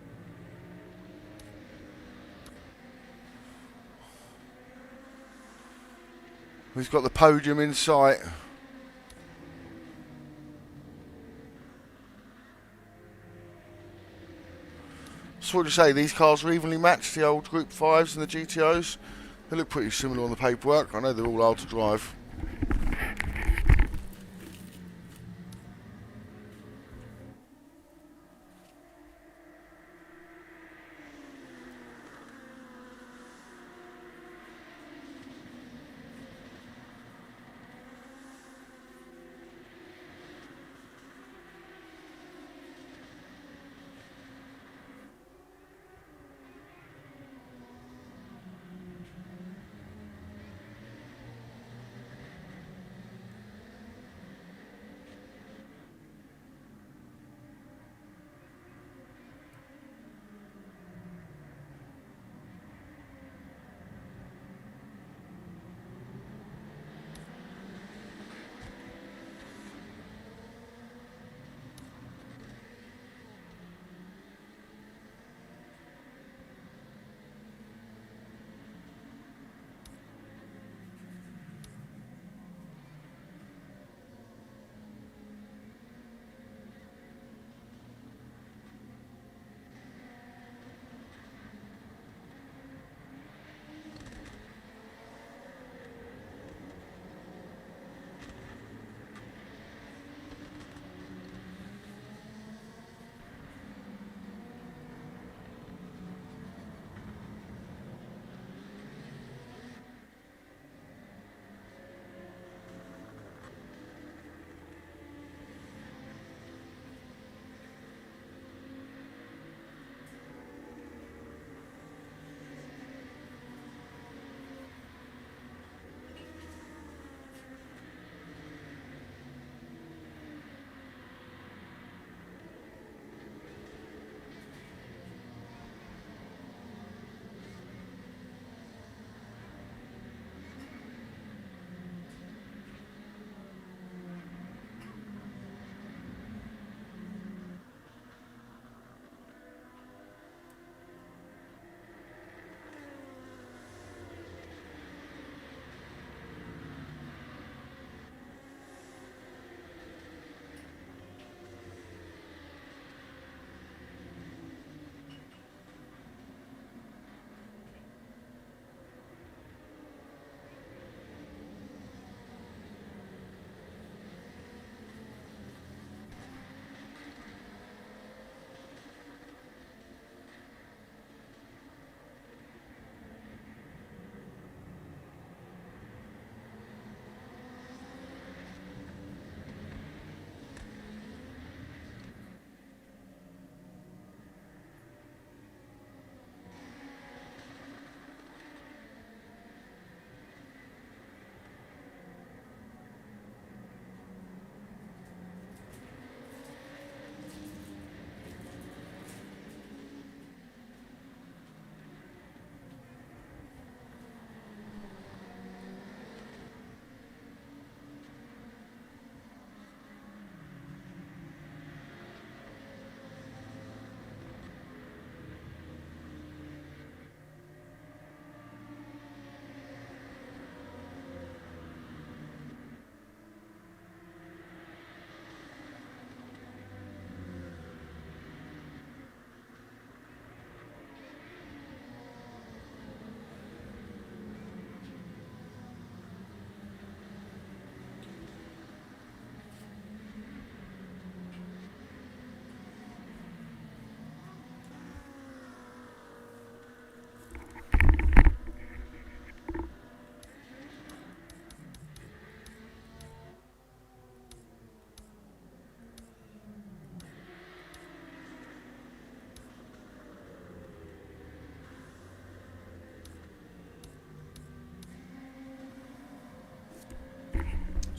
Speaker 1: He's got the podium in sight. So what do you say? These cars are evenly matched, the old Group 5s and the GTOs. They look pretty similar on the paperwork. I know they're all hard to drive.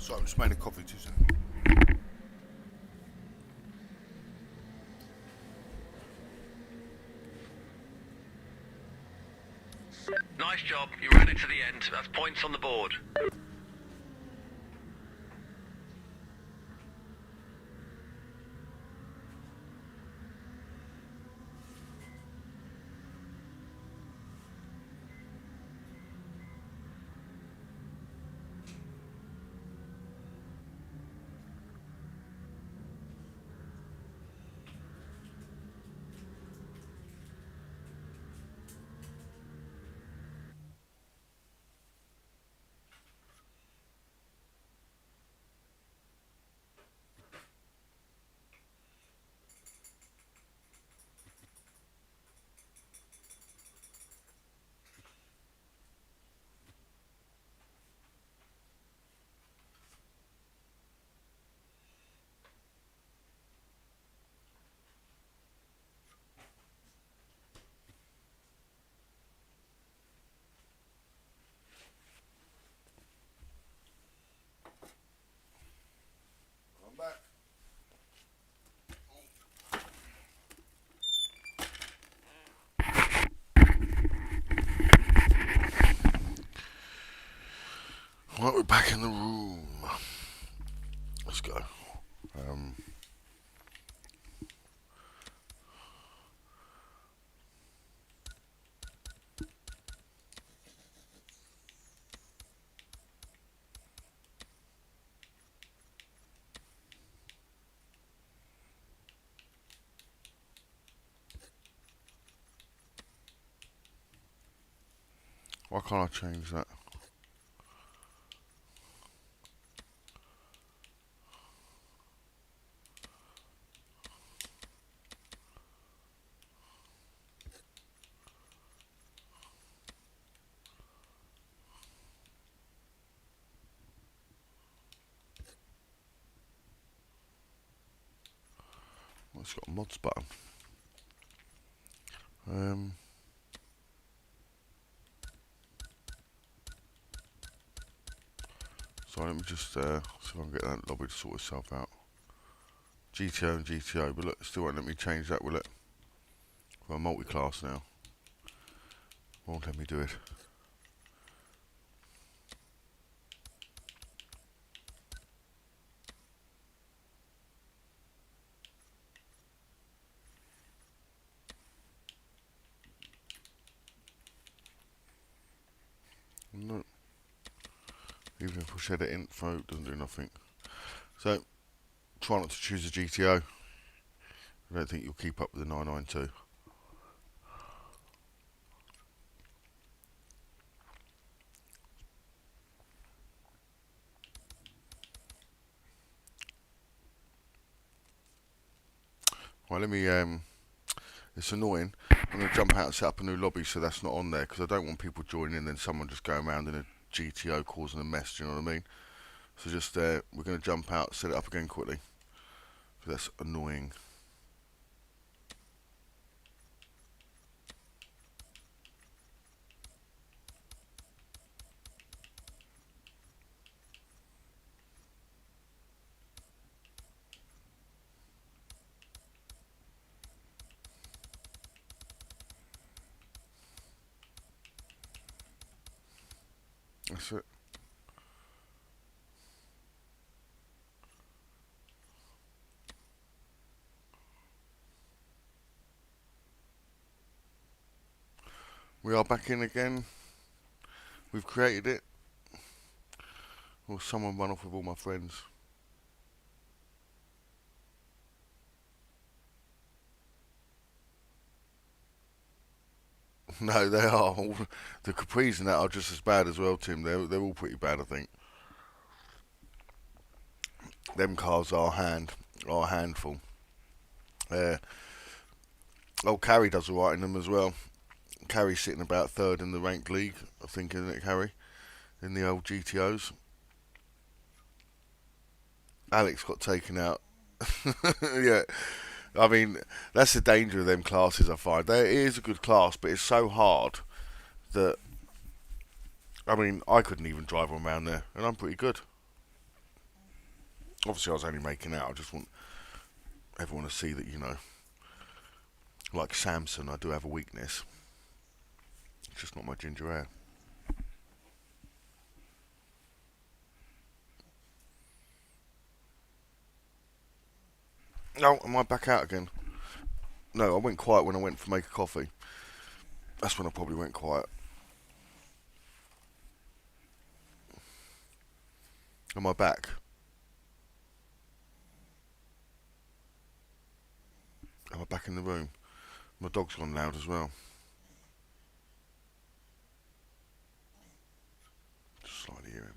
Speaker 1: So I'm just making a coffee too soon.
Speaker 2: Nice job. You ran it to the end. That's points on the board.
Speaker 1: I'm back. Right, we're back in the room. Let's go. Why can't I change that? Well, it's got a mods button. So let me just see if I can get that lobby to sort itself out. GTO and GTO, but look, it still won't let me change that, will it? Well, multi-class now. Won't let me do it. No. Even if I push edit info, it doesn't do nothing. So, try not to choose a GTO. I don't think you'll keep up with the 992. Right, let me, it's annoying. I'm going to jump out and set up a new lobby so that's not on there, because I don't want people joining and then someone just going around in a GTO causing a mess, do you know what I mean? So just, we're going to jump out, set it up again quickly. So that's annoying. That's it. We are back in again. We've created it. Or someone run off with all my friends. No, they are. The Capris and that are just as bad as well, Tim. They're all pretty bad, I think. Them cars are a handful. Carrie does alright in them as well. Carrie's sitting about third in the ranked league, I think, isn't it, Carrie? In the old GTOs. Alex got taken out. Yeah. I mean, that's the danger of them classes, I find. It is a good class, but it's so hard that, I mean, I couldn't even drive one around there, and I'm pretty good. Obviously I was only making out, I just want everyone to see that, you know, like Samson, I do have a weakness. It's just not my ginger ale. No, am I back out again? No, I went quiet when I went for make a coffee. That's when I probably went quiet. Am I back? Am I back in the room? My dog's gone loud as well. Just slightly hear him.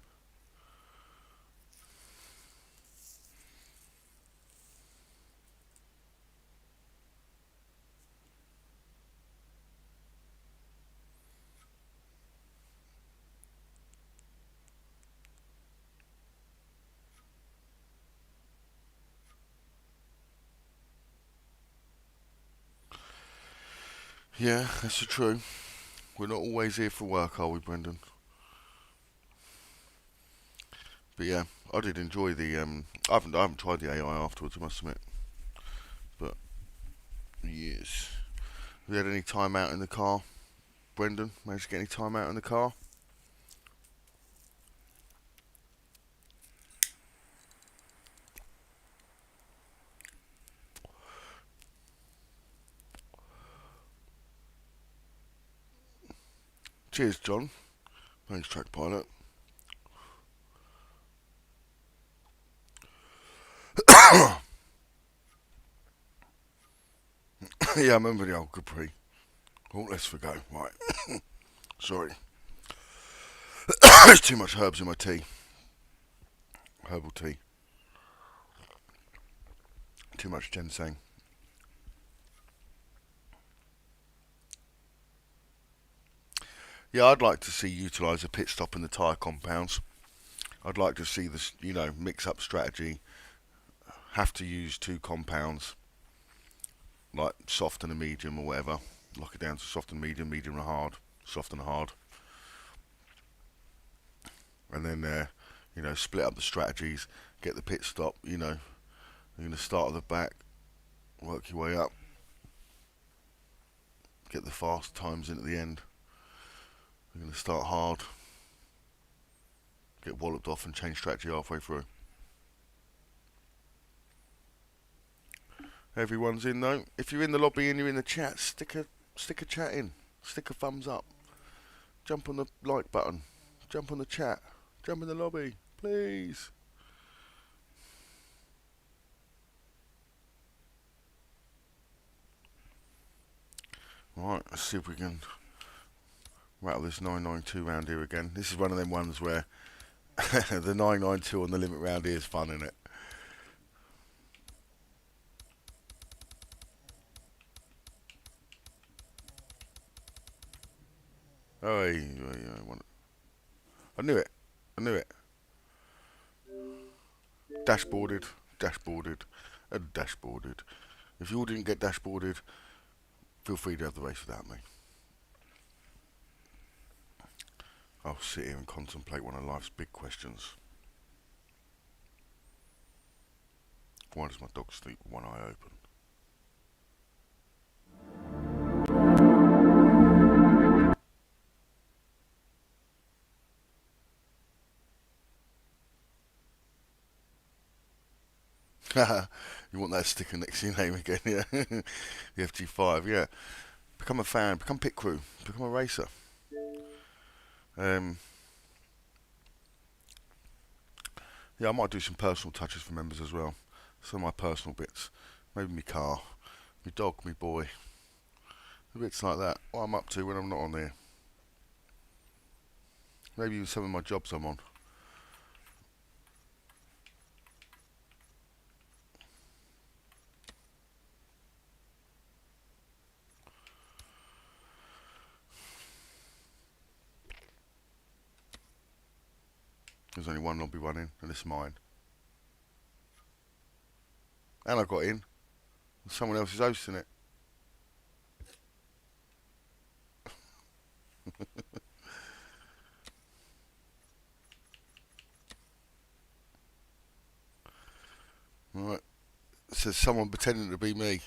Speaker 1: Yeah, that's true. We're not always here for work, are we, Brendan? But yeah, I did enjoy the. I haven't tried the AI afterwards, I must admit. But yes, have you had any time out in the car, Brendan? Managed to get any time out in the car? Cheers, John. Thanks, Track Pilot. Yeah, I remember the old Capri. Oh, let's forgo. Right. Sorry. There's too much herbs in my tea. Herbal tea. Too much ginseng. Yeah, I'd like to see utilise a pit stop in the tyre compounds. I'd like to see this, you know, mix-up strategy. Have to use two compounds, like soft and a medium or whatever. Lock it down to soft and medium, medium and hard, soft and hard. And then, you know, split up the strategies, get the pit stop, you know. You're going to start at the back, work your way up, get the fast times in at the end. You're going to start hard, get walloped off and change strategy halfway through. Everyone's in though. If you're in the lobby and you're in the chat, stick a chat in. Stick a thumbs up. Jump on the like button. Jump on the chat. Jump in the lobby, please. Right, let's see if we can rattle this 992 round here again. This is one of them ones where the 992 on the limit round here is fun, isn't it? Oh, I knew it. I knew it. Dashboarded, dashboarded, and dashboarded. If you all didn't get dashboarded, feel free to have the race without me. I'll sit here and contemplate one of life's big questions. Why does my dog sleep with one eye open? You want that sticker next to your name again, yeah? The FG5, yeah. Become a fan, become pit crew, become a racer. Yeah, I might do some personal touches for members as well. Some of my personal bits. Maybe my car, my dog, my boy. Bits like that. What I'm up to when I'm not on there. Maybe even some of my jobs I'm on. There's only one lobby running, and it's mine. And I got in. Someone else is hosting it. Right. It says someone pretending to be me.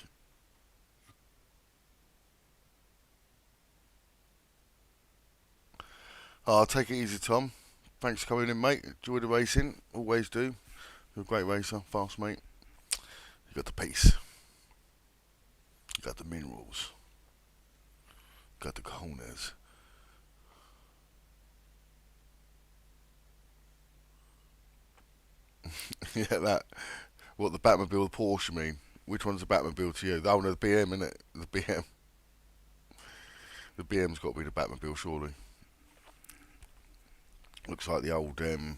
Speaker 1: Oh, take it easy, Tom. Thanks for coming in, mate. Enjoy the racing. Always do. You're a great racer. Fast, mate. You got the pace. You got the minerals. You got the cojones. Yeah, that. What, the Batmobile, the Porsche, you mean? Which one's the Batmobile to you? Oh, no, the BM, innit? The BM. The BM's got to be the Batmobile, surely. Looks like the old one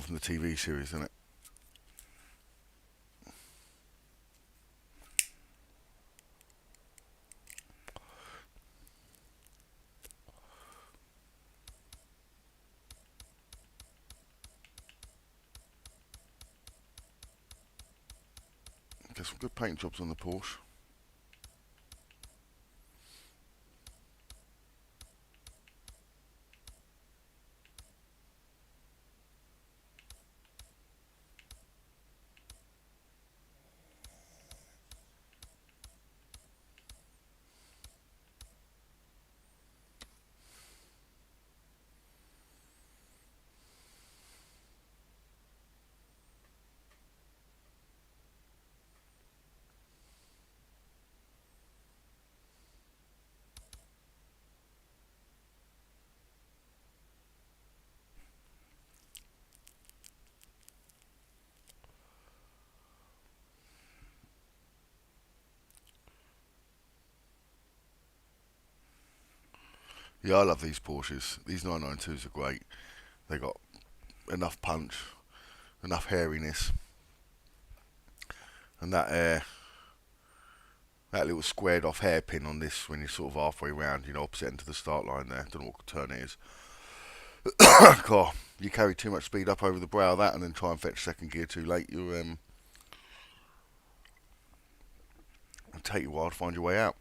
Speaker 1: from the TV series, isn't it? Get some good paint jobs on the Porsche. Yeah, I love these Porsches. These 992s are great. They got enough punch, enough hairiness, and that little squared off hairpin on this when you're sort of halfway round, opposite end to the start line there. Don't know what turn it is. God, you carry too much speed up over the brow of that and then try and fetch second gear too late. It'll take you a while to find your way out.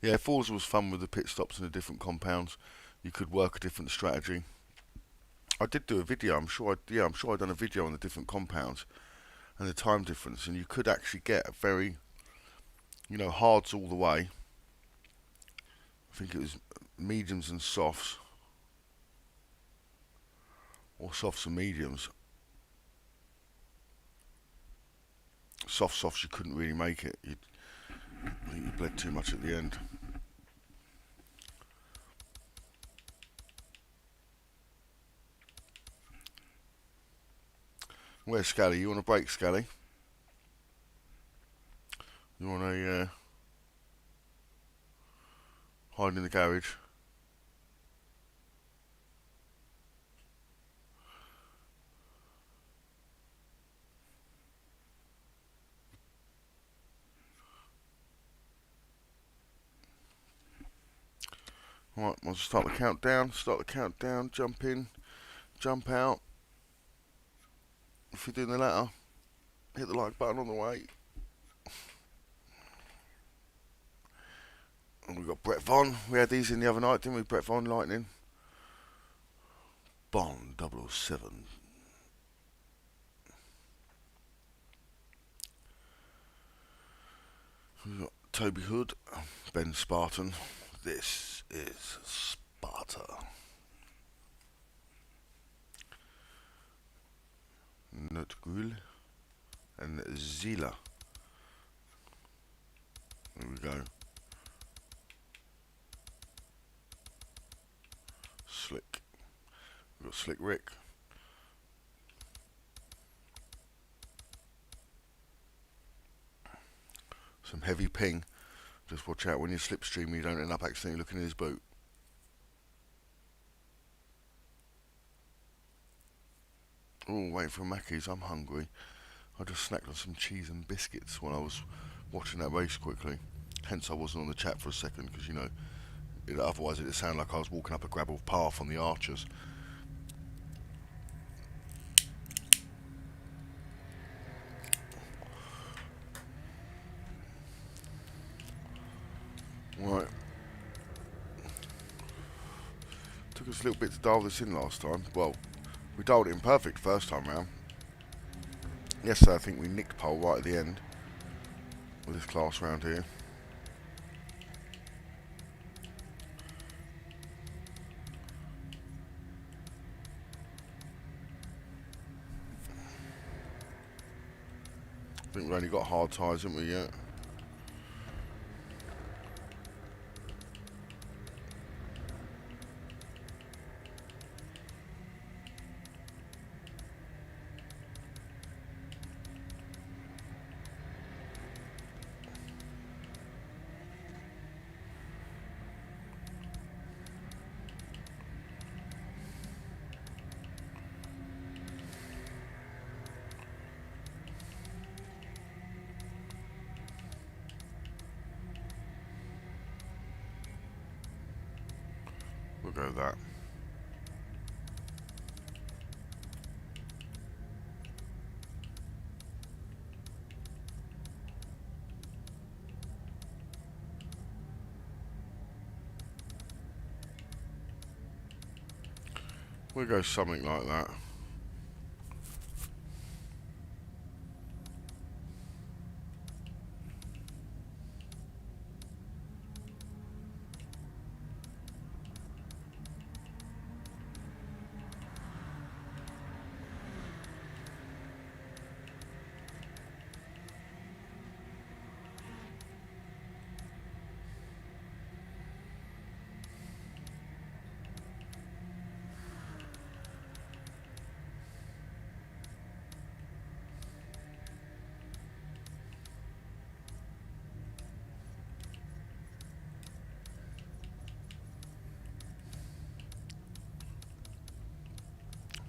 Speaker 1: Yeah, Forza was fun with the pit stops and the different compounds. You could work a different strategy. I did do a video. I'm sure I've done a video on the different compounds and the time difference, and you could actually get a very, hards all the way. I think it was mediums and softs, or softs and mediums. Softs you couldn't really make it. I think you bled too much at the end. Where's Scally? You want a break, Scally? You want to hide in the garage? Right, I'll start the countdown. Jump in, jump out. If you're doing the latter, hit the like button on the way. And we've got Brett Von. We had these in the other night, didn't we? Brett Von Lightning. Bond 007. We've got Toby Hood, Ben Spartan. This is Sparta. Nutgul and Zila. There we go. Slick. We've got Slick Rick. Some heavy ping. Just watch out when you slipstream, you don't end up accidentally looking in his boot. Oh, waiting for Mackey's. I'm hungry. I just snacked on some cheese and biscuits when I was watching that race quickly. Hence I wasn't on the chat for a second, because, otherwise it'd sound like I was walking up a gravel path on the Archers. Right. took us a little bit to dial this in last time. Well, we dialed it in perfect first time round. Yesterday I think we nicked pole right at the end with this class round here. I think we've only got hard tyres, haven't we, yet? We'll go with that. We'll go something like that.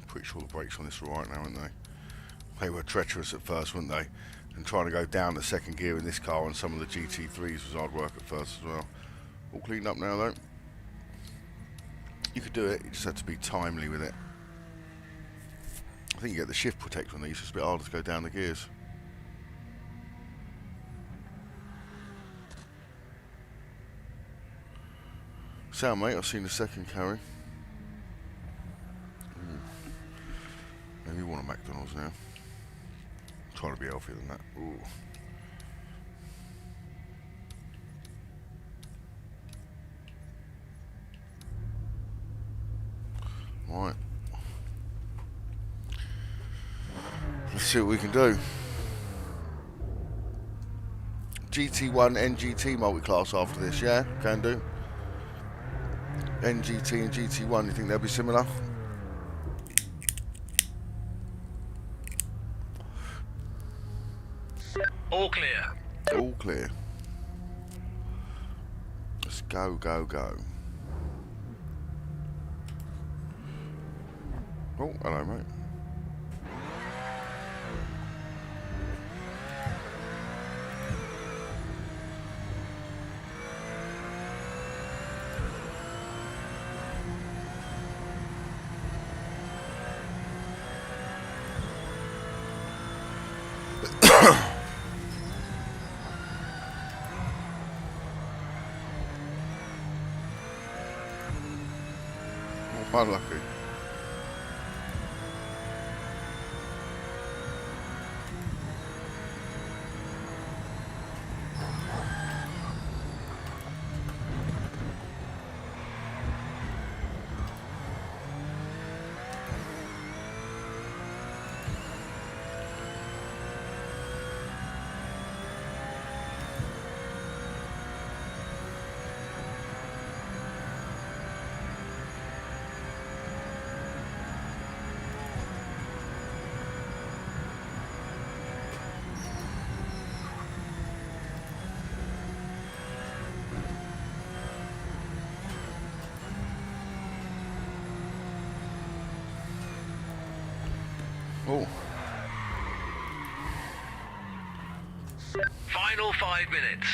Speaker 1: Pretty sure the brakes on this are right now, aren't they? They were treacherous at first, weren't they? And trying to go down the second gear in this car on some of the GT3s was hard work at first as well. All cleaned up now though. You could do it, you just had to be timely with it. I think you get the shift protector on these, it's a bit harder to go down the gears. Sound mate, I've seen the second carry. Maybe you want a McDonald's now. I'm trying to be healthier than that. Ooh. Right. Let's see what we can do. GT1 NGT multi-class after this, yeah? Can do. NGT and GT1, you think they'll be similar?
Speaker 2: All clear.
Speaker 1: All clear. Let's go, go, go. Oh, hello, mate. Unlucky. Oh.
Speaker 2: Final 5 minutes.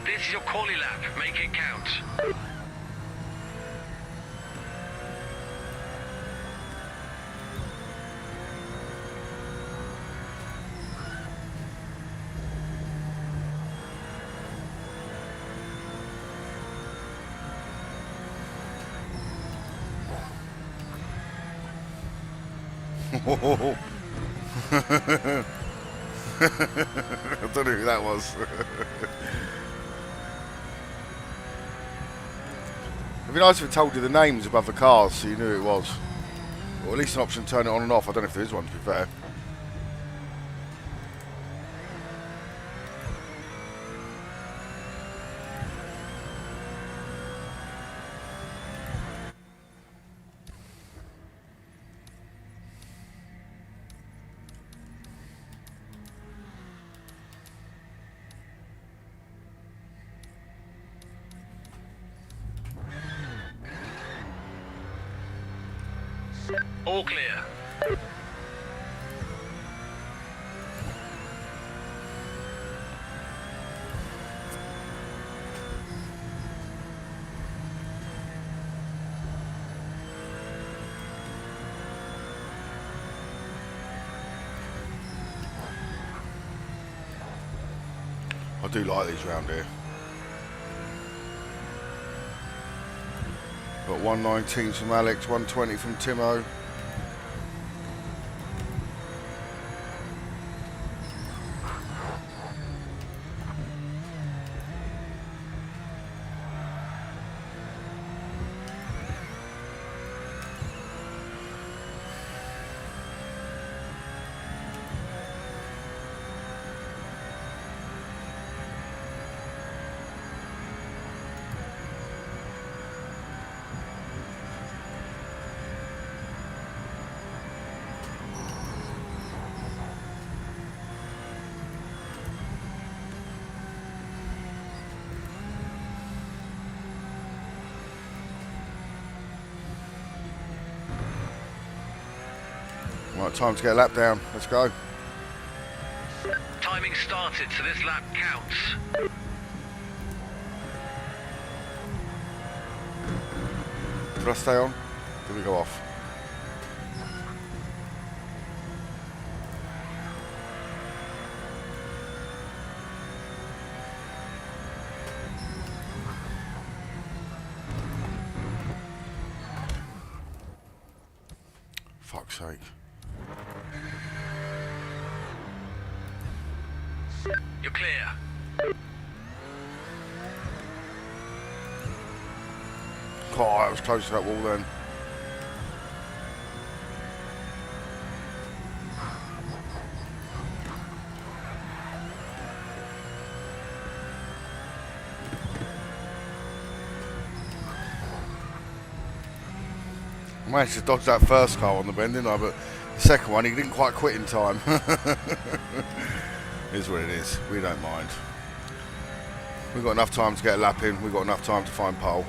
Speaker 2: This is your quali lap. Make it count.
Speaker 1: I don't know who that was. It'd be nice if it told you the names above the cars so you knew who it was. Or at least an option to turn it on and off. I don't know if there is one, to be fair.
Speaker 2: All clear.
Speaker 1: I do like these round here. Got 119 from Alex, 120 from Timo. Right, time to get a lap down. Let's go.
Speaker 2: Timing started, so this lap counts.
Speaker 1: Did I stay on? Did we go off? Fuck's sake.
Speaker 2: You're clear.
Speaker 1: God, I was close to that wall then. I managed to dodge that first car on the bend, didn't I? But the second one, he didn't quite quit in time. It is what it is. We don't mind. We've got enough time to get a lap in. We've got enough time to find pole.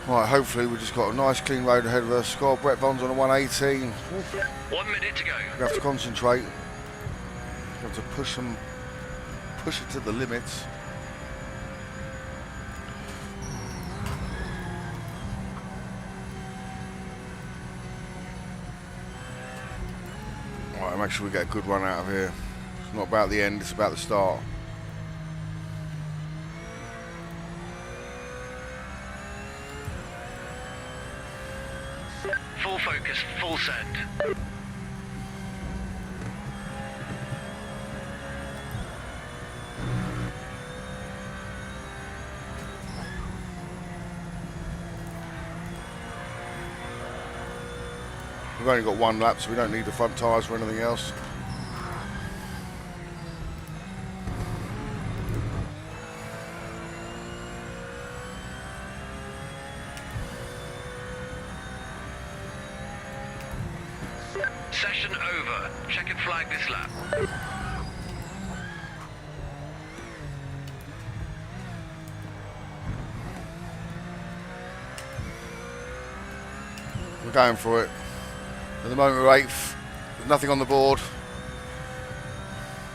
Speaker 1: Right, hopefully we've just got a nice clean road ahead of us. Got Brett Vaughn's on a 118.
Speaker 2: 1 minute to go.
Speaker 1: We have to concentrate. We have to push it to the limits. Right, make sure we get a good run out of here. It's not about the end, it's about the start.
Speaker 2: Full focus, full send.
Speaker 1: We've only got one lap, so we don't need the front tyres for anything else.
Speaker 2: Session over. Checkered flag this lap.
Speaker 1: We're going for it. At the moment we're 8th. There's nothing on the board.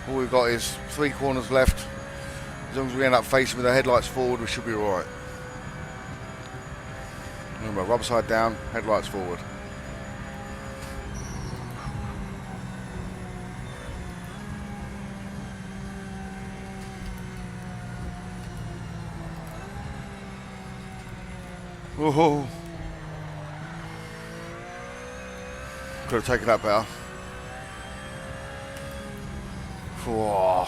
Speaker 1: All we've got is 3 corners left. As long as we end up facing with our headlights forward, we should be alright. Remember, rubber side down, headlights forward. Oh, could have taken that better. Whoa.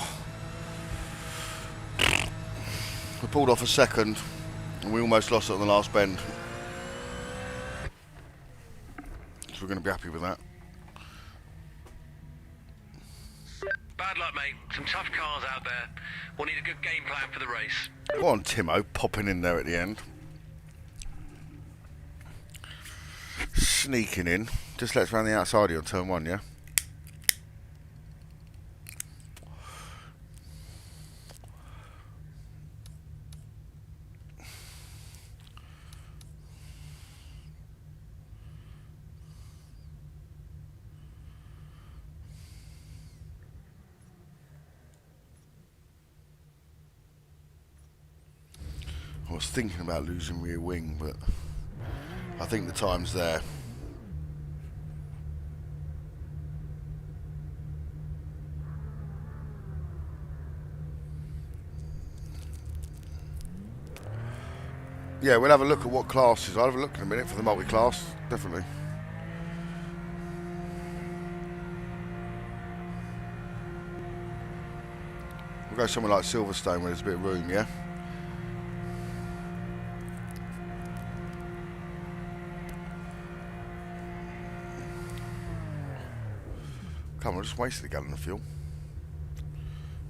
Speaker 1: We pulled off a second and we almost lost it on the last bend. So we're going to be happy with that.
Speaker 2: Bad luck, mate. Some tough cars out there. We'll need a good game plan for the race.
Speaker 1: Go on, Timo, popping in there at the end. Sneaking in. Just let's round the outside on turn 1, yeah? I was thinking about losing rear wing, but I think the time's there. Yeah, we'll have a look at what classes. I'll have a look in a minute for the multi-class, definitely. We'll go somewhere like Silverstone where there's a bit of room, yeah? Come on, I just wasted a gallon of fuel.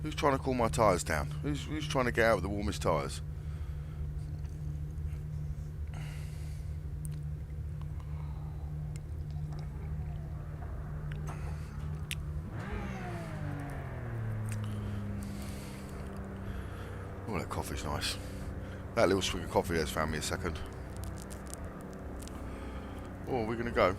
Speaker 1: Who's trying to cool my tyres down? Who's trying to get out with the warmest tyres? Oh, that coffee's nice. That little swig of coffee there's found me a second. Oh, we're going to go.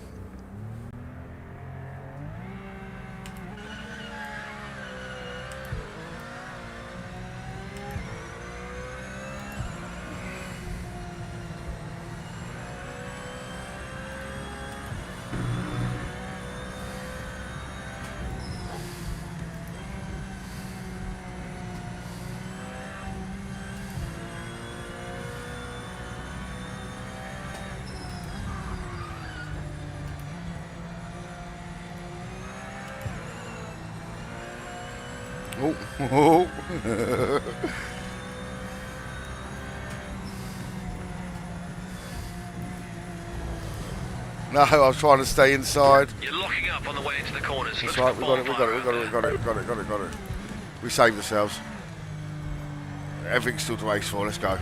Speaker 1: Oh. No, I was trying to stay inside.
Speaker 2: You're locking up on the way into the corners.
Speaker 1: That's right, we got it. We saved ourselves. Everything's still to race for, let's go.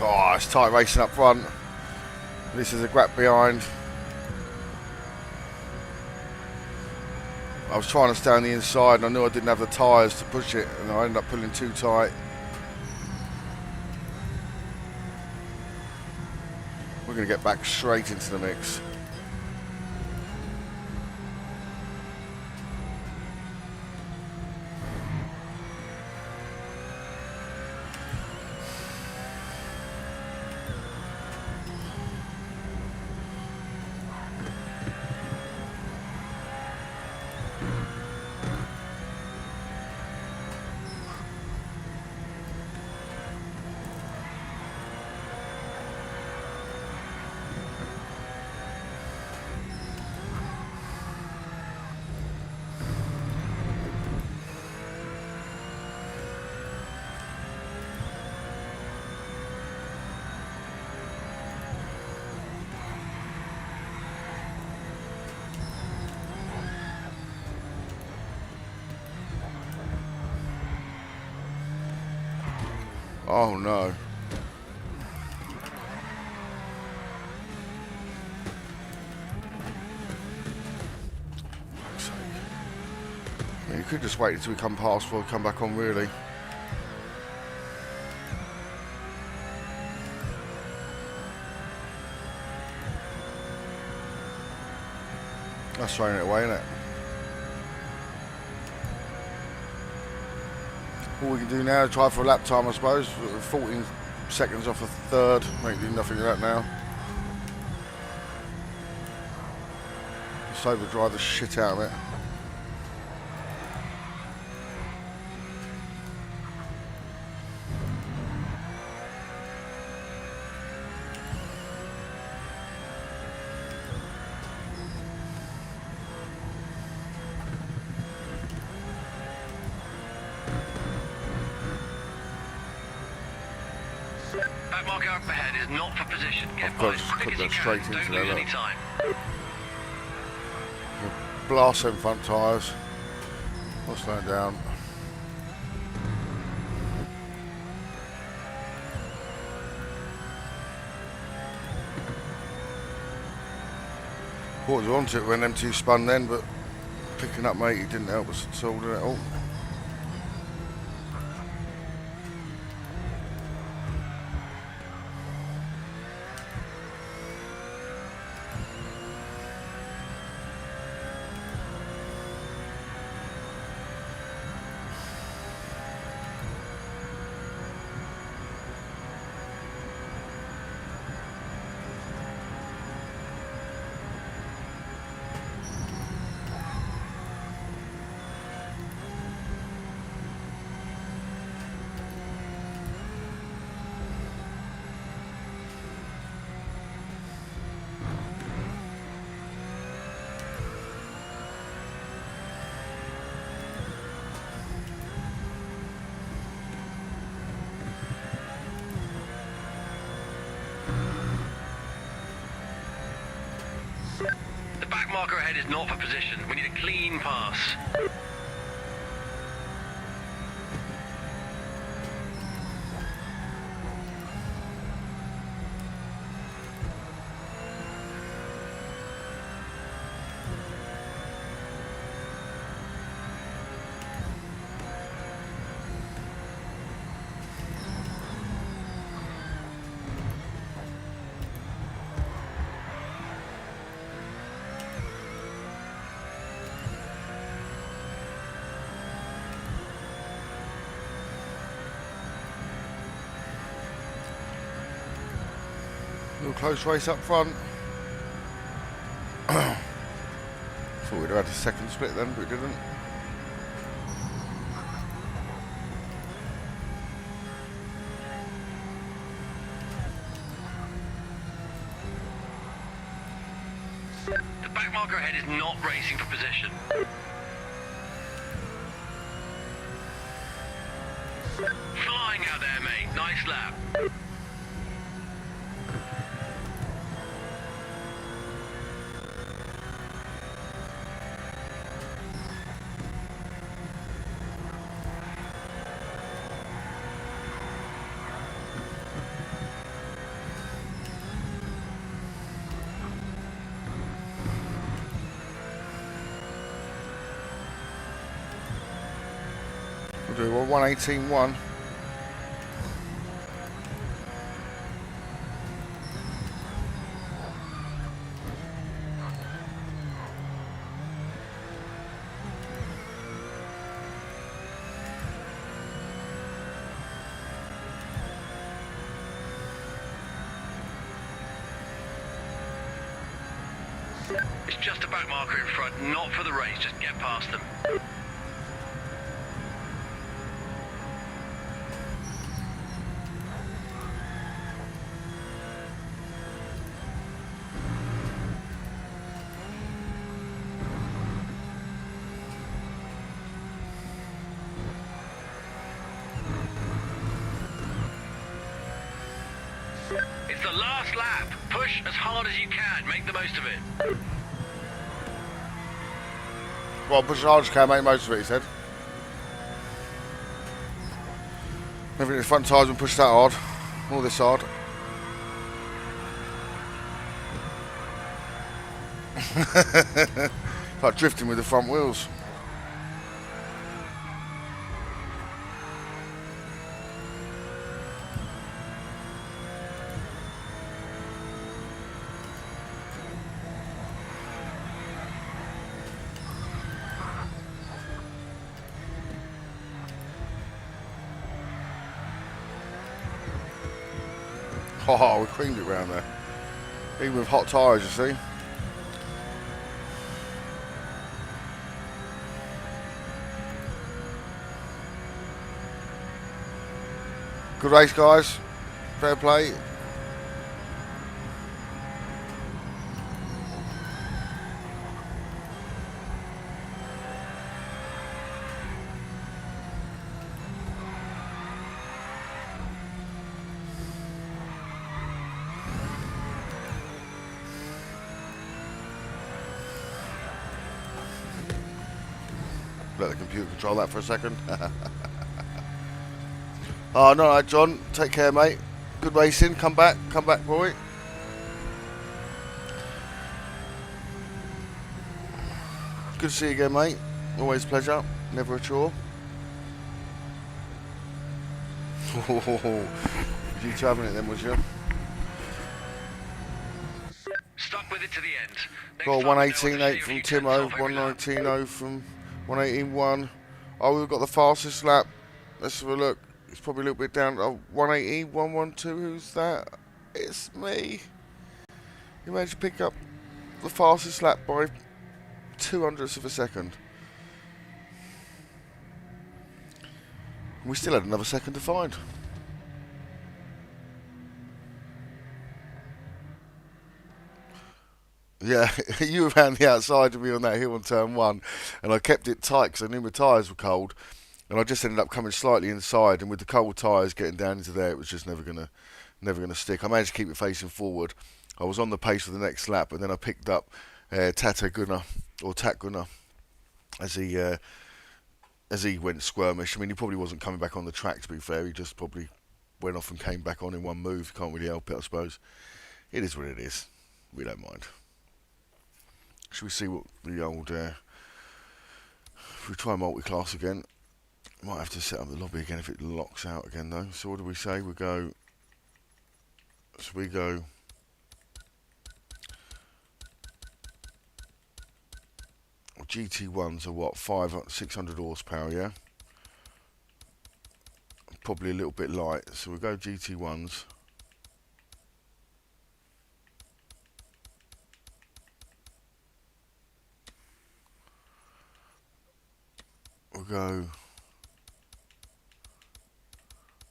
Speaker 1: Oh, it's tight racing up front. This is a gap behind. I was trying to stay on the inside and I knew I didn't have the tyres to push it and I ended up pulling too tight. We're going to get back straight into the mix. Oh no. I mean, you could just wait until we come past before we come back on, really. That's throwing it away, isn't it? All we can do now is try for a lap time, I suppose. 14 seconds off a third. Ain't doing nothing of that now. Just overdrive the shit out of it.
Speaker 2: back marker up ahead is not for position. Get
Speaker 1: I've
Speaker 2: by
Speaker 1: got
Speaker 2: as
Speaker 1: to
Speaker 2: quick
Speaker 1: put
Speaker 2: as you
Speaker 1: that
Speaker 2: can.
Speaker 1: straight
Speaker 2: Don't
Speaker 1: into
Speaker 2: lose
Speaker 1: there,
Speaker 2: any
Speaker 1: look.
Speaker 2: time.
Speaker 1: Blast them front tyres. I'll slow down. Thought was onto it when them two spun then, but picking up mate, he didn't help us at all, did it? Oh.
Speaker 2: The back marker ahead is not for position. We need a clean pass.
Speaker 1: Little close race up front. Thought we'd have had a second split then, but we didn't.
Speaker 2: The back marker ahead is not racing for position. Flying out there, mate. Nice lap.
Speaker 1: We'll do a 118.1.
Speaker 2: It's just a back marker in front, not for the race. Just get past them. It's the last lap. Push as hard as you can. Make the most of it.
Speaker 1: Well, push as hard as you can, make most of it, he said. Never think the front tyres been pushed that hard. All this hard. It's like drifting with the front wheels. Oh, we creamed it round there. Even with hot tyres, you see. Good race, guys. Fair play. let the computer control that for a second. Oh, no, right, John. Take care, mate. Good racing. Come back, boy. Good to see you again, mate. Always a pleasure. Never a chore. You two having it then, was you?
Speaker 2: Stuck with it to the end. Next
Speaker 1: Got
Speaker 2: time we know what to
Speaker 1: 118.8
Speaker 2: shave
Speaker 1: from
Speaker 2: you tenths
Speaker 1: Timo,
Speaker 2: off every lap.
Speaker 1: 119.0 from 118.1. Oh, we've got the fastest lap. Let's have a look. It's probably a little bit down. Oh, 180, 112. Who's that? It's me. You managed to pick up the fastest lap by 200ths of a second. We still had another second to find. Yeah, you were around the outside of me on that hill on turn one, and I kept it tight because I knew my tyres were cold, and I just ended up coming slightly inside, and with the cold tyres getting down into there, it was just never gonna stick. I managed to keep it facing forward. I was on the pace for the next lap, and then I picked up Tat Gunnar as he went squirmish. I mean, he probably wasn't coming back on the track, to be fair. He just probably went off and came back on in one move. Can't really help it, I suppose. It is what it is. We don't mind. Should we see what the old... if we try multi-class again, might have to set up the lobby again if it locks out again, though. So what do we say? We go... So we go... GT1s are what? 600 horsepower, yeah? Probably a little bit light. So we'll go GT1s. We'll go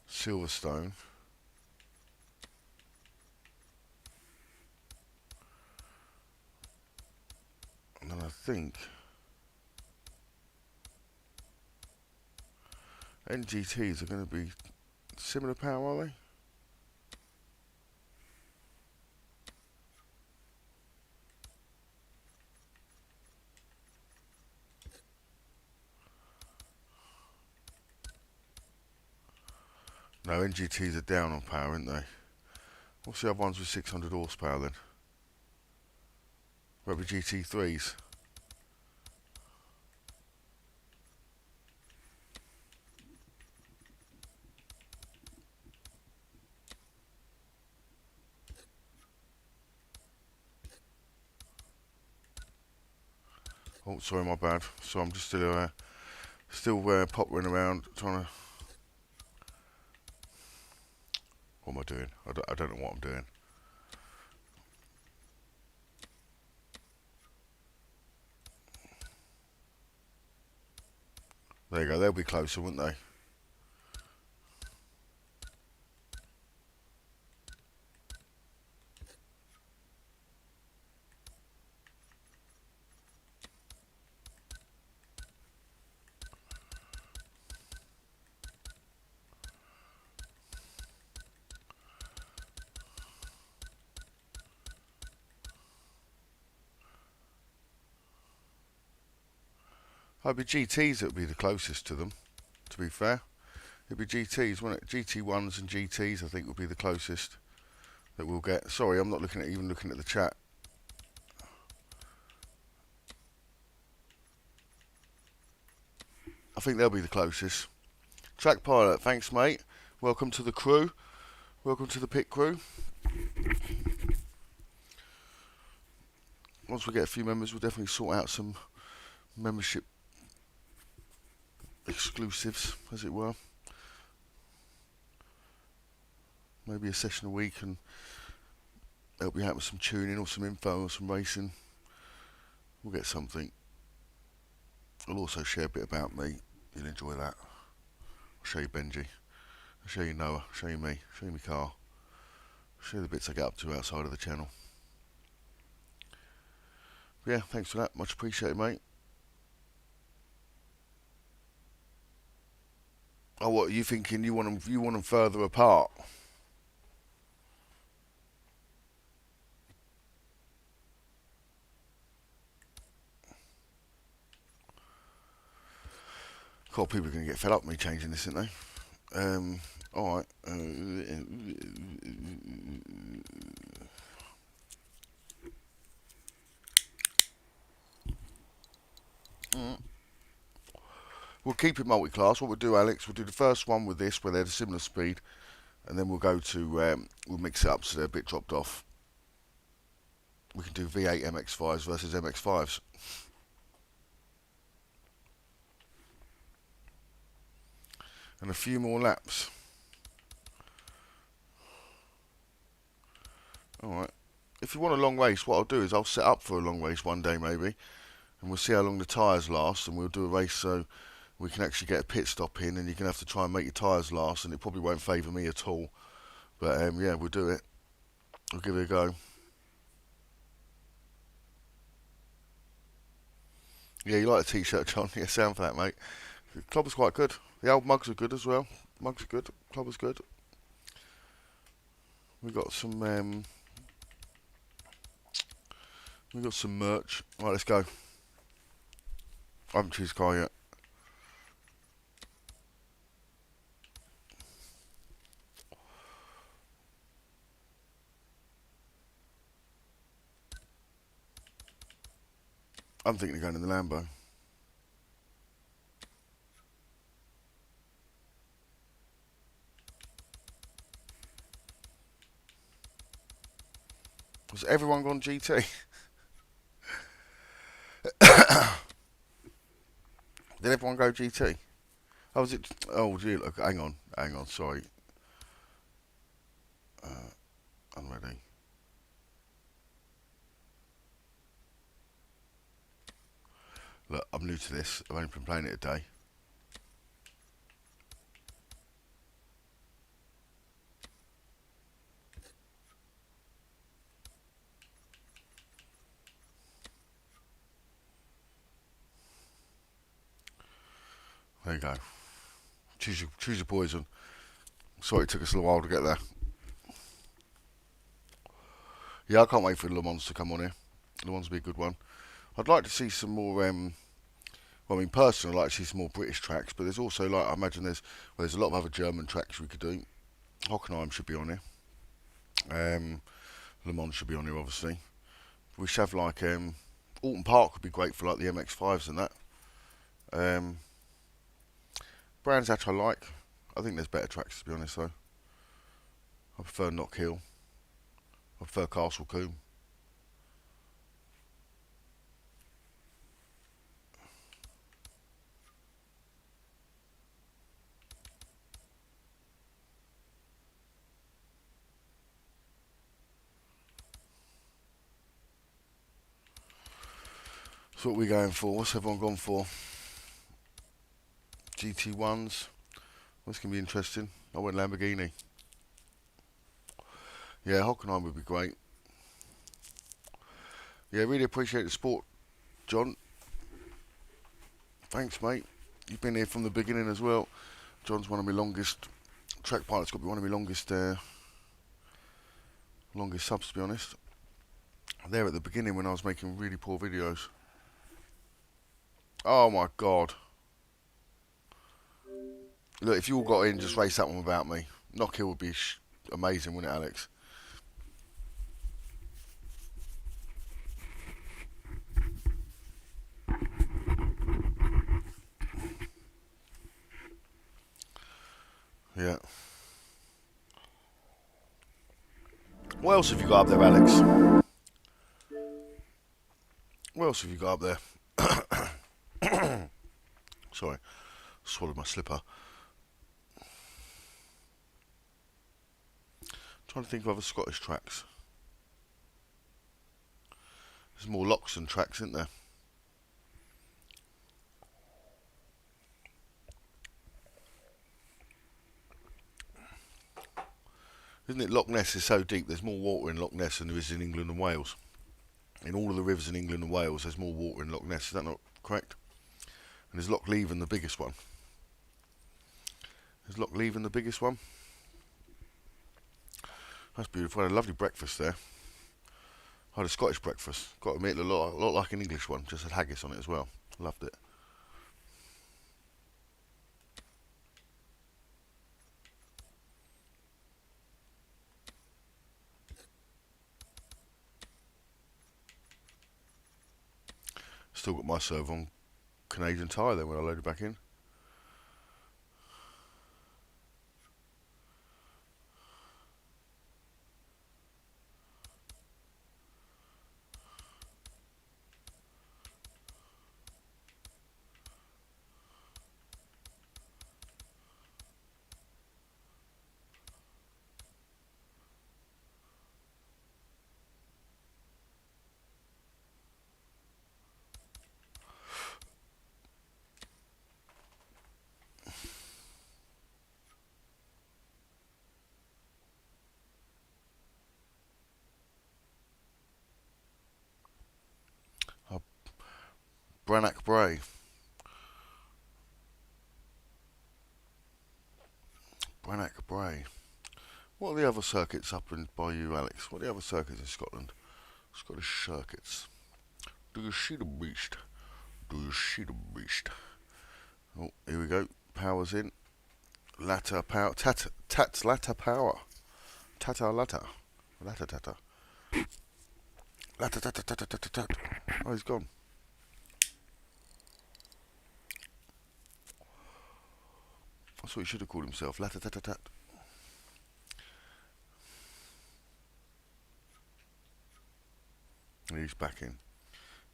Speaker 1: Silverstone. And then I think NGTs are going to be similar power, are they? No, NGTs are down on power, aren't they? What's the other ones with 600 horsepower then? Probably GT3s. Oh, sorry, my bad. So I'm just still pottering around trying to... What am I doing? I don't know what I'm doing. There you go. They'll be closer, won't they? It'd be GTs that would be the closest to them, to be fair. It'd be GTs, wouldn't it? GT1s and GTs, I think, would be the closest that we'll get. Sorry, I'm not even looking at the chat. I think they'll be the closest. Track Pilot, thanks, mate. Welcome to the crew. Welcome to the pit crew. Once we get a few members, we'll definitely sort out some membership exclusives, as it were. Maybe a session a week and help you out with some tuning or some info or some racing. We'll get something. I'll also share a bit about me. You'll enjoy that. I'll show you Benji. I'll show you Noah. I'll show you me. I'll show you my car. I'll show you the bits I get up to outside of the channel. But yeah, thanks for that. Much appreciated, mate. Oh, what are you thinking? You want them further apart? A lot of people are going to get fed up with me changing this, aren't they? Alright. We'll keep it multi-class. What we'll do, Alex, we'll do the first one with this, where they're the similar speed, and then we'll go to, we'll mix it up so they're a bit dropped off. We can do V8 MX5s versus MX5s. And a few more laps. Alright. If you want a long race, what I'll do is I'll set up for a long race one day maybe, and we'll see how long the tyres last, and we'll do a race so we can actually get a pit stop in, and you're going to have to try and make your tyres last, and it probably won't favour me at all. But yeah, we'll do it. We'll give it a go. Yeah, you like the t-shirt, John? Yeah, sound for that, mate. The club was quite good. The old mugs are good as well. Mugs are good. Club was good. We got some merch. Right, let's go. I haven't chosen car yet. I'm thinking of going in the Lambo. Has everyone gone GT? Did everyone go GT? Oh, was it? Oh, gee, look, hang on, sorry. I'm ready. Look, I'm new to this. I've only been playing it a day. There you go. Choose your poison. Sorry it took us a little while to get there. Yeah, I can't wait for Le Mans to come on here. Le Mans will be a good one. I'd like to see some more, well, I mean, personally, I'd like to see some more British tracks, but there's also, like, I imagine there's a lot of other German tracks we could do. Hockenheim should be on here. Le Mans should be on here, obviously. We should have, like, Alton Park would be great for, like, the MX-5s and that. Brands Hatch I like. I think there's better tracks, to be honest, though. I prefer Knock Hill. I prefer Castle Combe. So what are we going for? What's everyone gone for? GT1s. This can be interesting. I went Lamborghini. Yeah, Hockenheim would be great. Yeah, really appreciate the support, John. Thanks, mate. You've been here from the beginning as well. John's one of my longest track pilots. Got to be one of my longest subs, to be honest. There at the beginning when I was making really poor videos. Oh my god. Look, if you all got in, just race that one without me. Knock Hill would be amazing, wouldn't it, Alex? Yeah. What else have you got up there, Alex? What else have you got up there? Sorry, swallowed my slipper. Trying to think of other Scottish tracks. There's more locks than tracks, isn't there? Isn't it? Loch Ness is so deep. There's more water in Loch Ness than there is in England and Wales. In all of the rivers in England and Wales, there's more water in Loch Ness. Is that not correct? And is Loch Leven the biggest one? Is Loch Leven the biggest one? That's beautiful. I had a lovely breakfast there. I had a Scottish breakfast. Got to admit, a lot like an English one. Just had haggis on it as well. Loved it. Still got my servo on Canadian tyre then when I load it back in. Brannock Bray. Brannock Bray. What are the other circuits up and by you, Alex? What are the other circuits in Scotland? Scottish circuits. Do you see the beast? Do you see the beast? Oh, here we go. Power's in. Latter power. Tats latter power. Tata latter. Latter tata. Latter tata tata tata tata. Oh, he's gone. That's what he should have called himself. Latter tata tat. He's back in.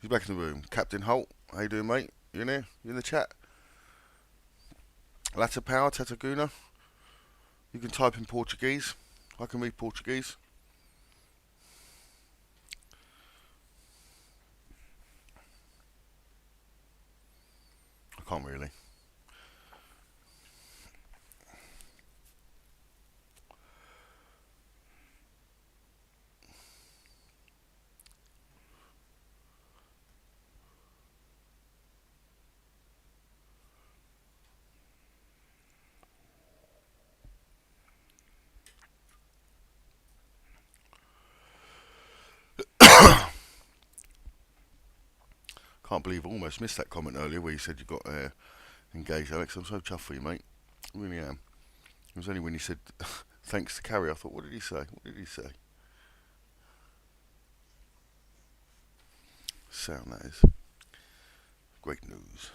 Speaker 1: He's back in the room. Captain Holt, how you doing, mate? You in here? You in the chat? Latter power, Tataguna. You can type in Portuguese. I can read Portuguese. I can't really. Can't believe I almost missed that comment earlier where you said you got engaged, Alex. I'm so chuffed for you, mate. I really am. It was only when you said thanks to Carrie, I thought, what did he say? What did he say? Sound, that is. Great news.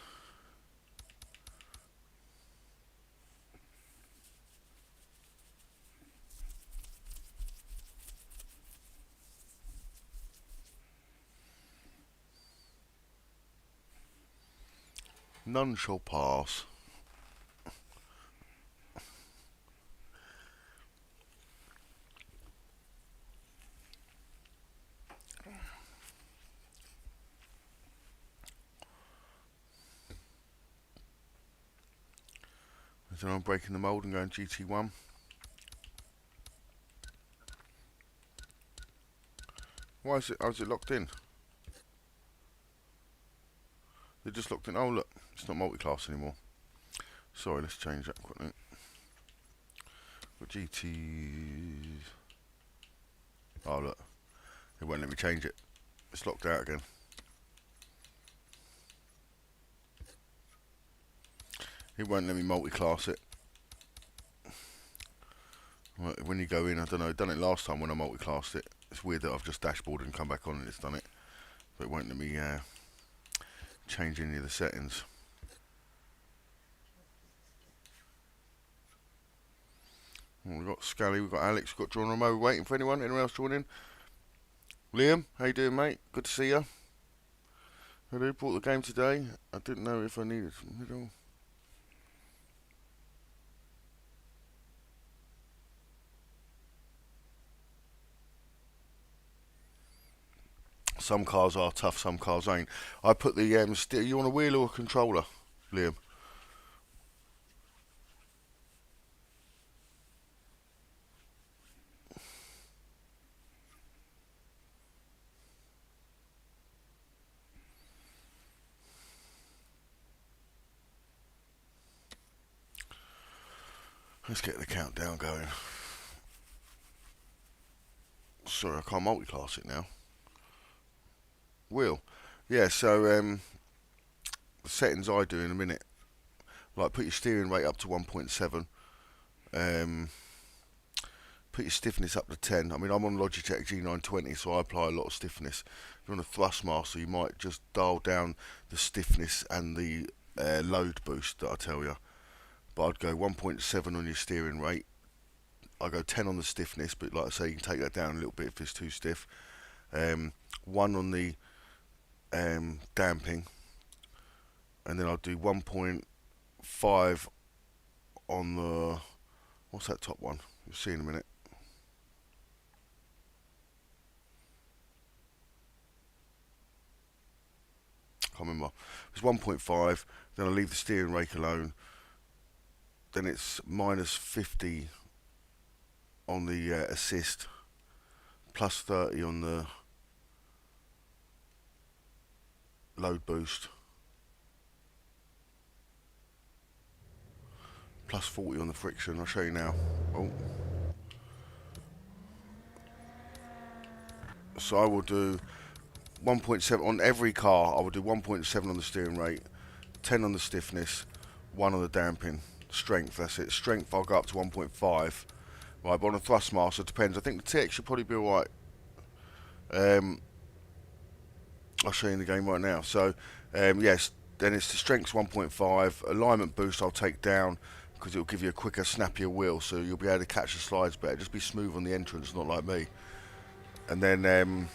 Speaker 1: None shall pass. So I'm breaking the mould and going GT1. Why is it? How's it locked in? They're just locked in. Oh look, it's not multi-class anymore. Sorry, let's change that quickly. Got GTs. Oh look, it won't let me change it. It's locked out again. It won't let me multi-class it. When you go in, I don't know, done it last time when I multi-classed it. It's weird that I've just dashboarded and come back on and it's done it. But it won't let me change any of the settings. Well, we've got Scally, we've got Alex, we've got John Ramo. We're waiting for anyone. Anyone else joining? Liam, how you doing, mate? Good to see you. Hello, bought the game today. I didn't know if I needed some. Some cars are tough, some cars ain't. I put the you want a wheel or a controller, Liam? Let's get the countdown going. Sorry, I can't multi-class it now. Wheel. Yeah, so the settings I do in a minute. Like put your steering rate up to 1.7. put your stiffness up to 10. I mean, I'm on Logitech G920, so I apply a lot of stiffness. If you're on a Thrustmaster, you might just dial down the stiffness and the load boost that I tell you. But I'd go 1.7 on your steering rate. I go 10 on the stiffness, but like I say, you can take that down a little bit if it's too stiff. 1 on the damping, and then I'll do 1.5 on the, what's that top one? You'll see in a minute. Can't remember. It's 1.5. Then I leave the steering rake alone. Then it's minus 50 on the assist, plus 30 on the load boost, plus 40 on the friction. I'll show you now. Oh. So I will do 1.7 on every car. I will do 1.7 on the steering rate, 10 on the stiffness, 1 on the damping. Strength, that's it. Strength, I'll go up to 1.5. Right, but on a Thrustmaster, it depends. I think the TX should probably be alright. I'll show you in the game right now. So, yes, then it's the strength's 1.5. Alignment boost I'll take down because it'll give you a quicker, snappier wheel, so you'll be able to catch the slides better. Just be smooth on the entrance, not like me. And then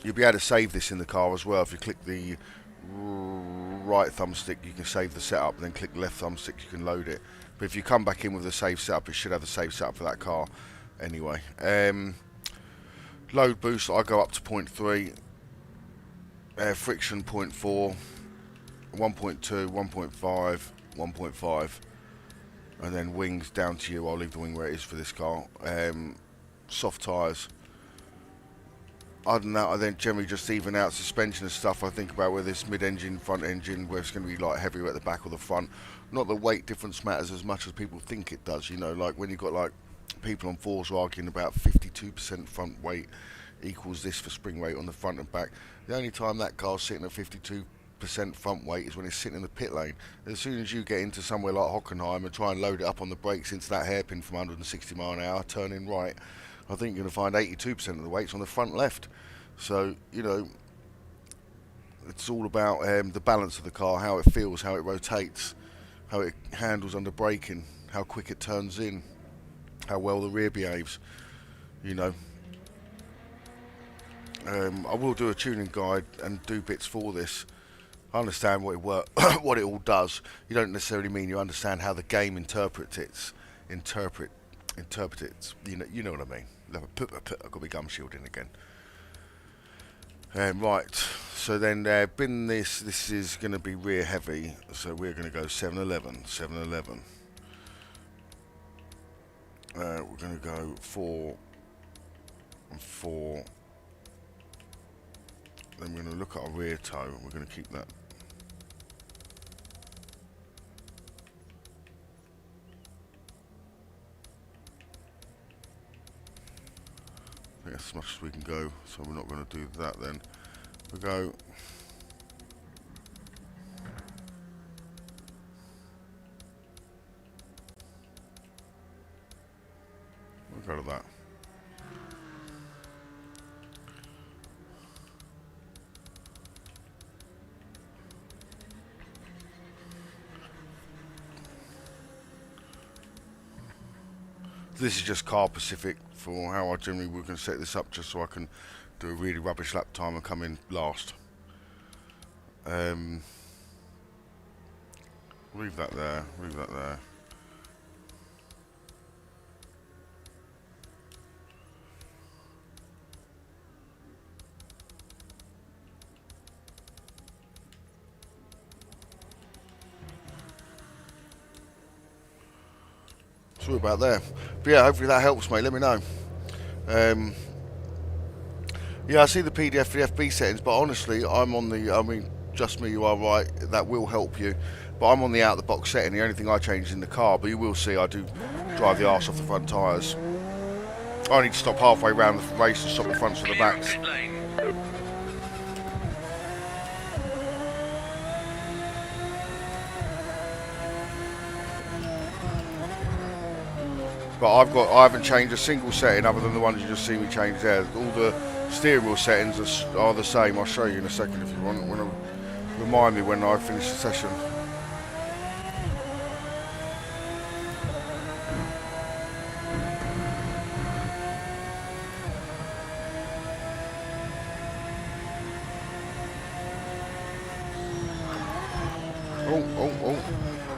Speaker 1: you'll be able to save this in the car as well. If you click the right thumbstick, you can save the setup, then click the left thumbstick, you can load it. But if you come back in with the save setup, it should have the save setup for that car anyway. Load boost, I go up to 0.3, friction 0.4, 1.2, 1.5, 1.5, and then wings down to you. I'll leave the wing where it is for this car. Soft tyres. Other than that, I then generally just even out suspension and stuff. I think about whether it's mid-engine, front engine, where it's going to be like heavier at the back or the front. Not the weight difference matters as much as people think it does. You know, like when you've got like people on fours arguing about 52% front weight equals this for spring weight on the front and back. The only time that car's sitting at 52% front weight is when it's sitting in the pit lane. As soon as you get into somewhere like Hockenheim and try and load it up on the brakes into that hairpin from 160 mile an hour, turning right, I think you're going to find 82% of the weight's on the front left. So, you know, it's all about the balance of the car, how it feels, how it rotates, how it handles under braking, how quick it turns in, how well the rear behaves, you know. I will do a tuning guide and do bits for this. I understand what what it all does. You don't necessarily mean you understand how the game interprets it. Interpret it. You know what I mean. I've got my gum shield in again. Right, so then bin this is going to be rear heavy, so we're going to go 711. We're going to go 4 and 4. Then we're going to look at our rear toe, and we're going to keep that. I think that's as much as we can go, so we're not going to do that then. We'll go. We'll go to that. This is just car specific for how I generally we're going to set this up, just so I can do a really rubbish lap time and come in last. Leave that there, leave that there. So we're about there. But yeah, hopefully that helps, mate. Let me know. Yeah, I see the PDF for the FB settings, but honestly, I'm on the, I mean, just me, you are right, that will help you. But I'm on the out-of-the-box setting. The only thing I change is in the car, but you will see I do drive the arse off the front tyres. I need to stop halfway around the race and stop the fronts and the backs. But I haven't changed a single setting other than the ones you just see me change there. All the steering wheel settings are the same. I'll show you in a second if you want. Remind me when I finish the session. Oh.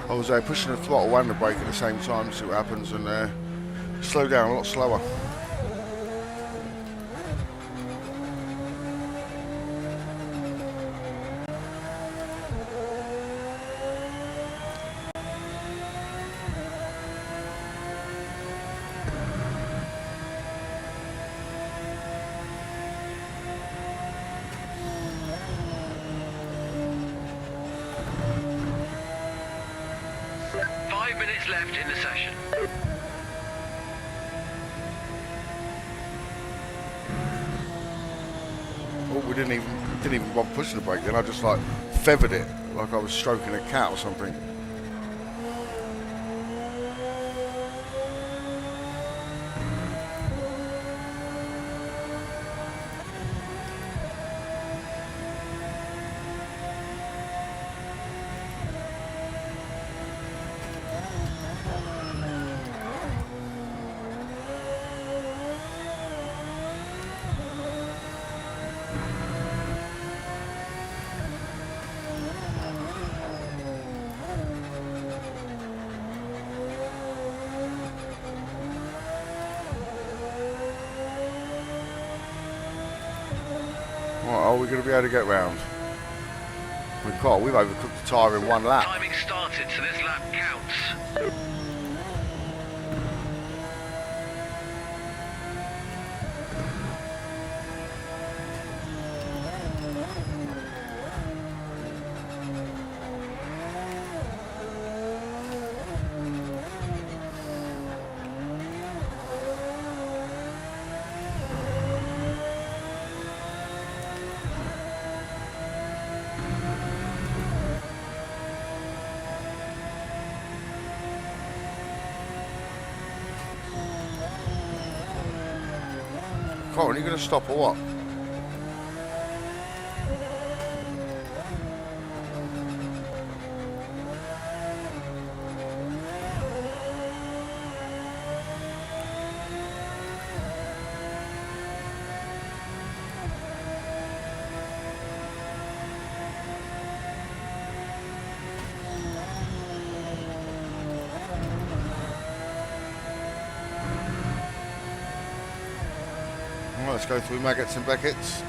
Speaker 1: I was pushing the throttle and the brake at the same time to see what happens, and slow down a lot slower.
Speaker 2: Left in the session.
Speaker 1: Oh, we didn't even bother pushing the brake then. I just like feathered it like I was stroking a cat or something. Are we going to be able to get round? We can't. We've overcooked the tyre in one lap.
Speaker 2: Timing started, so this lap counts.
Speaker 1: Are you going to stop or what? Let's go through maggots and Beckett's.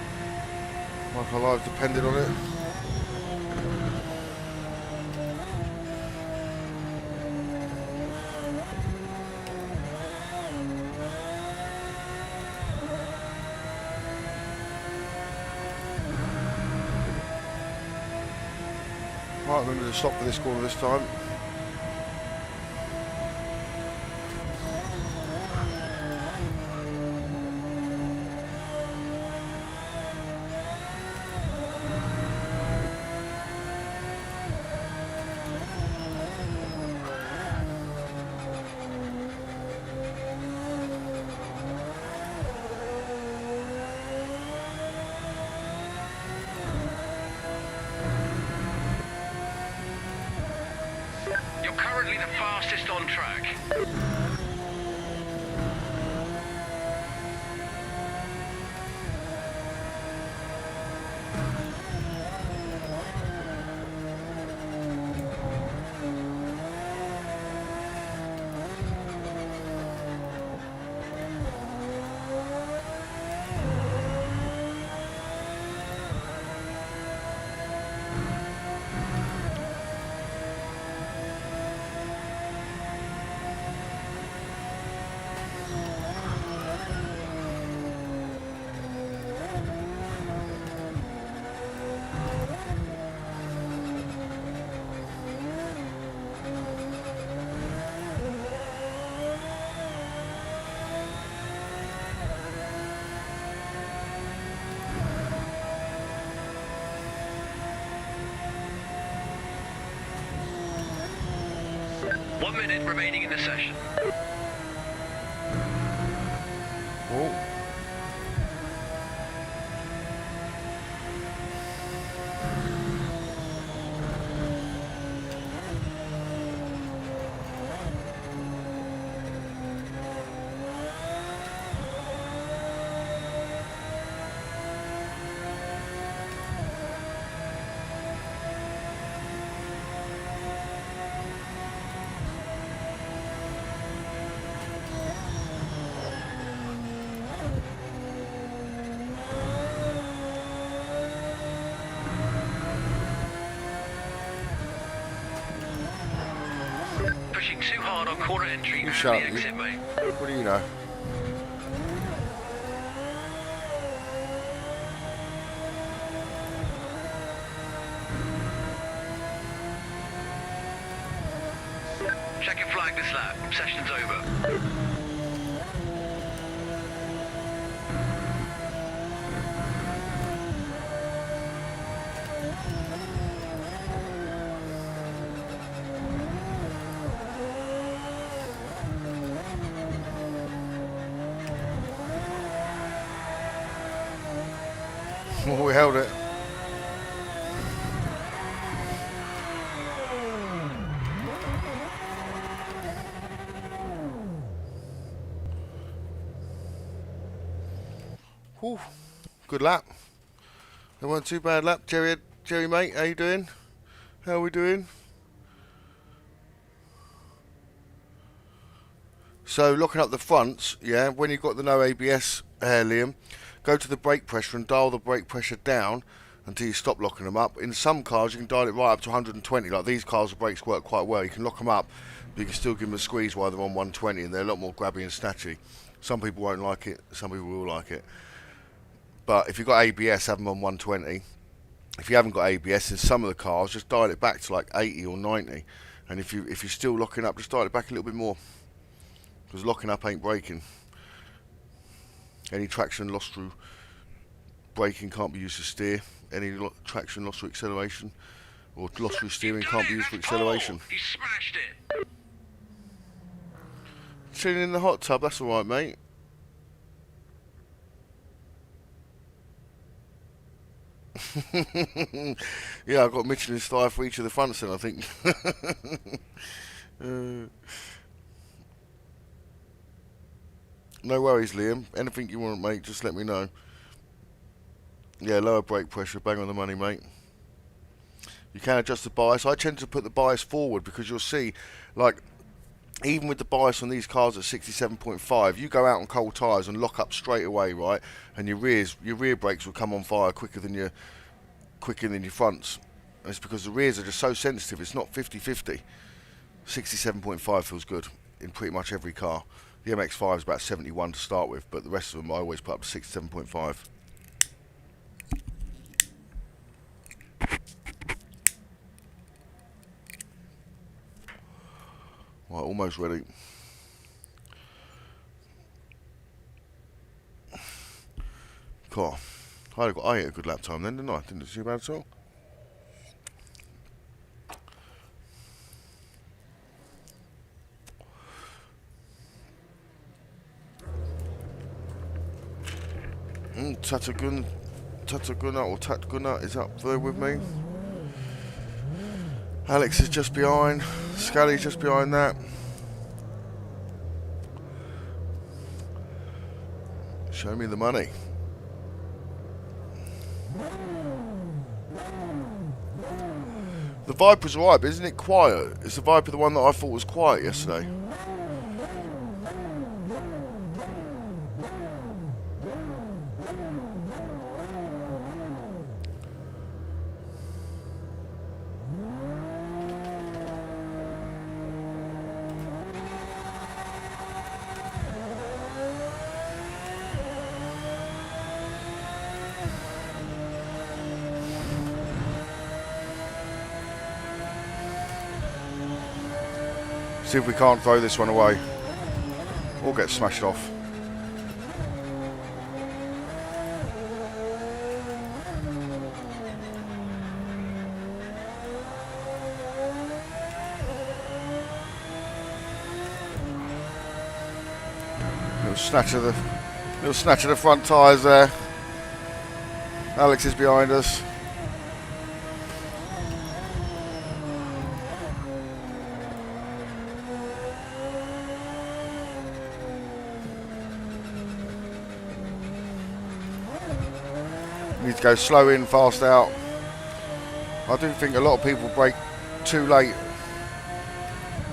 Speaker 1: Like our lives depended on it. Right, we're going to stop for this corner this time.
Speaker 2: Currently the fastest on track. Minute remaining in the session. pushing too hard on corner entry and
Speaker 1: shut
Speaker 2: the
Speaker 1: up,
Speaker 2: exit, mate.
Speaker 1: What do you know?
Speaker 2: Check your flag this lap. Session's over.
Speaker 1: Well, we held it. Whew. Good lap. That wasn't too bad lap. Jerry mate, how you doing? How are we doing? So looking up the fronts, yeah, when you've got the no ABS Liam, go to the brake pressure and dial the brake pressure down until you stop locking them up. In some cars you can dial it right up to 120, like these cars the brakes work quite well. You can lock them up, but you can still give them a squeeze while they're on 120 and they're a lot more grabby and snatchy. Some people won't like it, some people will like it. But if you've got ABS, have them on 120. If you haven't got ABS in some of the cars, just dial it back to like 80 or 90. And if you're still locking up, just dial it back a little bit more. Because locking up ain't braking. Any traction lost through braking can't be used to steer. Any traction lost through acceleration or lost through steering can't be used for acceleration.
Speaker 2: You smashed it.
Speaker 1: Chilling in the hot tub, that's alright, mate. Yeah, I've got Michelin star for each of the fronts then, I think. No worries, Liam. Anything you want, mate, just let me know. Yeah, lower brake pressure, bang on the money, mate. You can adjust the bias. I tend to put the bias forward because you'll see, like, even with the bias on these cars at 67.5, you go out on cold tyres and lock up straight away, right? And your rear brakes will come on fire quicker than your fronts. And it's because the rears are just so sensitive. It's not 50-50. 67.5 feels good in pretty much every car. The MX-5 is about 71 to start with, but the rest of them I always put up to 67.5. Right, almost ready. Cool. I had a good lap time then, didn't I? Didn't it too bad at all? Tataguna is up there with me. Alex is just behind. Scally's just behind that. Show me the money. The Viper's alright, but isn't it quiet? Is the Viper the one that I thought was quiet yesterday? See if we can't throw this one away or get smashed off. Little snatch of the front tyres there. Alex is behind us. Need to go slow in, fast out. I do think a lot of people brake too late.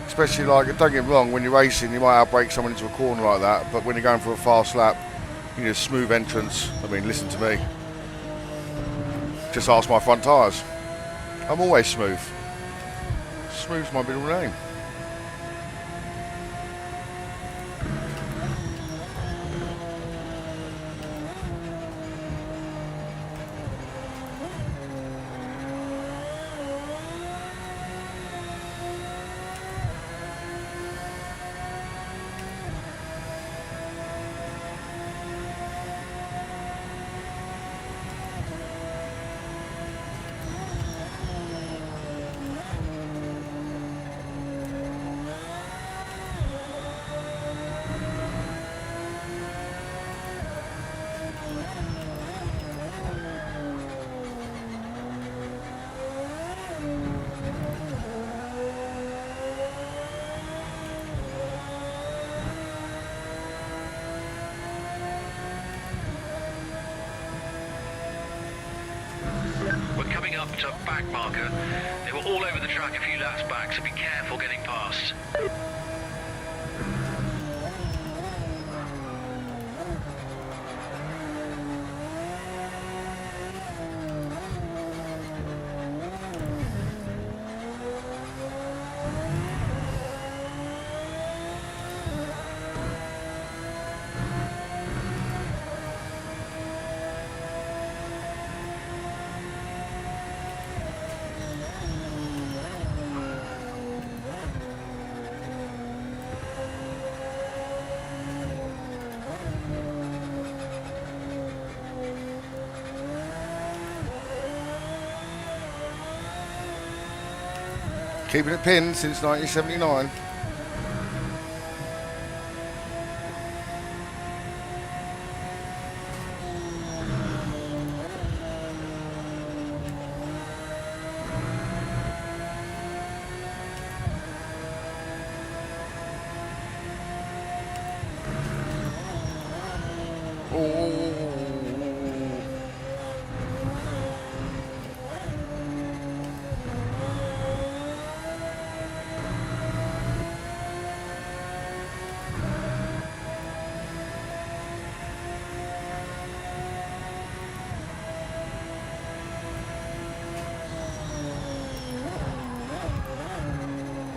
Speaker 1: Especially, like, don't get me wrong, when you're racing you might outbrake someone into a corner like that, but when you're going for a fast lap you need a smooth entrance. I mean, listen to me. Just ask my front tyres. I'm always smooth. Smooth's my middle name.
Speaker 2: back marker. They were all over the track a few laps back, so be careful getting past.
Speaker 1: Keeping it pinned since 1979.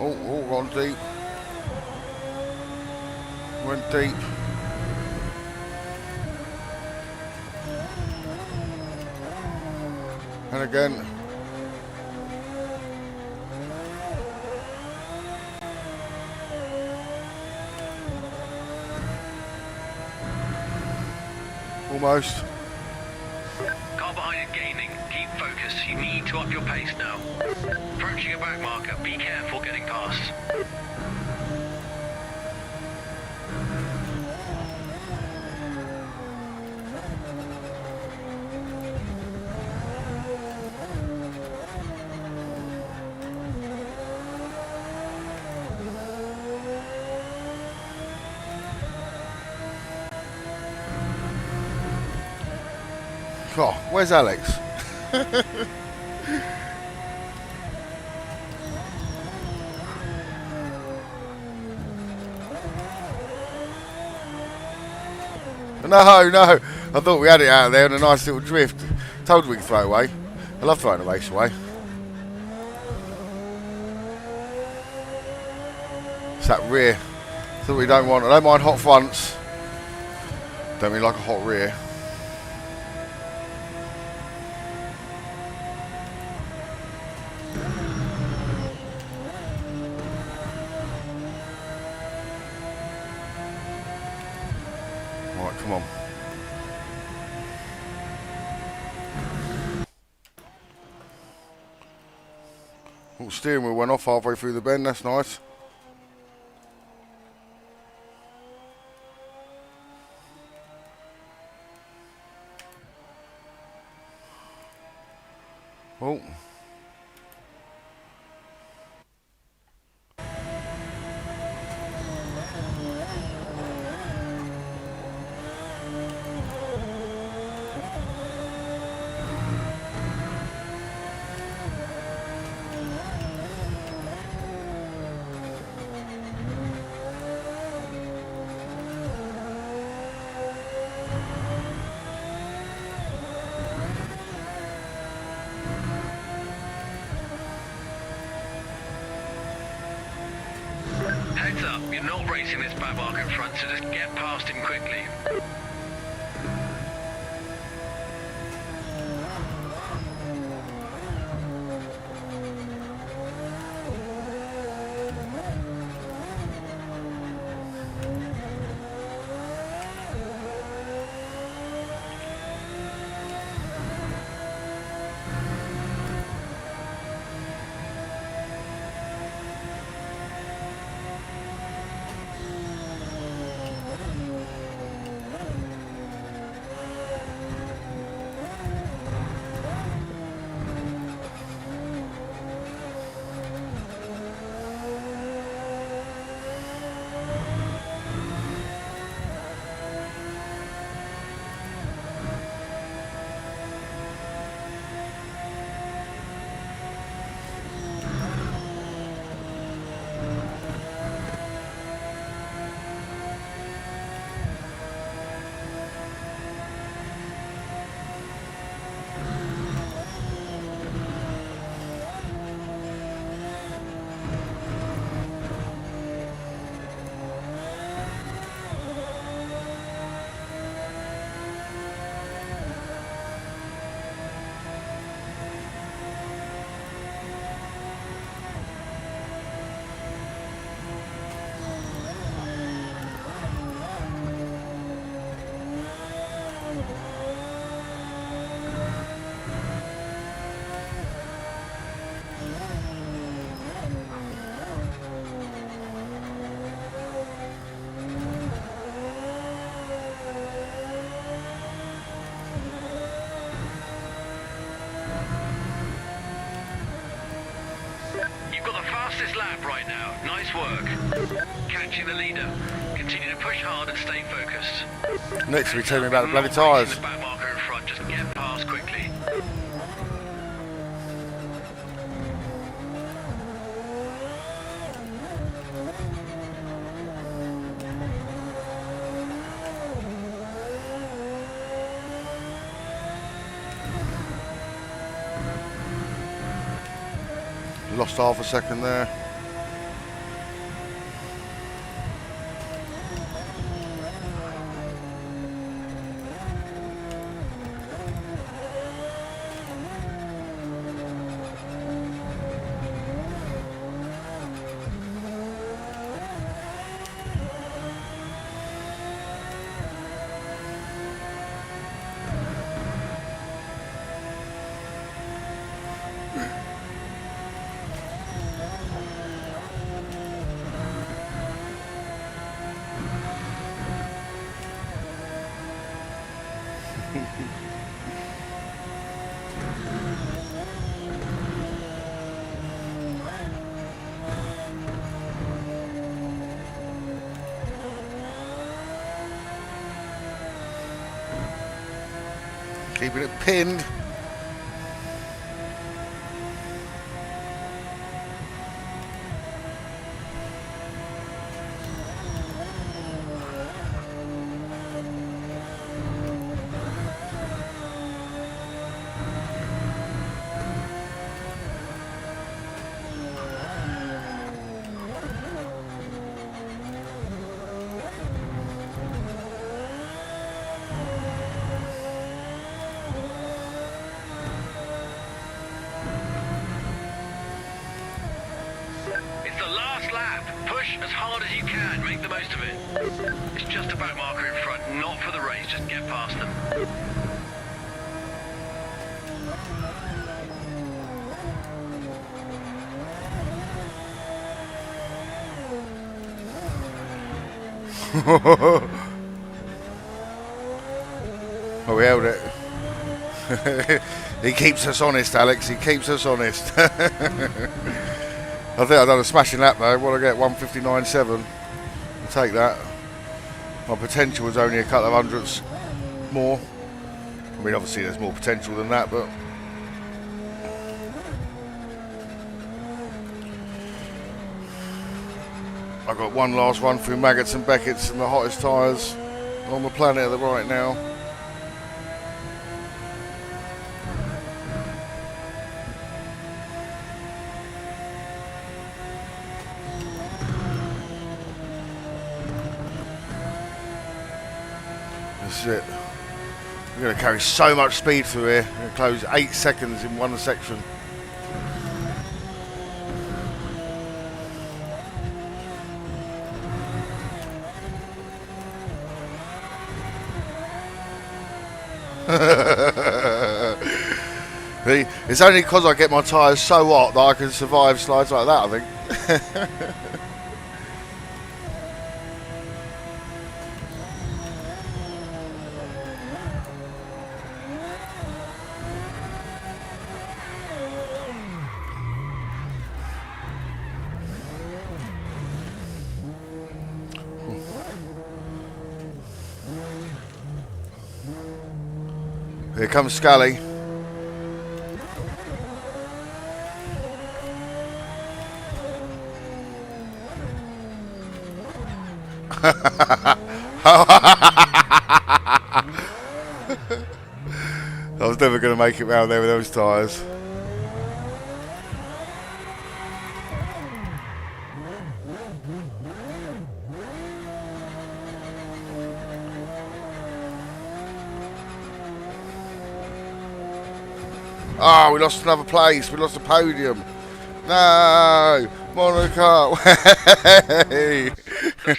Speaker 1: Oh, gone deep. Went deep. And again. Almost.
Speaker 2: Car behind it gaining. Keep focused. You need to up your pace now. Approaching a back marker. Be careful getting past.
Speaker 1: Oh, where's Alex? No, I thought we had it out there on a nice little drift. Told you we could throw it away. I love throwing the race away. It's that rear that we don't want. I don't mind hot fronts. Don't really like a hot rear. Right, come on. Oh, steering wheel went off halfway through the bend. That's nice. Oh.
Speaker 2: Heads up, you're not racing this back marker in front, so just get past him quickly. You've got the fastest lap right now. Nice work. Catching the leader. Continue to push hard and stay focused.
Speaker 1: Next we tell me about the bloody
Speaker 2: Not
Speaker 1: tyres.
Speaker 2: racing the back marker in front. Just get past quickly.
Speaker 1: Lost half a second there. Keeping it pinned.
Speaker 2: It's the last lap. Push as hard as you can. Make the most of it. It's just a back marker in front, not for the race. Just get past them.
Speaker 1: Oh, we held it. He keeps us honest, Alex. He keeps us honest. I think I've done a smashing lap though. What do I get? 1:59.7. I'll take that. My potential was only a couple of hundredths more. I mean, obviously there's more potential than that, but I've got one last run through Maggots and Beckett's and the hottest tyres on the planet right now. That's it. We're going to carry so much speed through here. We're going to close 8 seconds in one section. It's only because I get my tyres so hot that I can survive slides like that, I think. Here comes Scully. I was never going to make it round there with those tyres. Oh, we lost another place. We lost a podium. No, Monaco.
Speaker 2: Looks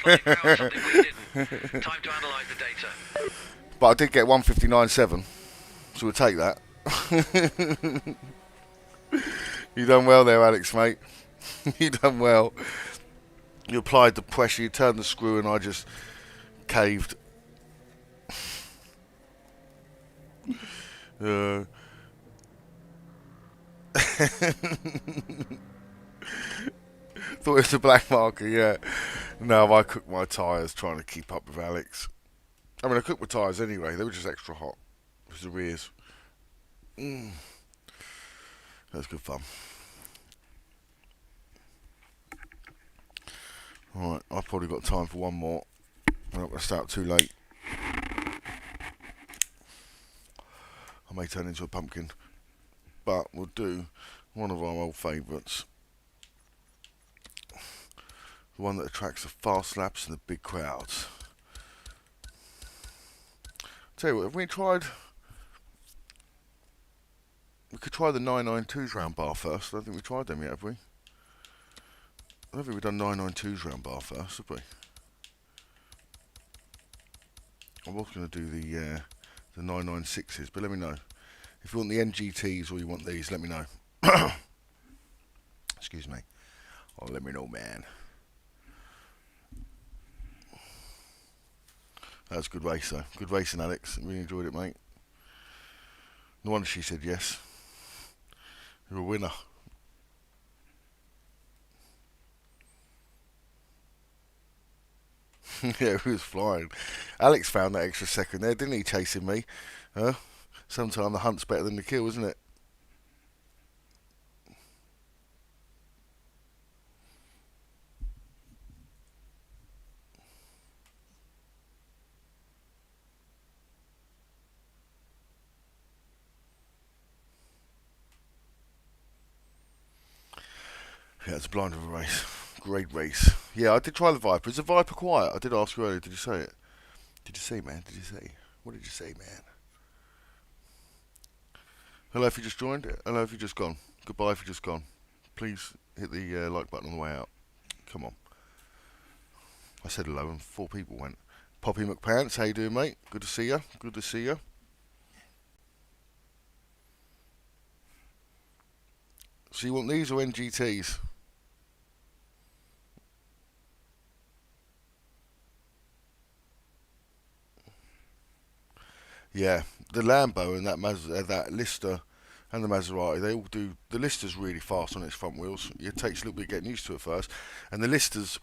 Speaker 2: like you found something we didn't. Time to analyse the data.
Speaker 1: But I did get 1:59.7, so we'll take that. You done well there, Alex, mate. You done well. You applied the pressure, you turned the screw, and I just caved. Thought it was a black marker, yeah. No, I cooked my tyres trying to keep up with Alex. I mean, I cooked my tyres anyway. They were just extra hot. It was the rears. That was good fun. Alright, I've probably got time for one more. I'm not going to start too late. I may turn into a pumpkin. But we'll do one of our old favourites. The one that attracts the fast laps and the big crowds. Tell you what, have we tried... We could try the 992s round bar first. I don't think we tried them yet, have we? I don't think we've done 992s round bar first, have we? I was going to do the 996s, but let me know. If you want the NGTs or you want these, let me know. Excuse me. Oh, let me know, man. That was a good race, though. Good racing, Alex. Really enjoyed it, mate. No wonder she said yes. You're a winner. Yeah, he was flying. Alex found that extra second there, didn't he, chasing me? Sometimes the hunt's better than the kill, isn't it? Yeah, it's a blind of a race. Great race. Yeah, I did try the Viper. Is the Viper quiet? I did ask you earlier. Did you say it? Did you say, man? Did you say? What did you say, man? Hello if you just joined. Hello if you just gone. Goodbye if you just gone. Please hit the like button on the way out. Come on. I said hello and 4 people went. Poppy McPants, how you doing, mate? Good to see you. Good to see you. So you want these or NGTs? Yeah, the Lambo and that Lister and the Maserati, they all do. The Lister's really fast on its front wheels. It takes a little bit getting used to it first. And the Lister's,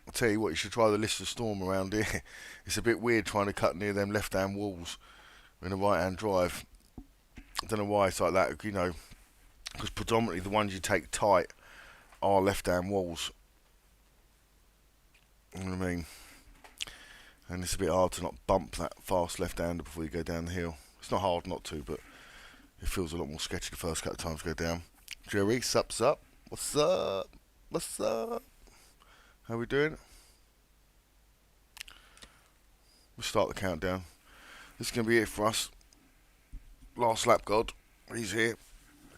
Speaker 1: I'll tell you what, you should try the Lister Storm around here. It's a bit weird trying to cut near them left-hand walls in a right-hand drive. I don't know why it's like that, you know, because predominantly the ones you take tight are left-hand walls. You know what I mean? And it's a bit hard to not bump that fast left-hander before you go down the hill. It's not hard not to, but it feels a lot more sketchy the first couple of times you go down. Jerry, sups up? What's up? What's up? How we doing? We'll start the countdown. This is going to be it for us. Last lap god. He's here.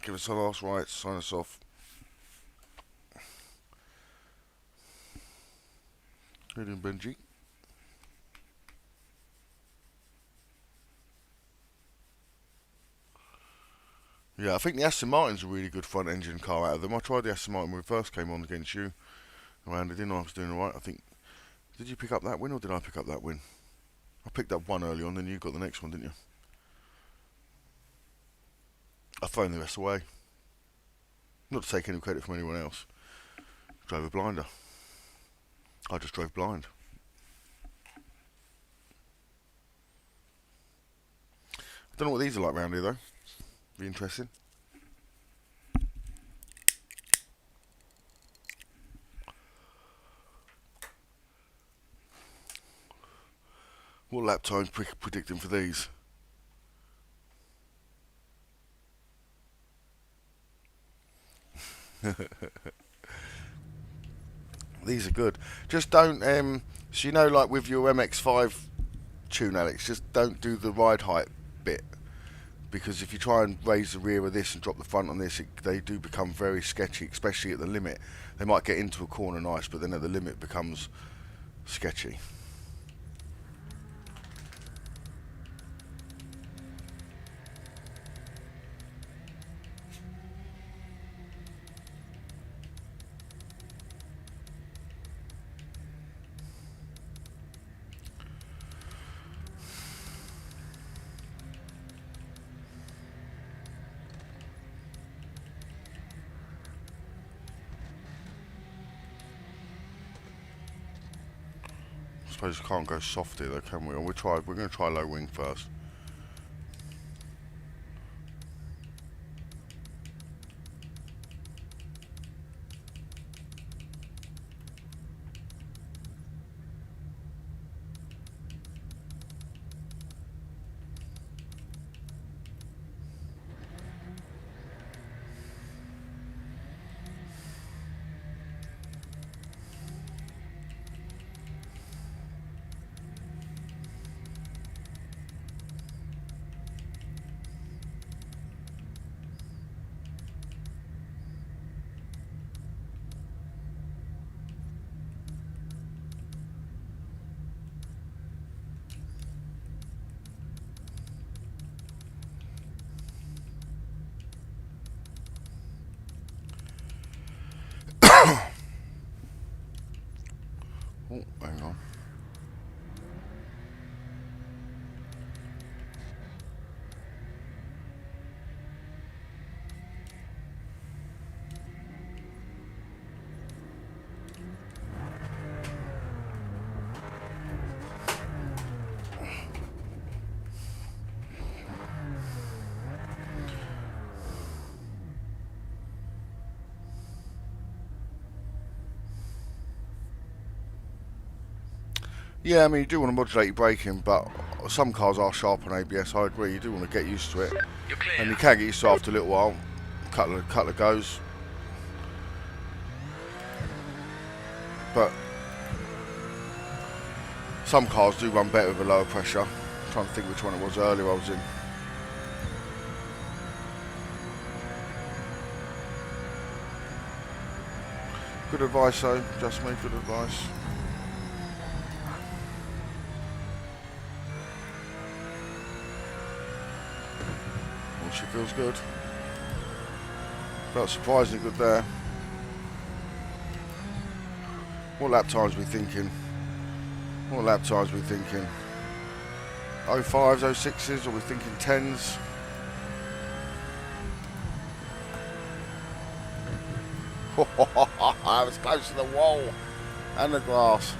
Speaker 1: Give us our last rights. Sign us off. How you doing, Benji? Yeah, I think the Aston Martin's a really good front engine car out of them. I tried the Aston Martin when we first came on against you around it, didn't I? I was doing alright. I think, did you pick up that win or did I pick up that win? I picked up one early on, then you got the next one, didn't you? I've thrown the rest away. Not to take any credit from anyone else. Drove a blinder. I just drove blind. I don't know what these are like round here though. Be interesting. What lap times predicting for these? These are good. Just don't, so you know, like with your MX-5 tune, Alex, just don't do the ride height bit. Because if you try and raise the rear of this and drop the front on this, they do become very sketchy, especially at the limit. They might get into a corner nice, but then at the limit becomes sketchy. suppose we can't go soft here though, can we? Or we're going to try low wing first. Oh, hang on. Yeah, I mean, you do want to modulate your braking, but some cars are sharp on ABS. I agree. You do want to get used to it, and you can get used to it after a little while. Couple of goes, but some cars do run better with a lower pressure. I'm trying to think which one it was earlier I was in. Good advice, though. Just me. Good advice. She feels good. Felt surprisingly good there. What lap times are we thinking? What lap times are we thinking? 05s, 06s, or are we thinking 10s? I was close to the wall and the glass.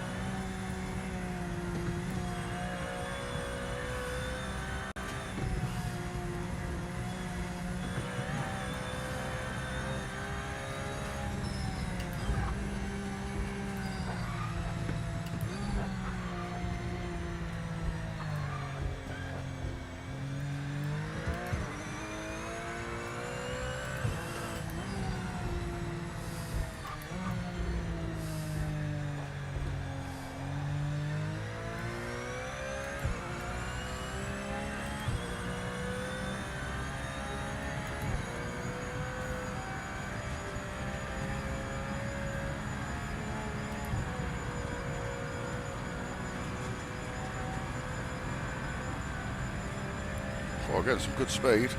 Speaker 1: Well, getting some good speed.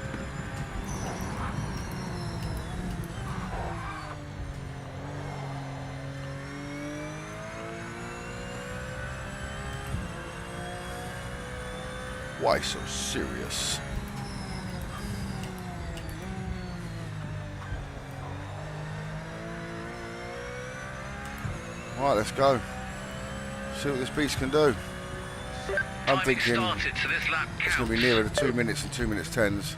Speaker 1: Why so serious? Right, let's go. See what this beast can do. I'm thinking it's going to be nearer to 2 minutes and 2 minutes 10s.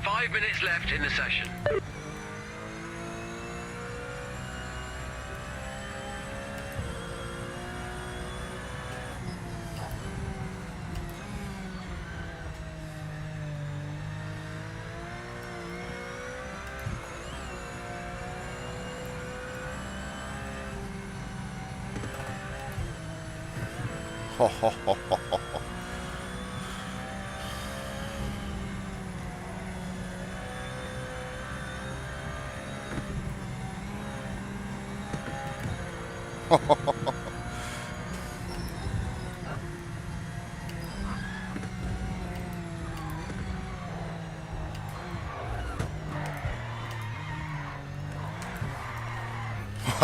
Speaker 2: Five minutes left in the session.
Speaker 1: Ho ho ho ho ho. I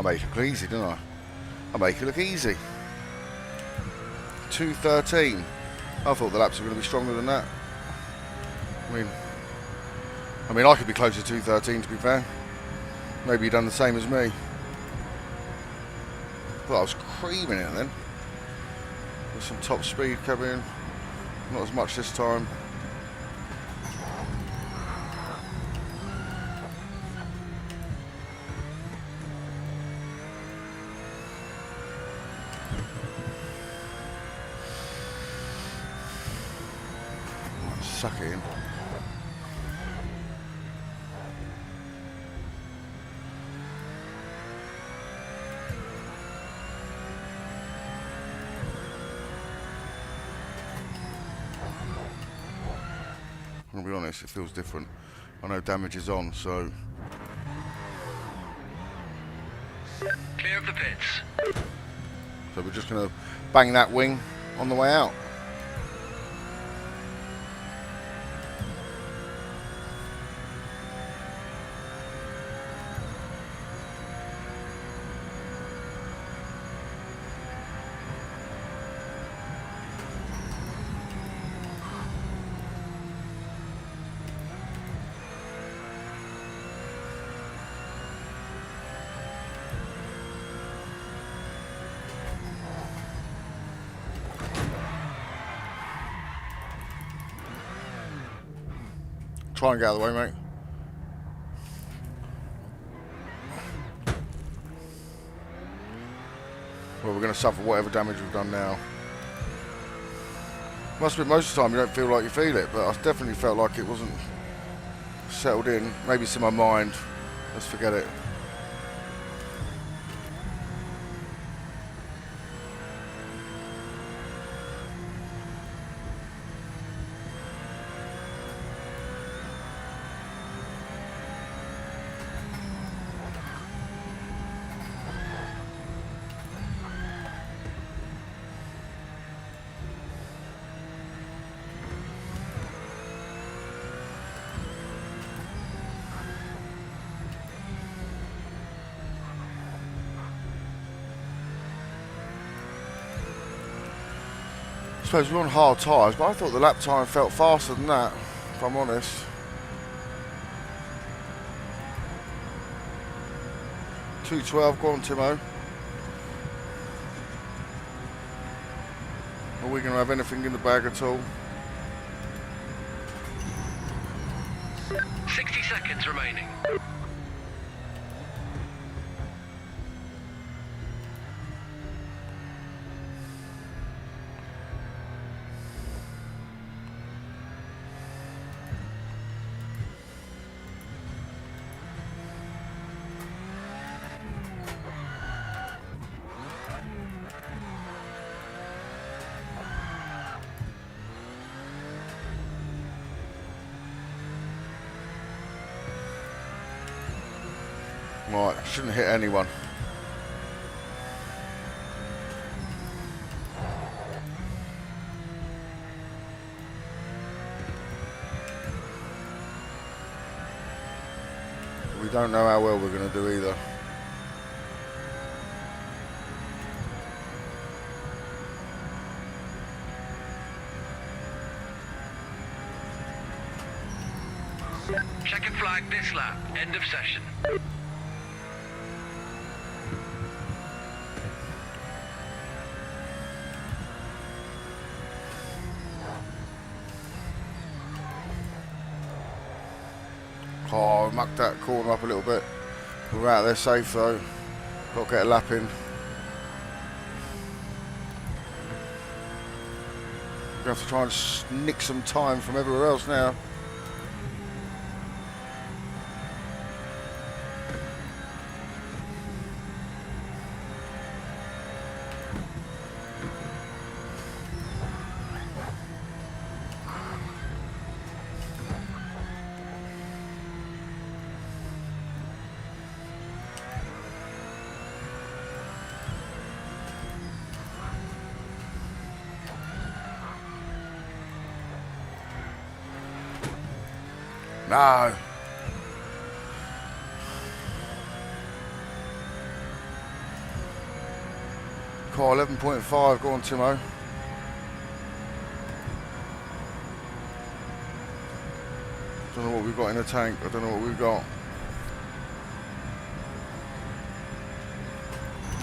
Speaker 1: make it look easy, didn't I? I make it look easy. 2:13. I thought the laps were going to be stronger than that. I mean, I could be closer to 2:13 to be fair. Maybe you've done the same as me. Thought I was creaming it then. With some top speed coming in. Not as much this time. Suck it in. I'm gonna be honest, it feels different. I know damage is on, so.
Speaker 2: Clear of the pits.
Speaker 1: So we're just gonna bang that wing on the way out. Try and get out of the way, mate. Well, we're going to suffer whatever damage we've done now. Must be most of the time you don't feel like you feel it, but I definitely felt like it wasn't settled in. Maybe it's in my mind. Let's forget it. I suppose we're on hard tyres, but I thought the lap time felt faster than that, if I'm honest. 2:12, go on Timo. Are we going to have anything in the bag at all?
Speaker 2: 60 seconds remaining.
Speaker 1: Right, shouldn't hit anyone. We don't know how well we're going to do either.
Speaker 2: Checkered flag this lap. End of session.
Speaker 1: Oh, I mucked that corner up a little bit. We're out there safe though. Got to get a lap in. We're going to have to try and nick some time from everywhere else now. No. Car 11.5. Go on, Timo. Don't know what we've got in the tank. I don't know what we've got.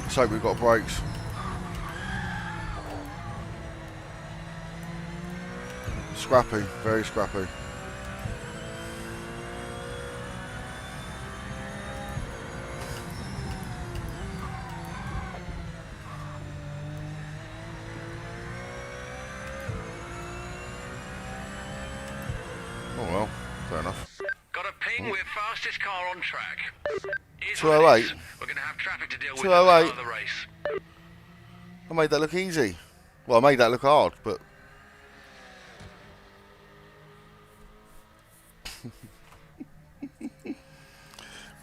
Speaker 1: Let's hope we've got brakes. Scrappy, very scrappy. Oh well, fair enough.
Speaker 2: Got a ping with fastest car on track. Here's
Speaker 1: 208.
Speaker 2: what it is. We're going to have traffic to deal with at the
Speaker 1: 208.
Speaker 2: start of the race.
Speaker 1: I made that look easy. Well, I made that look hard, but...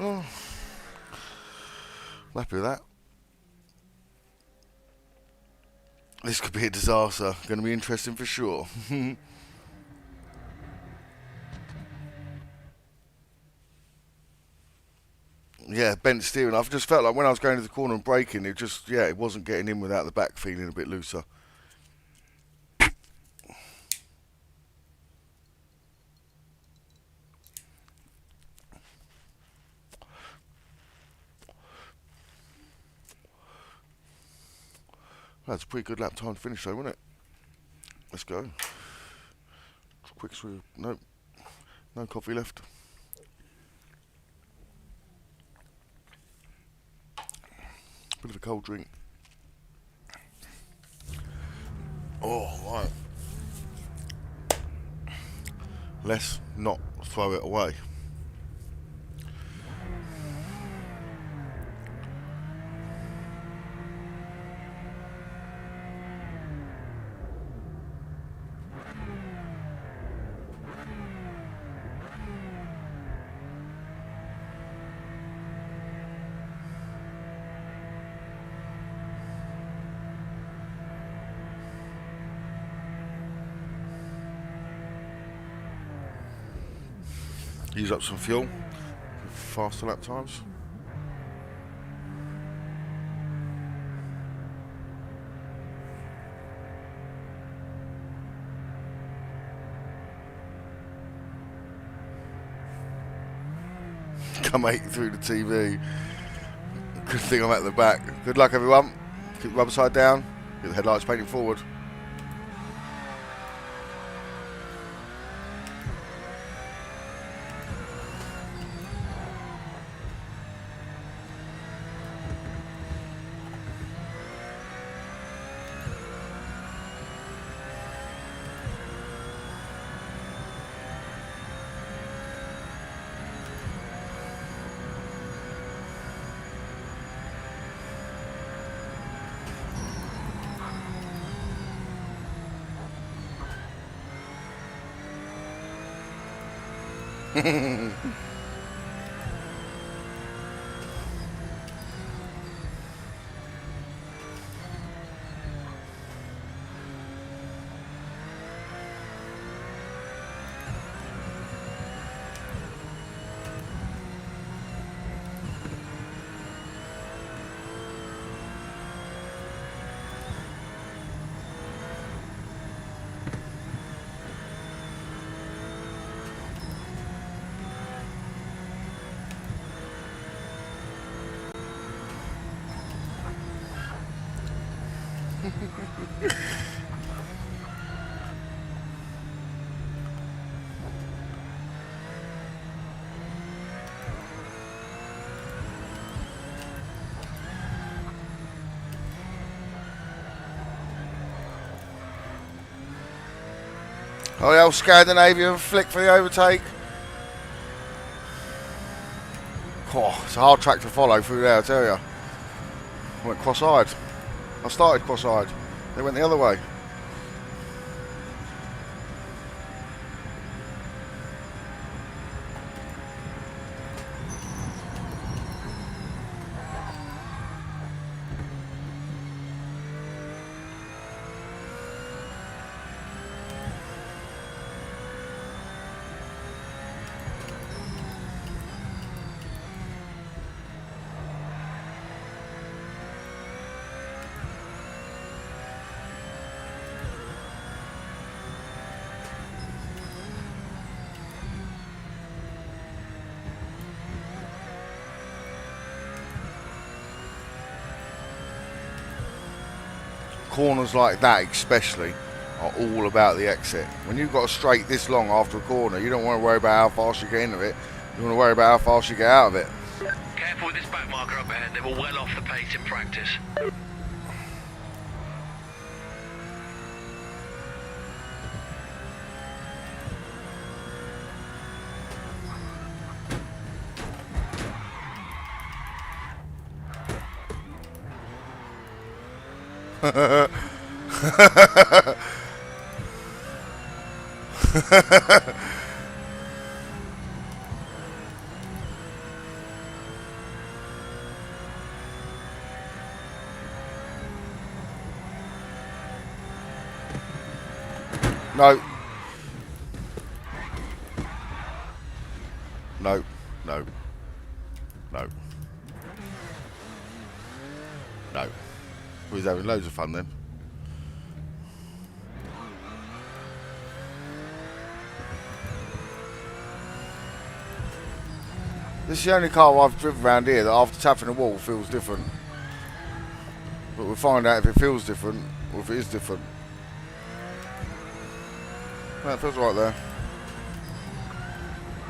Speaker 1: oh. I'm happy with that. This could be a disaster. Going to be interesting for sure. Yeah, bent steering. I've just felt like when I was going to the corner and braking, it just, yeah, it wasn't getting in without the back feeling a bit looser. That's a pretty good lap time to finish though, wasn't it? Let's go. Quick through. Nope. No coffee left. Bit of a cold drink. Oh, right. Let's not throw it away. Use up some fuel for faster lap times. Come make it through the TV. Good thing I'm at the back. Good luck, everyone. Keep the rubber side down. Get the headlights painted forward. Oh, the old Scandinavian flick for the overtake. Oh, it's a hard track to follow through there, I tell you. I went cross-eyed. I started cross-eyed. They went the other way. corners like that especially are all about the exit. When you've got a straight this long after a corner, you don't want to worry about how fast you get into it. You want to worry about how fast you get out of it.
Speaker 2: Careful with this back marker up ahead. They were well off the pace in practice.
Speaker 1: No. No. No. No. No. We was having loads of fun then. This is the only car I've driven around here that after tapping the wall feels different. But we'll find out if it feels different or if it is different. No, it feels right there.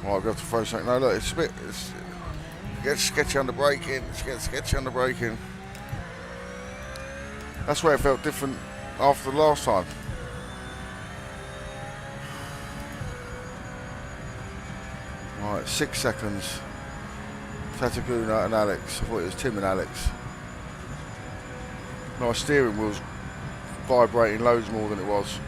Speaker 1: Right, I've got to throw something. No, look, it's a bit. It gets sketchy under braking. It gets sketchy under braking. That's where it felt different after the last time. Right, 6 seconds. Tataguna and Alex. I thought it was Tim and Alex. My steering wheel's vibrating loads more than it was.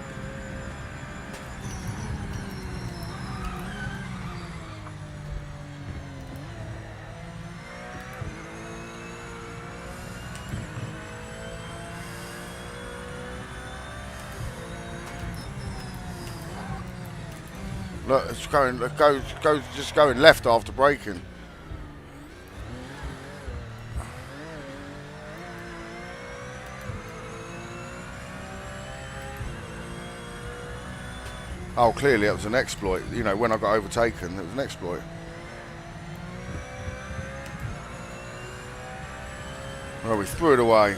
Speaker 1: Look, it's going, just going left after braking. Oh, clearly it was an exploit. You know, when I got overtaken, it was an exploit. Well, we threw it away.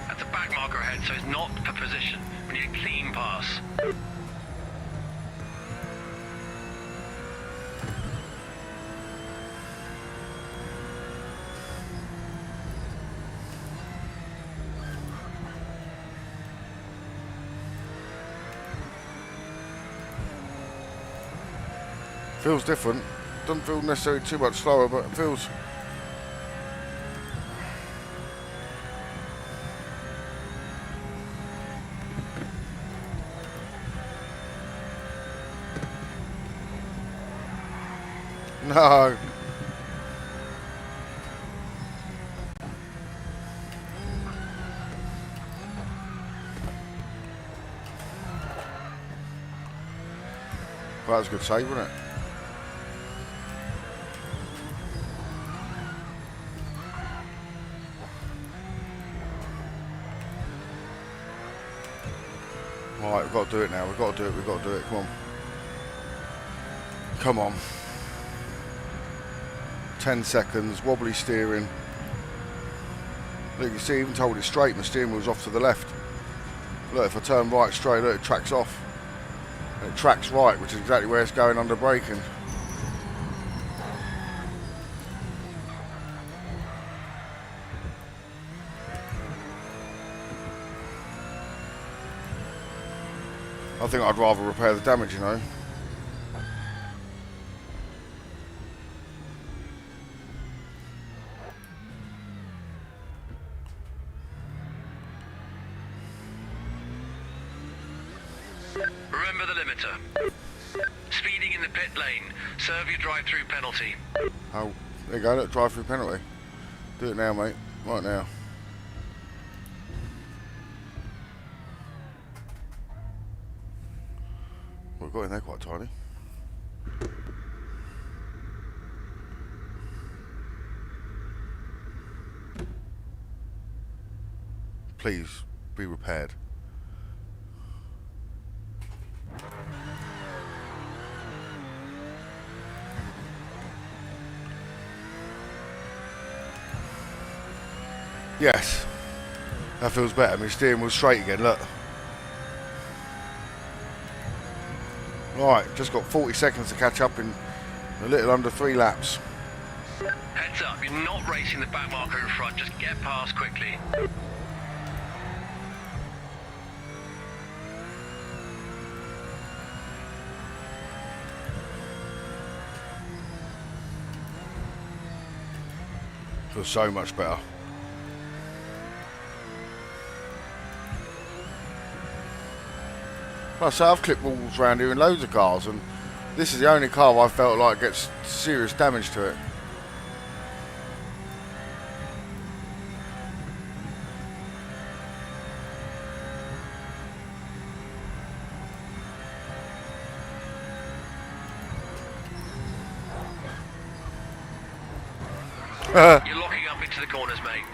Speaker 2: That's a back marker ahead, so it's not a position. We need a clean pass.
Speaker 1: Feels different. Doesn't feel necessarily too much slower, but it feels. No. Well, that was a good save, wasn't it? Right, we've got to do it now. We've got to do it. We've got to do it. Come on. Come on. 10 seconds. Wobbly steering. Look, you see, even to hold it straight, my steering wheel's off to the left. Look, if I turn right straight, look, it tracks off. And it tracks right, which is exactly where it's going under braking. I think I'd rather repair the damage, you know.
Speaker 2: Remember the limiter. Speeding in the pit lane. Serve your drive-through penalty.
Speaker 1: Oh, there you go, look, drive-through penalty. Do it now, mate. Right now. We've got in there quite tiny. Please be repaired. Yes. That feels better. My steering wheel's straight again, look. Right, just got 40 seconds to catch up in a little under 3 laps.
Speaker 2: Heads up, you're not racing the back marker in front, just get past quickly.
Speaker 1: Feels so much better. Plus, I've clipped walls around here in loads of cars, and this is the only car I felt like gets serious damage to it.
Speaker 2: You're locking up into the corners, mate.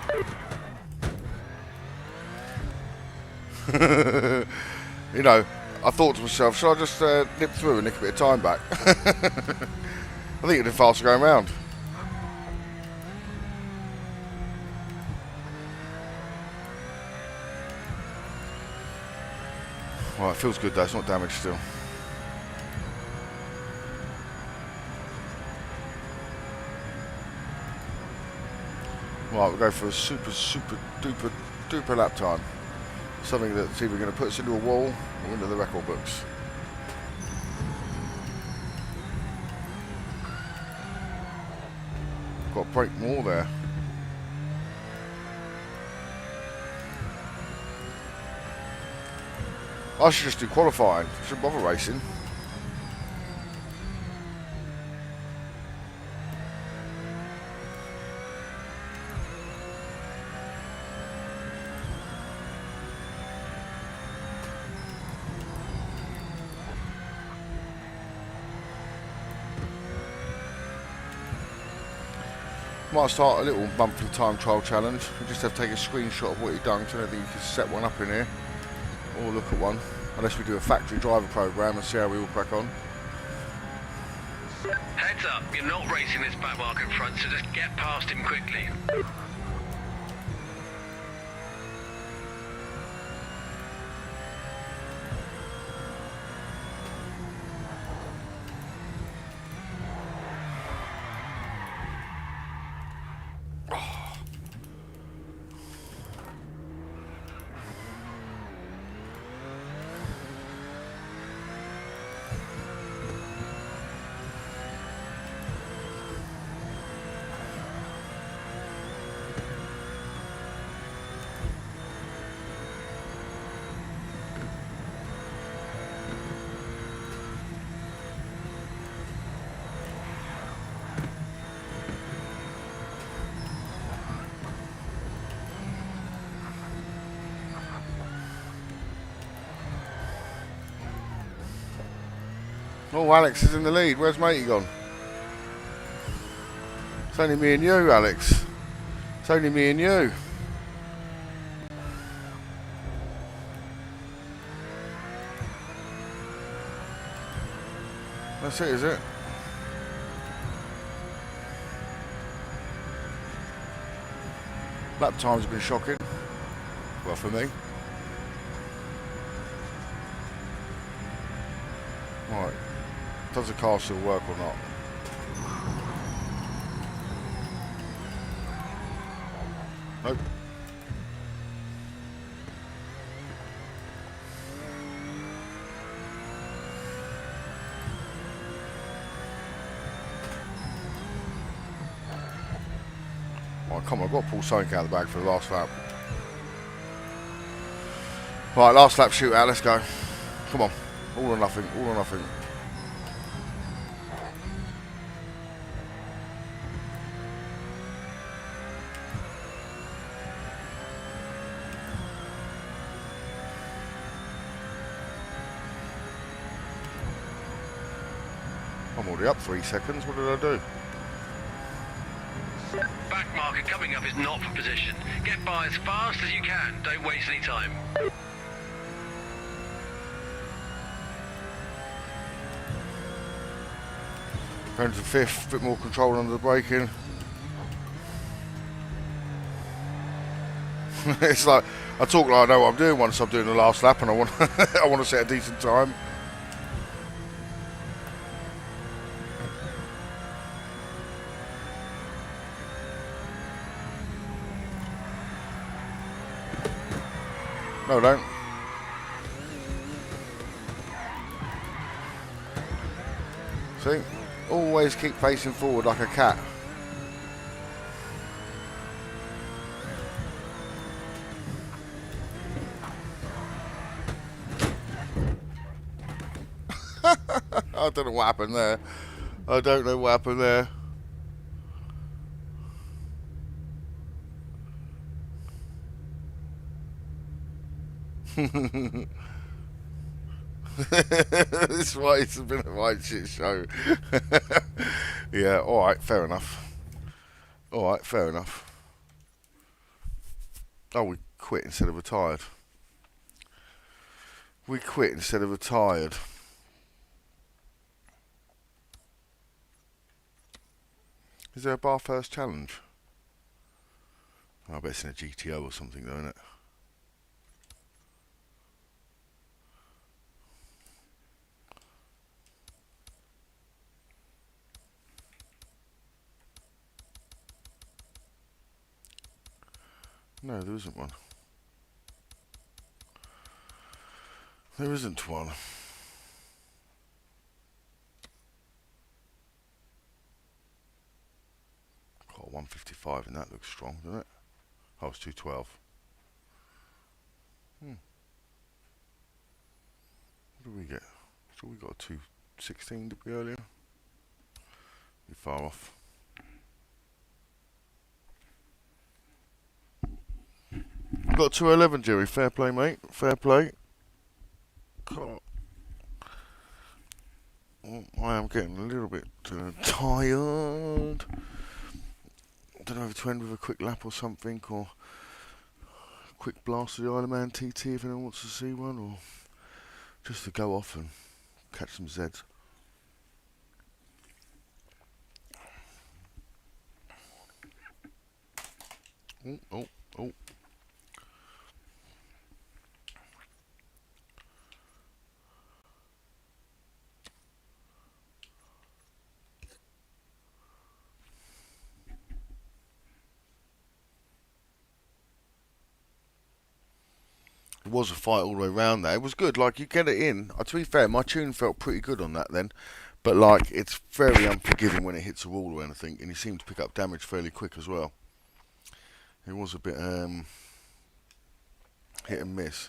Speaker 1: You know, I thought to myself, should I just nip through and nick a bit of time back? I think it'd be faster going round. Right, it feels good though, it's not damaged still. Right, we'll go for a super duper lap time. Something that's either going to put us into a wall or into the record books. Got to break more there. I should just do qualifying. I shouldn't bother racing. Might start a little monthly time trial challenge. You just have to take a screenshot of what you've done, so I don't think you can set one up in here or look at one, unless we do a factory driver program and see how we all crack on.
Speaker 2: Heads up, you're not racing this back marker in front, so just get past him quickly. Oh, Alex is in the lead. Where's matey gone? It's only me and you, Alex. It's only me and you. That's it, is it? Lap times have been shocking. Well, for me. Right. Does the car still work or not? Nope. Right, come on, I've got to pull something out of the bag for the last lap. Right, last lap shootout, let's go. Come on. All or nothing, all or nothing. I'm already up 3 seconds. What did I do? Back marker coming up is not for position. Get by as fast as you can. Don't waste any time.
Speaker 1: Going to fifth, bit more control under the braking. It's like I talk like I know what I'm doing once I'm doing the last lap, and I want I want to set a decent time. No, don't. See, always keep facing forward like a cat. I don't know what happened there. I don't know what happened there. This it's been a right shit show. Yeah, alright, fair enough. Alright, fair enough. Oh, we quit instead of retired. We quit instead of retired. Is there a bar first challenge? Oh, I bet it's in a GTO or something though, isn't it? No, there isn't one. There isn't one. Got 155 and that looks strong, doesn't it? Oh, it's 212. What did we get? So we got a 216, did we earlier? You're far off. We got 211, Jerry. Fair play, mate. Fair play. I am getting a little bit tired. I don't know if to end with a quick lap or something, or a quick blast of the Isle of Man TT if anyone wants to see one, or just to go off and catch some Zeds. Oh. It was a fight all the way around there. It was good. Like, you get it in. To be fair, my tune felt pretty good on that then. But, like, it's very unforgiving when it hits a wall or anything. And you seem to pick up damage fairly quick as well. It was a bit hit and miss.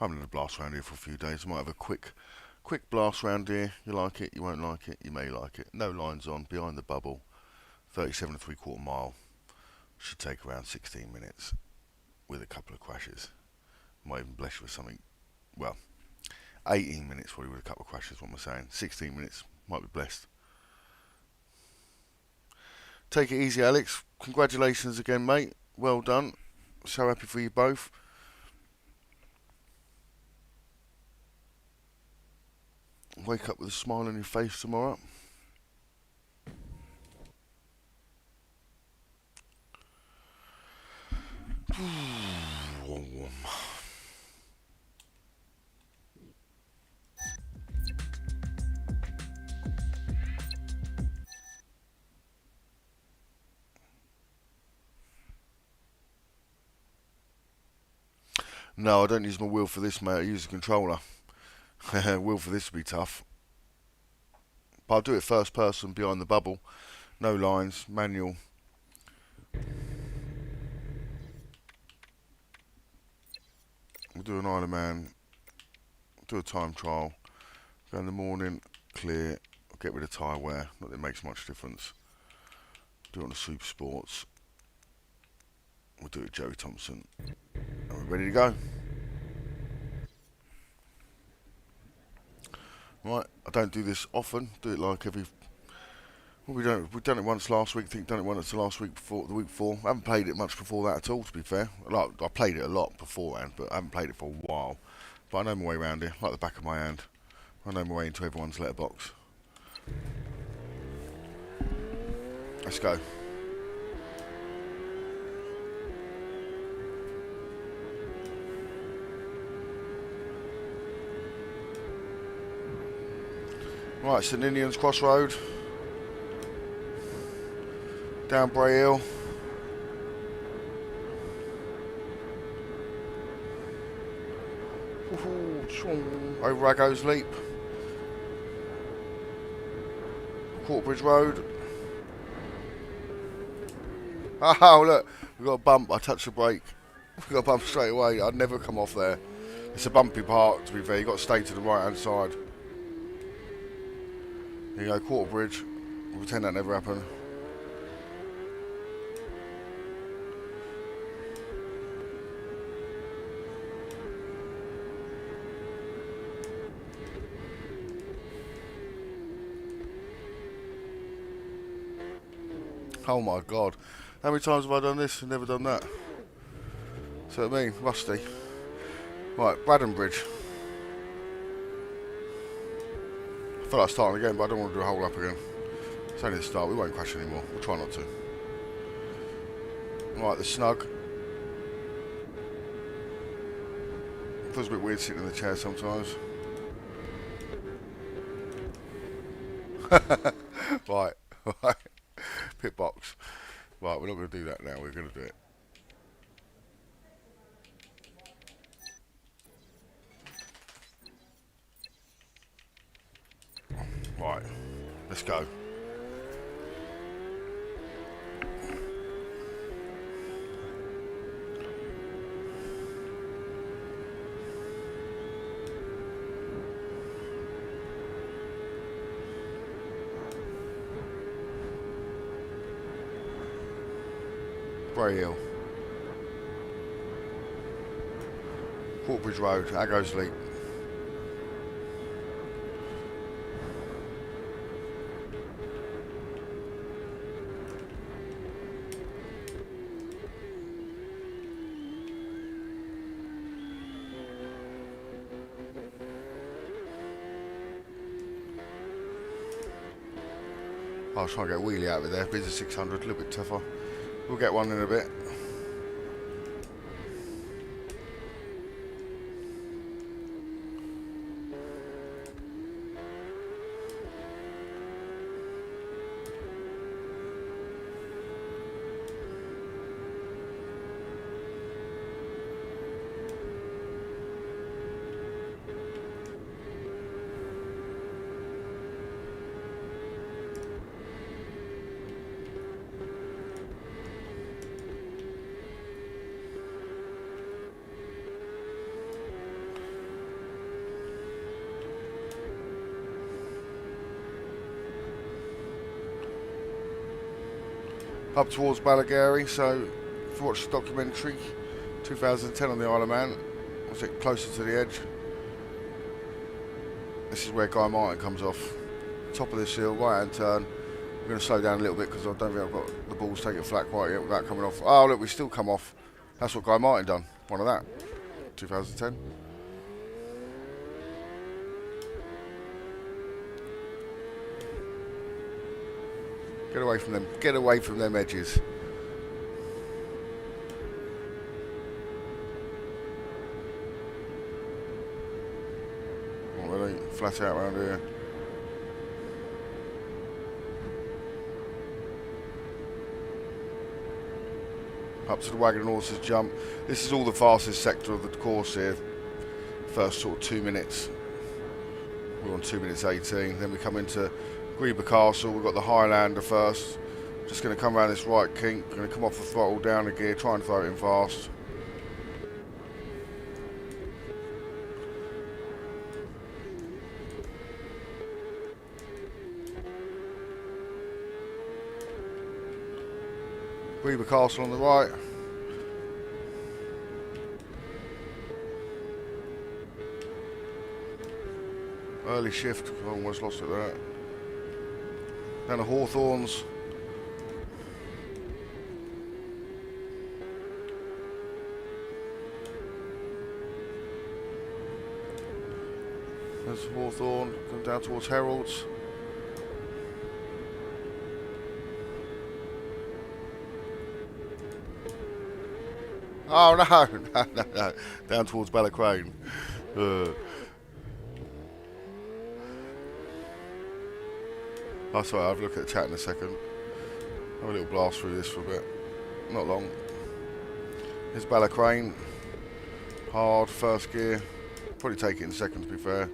Speaker 1: I'm having a blast round here for a few days. I might have a quick blast round here. You like it, you won't like it, you may like it. No lines on, behind the bubble. 37 3/4 mile. Should take around 16 minutes with a couple of crashes. Might even bless you with something. Well, 18 minutes probably with a couple of crashes, what am I saying? 16 minutes, might be blessed. Take it easy, Alex. Congratulations again, mate. Well done. So happy for you both. Wake up with a smile on your face tomorrow. No, I don't use my wheel for this, mate. I use a controller. Wheel for this would be tough. But I'll do it first person, behind the bubble. No lines, manual. We'll do an Isle of Man. Do a time trial. Go in the morning, clear. I'll get rid of tyre wear. Not that it makes much difference. Do it on the Super Sports. We'll do it Joey Thompson. And we're ready to go. Right, I don't do this often. Do it like every. Well, we've done it once last week. I think done it once the last week before, the week before. I haven't played it much before that at all, to be fair. Like, I played it a lot beforehand, but I haven't played it for a while. But I know my way around here, like the back of my hand. I know my way into everyone's letterbox. Let's go. Right, St Ninian's Crossroad. Down Bray Hill. Over Raggo's Leap. Courtbridge Road. Oh look, we've got a bump. I touched the brake. We've got a bump straight away. I'd never come off there. It's a bumpy part, to be fair. You've got to stay to the right hand side. There you go, Courtbridge. We'll pretend that never happened. Oh my god. How many times have I done this and never done that? So I mean, rusty. Right, Braddon Bridge. I feel like starting again, but I don't want to do a whole lap again. It's only the start, we won't crash anymore. We'll try not to. Right, the Snug. Feels a bit weird sitting in the chair sometimes. Right, right. Pit box. Right, we're not going to do that now, we're going to do it. Right, let's go. Bray Hill. Courtbridge Road, Raggo's Leap. I was trying to get a wheelie out of it there, but it's a 600, a little bit tougher. We'll get one in a bit. Up towards Ballagary, so if you watch the documentary 2010 on the Isle of Man, was it closer to the edge? This is where Guy Martin comes off. Top of this hill, right hand turn. We're going to slow down a little bit because I don't think I've got the balls taking flat quite yet without coming off. Oh look, we still come off. That's what Guy Martin done. One of that. 2010. Get away from them. Get away from them edges. Not really. Flat out around here. Up to the Wagon and Horses jump. This is all the fastest sector of the course here. First sort of 2 minutes. We're on 2 minutes 18. Then we come into Greba Castle. We've got the Highlander first. Just going to come around this right kink. Going to come off the throttle, down the gear, try and throw it in fast. Greba Castle on the right. Early shift, I almost lost it there. Down the Hawthorns. There's Hawthorne, come down towards Heralds. Oh no, no, down towards Ballacrane. Oh, sorry, I'll have a look at the chat in a second. Have a little blast through this for a bit. Not long. Here's Ballacrane. Hard, first gear. Probably take it in a second to be fair.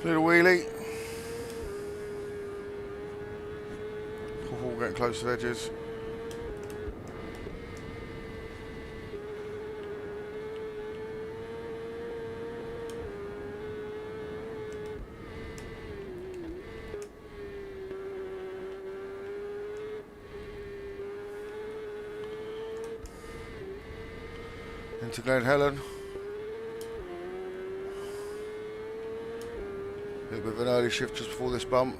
Speaker 1: Little wheelie. Getting close to the edges. Into Glen Helen. A little bit of an early shift just before this bump.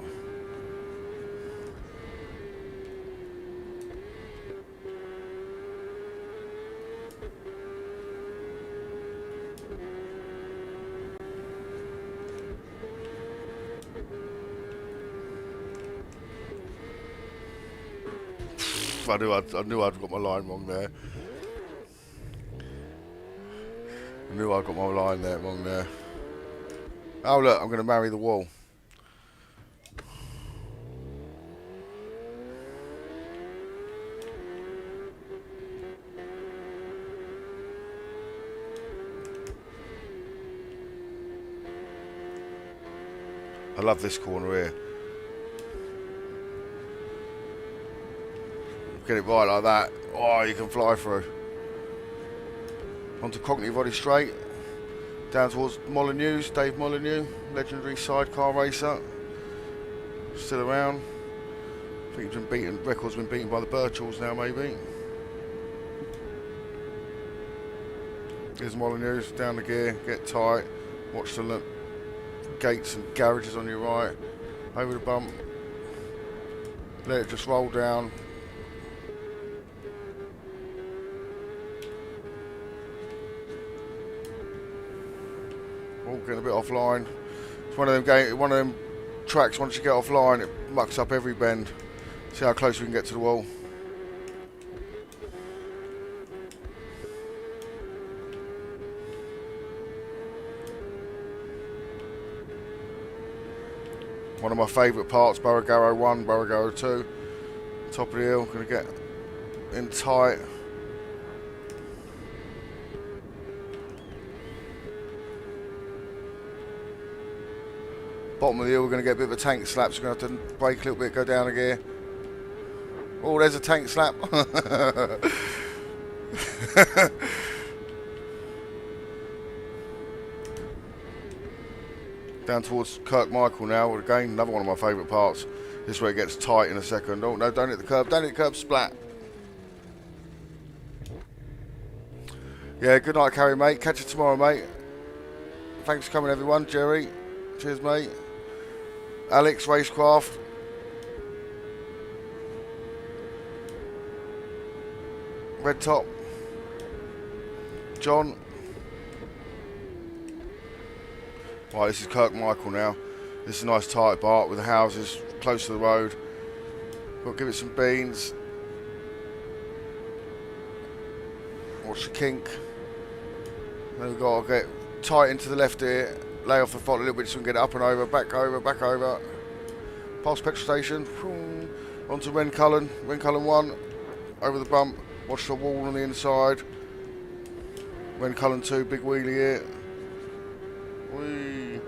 Speaker 1: I knew I'd got my line wrong there. I knew I got my line there wrong there. Oh look, I'm going to marry the wall. I love this corner here. Get it right like that. Oh, you can fly through. Onto Cockney Body Straight. Down towards Molyneux's, Dave Molyneux, legendary sidecar racer. Still around. I think he's been beaten, record's been beaten by the Birchalls now maybe. Here's Molyneux, down the gear, get tight. Watch the gates and garages on your right. Over the bump. Let it just roll down. Getting a bit offline. It's one of them tracks. Once you get offline, it mucks up every bend. See how close we can get to the wall. One of my favourite parts: Borough 1, Borough 2. Top of the hill. Going to get in tight. Bottom of the hill, we're going to get a bit of a tank slap, so we're going to have to brake a little bit, go down a gear. Oh, there's a tank slap. Down towards Kirkmichael now, again, another one of my favourite parts. This is where it gets tight in a second. Oh, no, don't hit the curb, splat. Yeah, good night, Carrie, mate. Catch you tomorrow, mate. Thanks for coming, everyone. Jerry, cheers, mate. Alex, Racecraft. Red Top. John. Right, this is Kirkmichael now. This is a nice tight part with the houses close to the road. Got to give it some beans. Watch the kink. Then we've got to get tight into the left here. Lay off the fault a little bit so we can get it up and over, back over. Past petrol station. Onto Rencullen 1. Over the bump. Watch the wall on the inside. Rencullen 2, big wheelie here. Whee.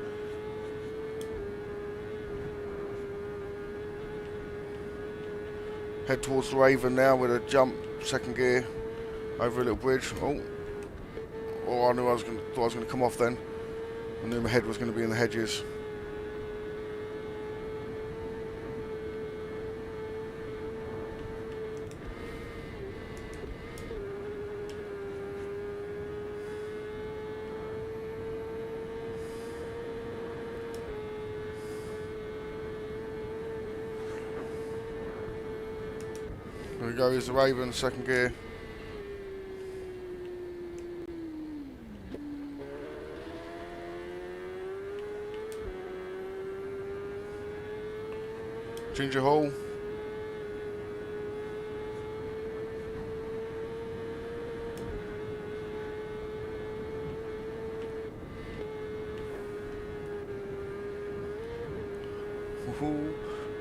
Speaker 1: Head towards the Raven now with a jump, second gear. Over a little bridge. Oh, I knew thought I was going to come off then. I knew my head was going to be in the hedges. There we go, here's the Raven, second gear. Ginger Hall.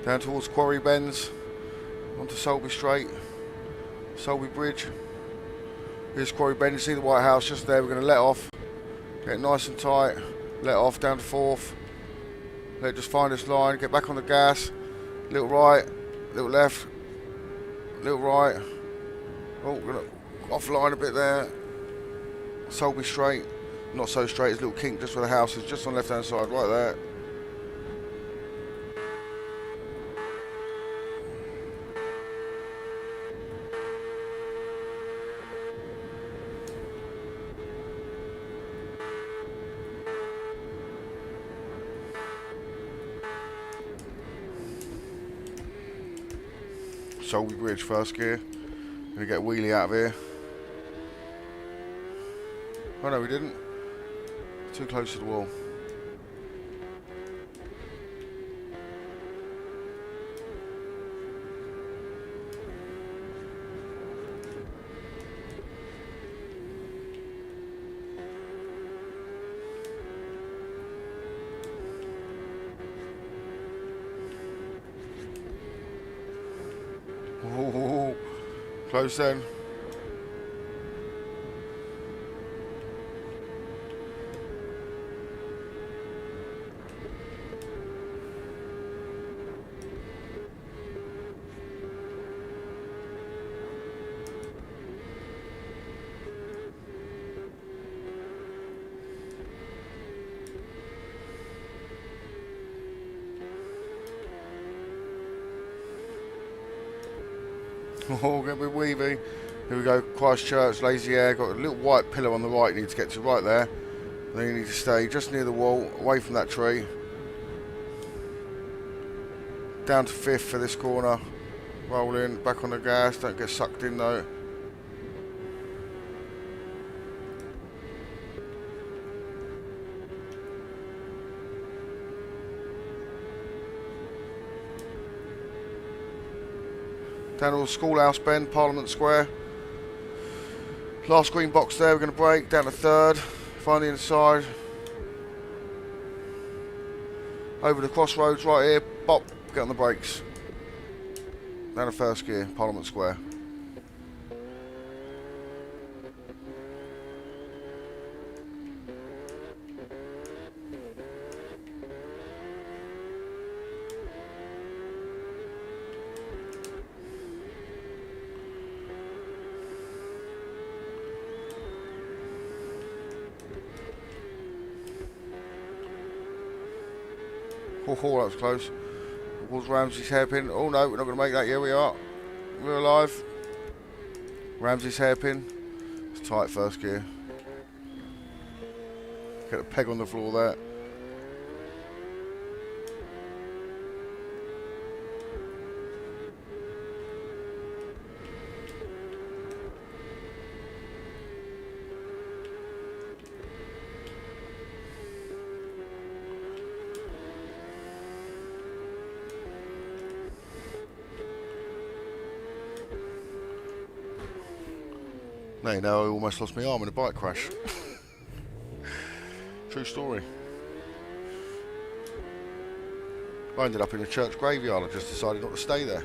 Speaker 1: Down towards Quarry Bends, onto Sulby Straight, Sulby Bridge. Here's Quarry Bend, you see the White House just there. We're going to let off, get it nice and tight, let off down to 4th, let it just find this line, get back on the gas, little right, little left, little right. Oh, we're going to offline a bit there. Sulby Straight, not so straight, there's a little kink just where the house is, just on the left hand side, right there. Sulby Bridge, first gear. Gonna get a wheelie out of here. Oh no, we didn't. Too close to the wall. Ooh, close then. Oh, get a bit weavy. Here we go, Christchurch, Lazy Air. Got a little white pillar on the right you need to get to, right there. Then you need to stay just near the wall, away from that tree. Down to 5th for this corner. Roll in, back on the gas, don't get sucked in though. Down to the Schoolhouse Bend, Parliament Square. Last green box there, we're going to brake. Down to 3rd, find the inside. Over the crossroads right here, bop, get on the brakes. Down to 1st gear, Parliament Square. Oh, that was close. Towards Ramsey's hairpin. Oh no, we're not going to make that. Yeah, we are. We're alive. Ramsey's hairpin. It's tight, 1st gear. Get a peg on the floor there. No, I almost lost my arm in a bike crash. True story. I ended up in a church graveyard. I just decided not to stay there.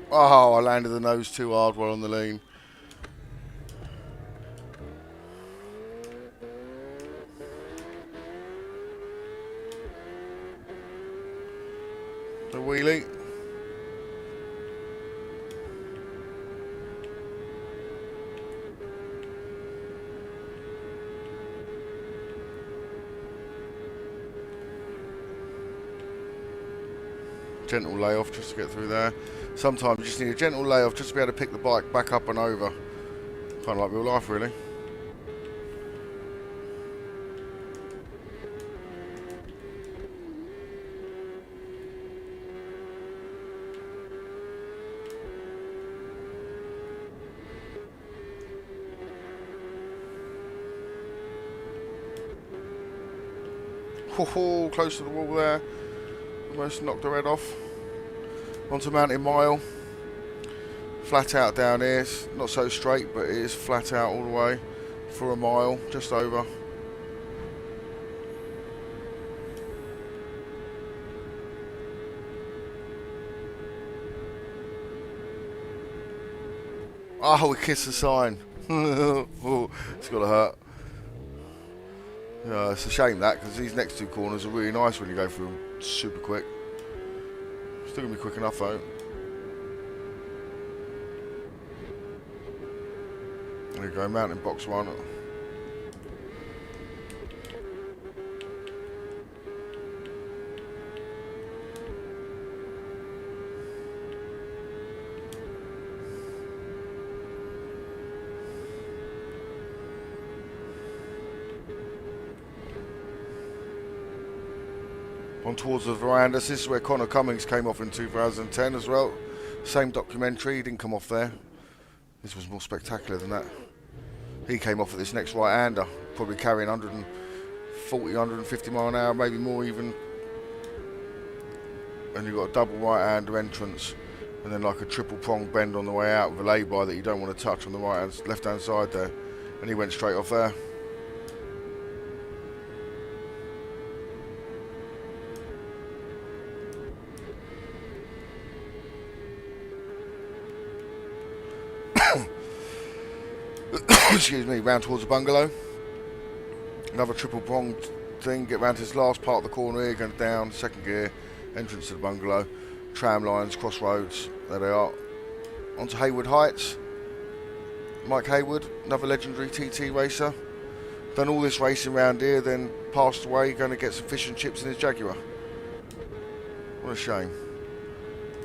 Speaker 1: Oh, I landed the nose too hard while on the lean. The wheelie. Gentle layoff just to get through there. Sometimes you just need a gentle layoff just to be able to pick the bike back up and over. Kind of like real life, really. Oh, close to the wall there. Almost knocked her head off. Onto Mountain Mile. Flat out down here. It's not so straight, but it is flat out all the way for a mile, just over. Oh, we kissed the sign. Oh, it's got to hurt. Yeah, it's a shame that, because these next two corners are really nice when you go through them super quick. Still going to be quick enough though. There you go, mountain box one. On towards the verandas. This is where Connor Cummings came off in 2010 as well. Same documentary, he didn't come off there. This was more spectacular than that. He came off at this next right-hander, probably carrying 140, 150 mile an hour, maybe more even. And you've got a double right-hander entrance, and then like a triple prong bend on the way out with a lay-by that you don't want to touch on the left-hand side there. And he went straight off there. Excuse me, round towards the bungalow. Another triple pronged thing, get round to this last part of the corner here, going down, second gear, entrance to the bungalow, tram lines, crossroads, there they are. Onto Haywood Heights. Mike Haywood, another legendary TT racer. Done all this racing round here, then passed away, going to get some fish and chips in his Jaguar. What a shame.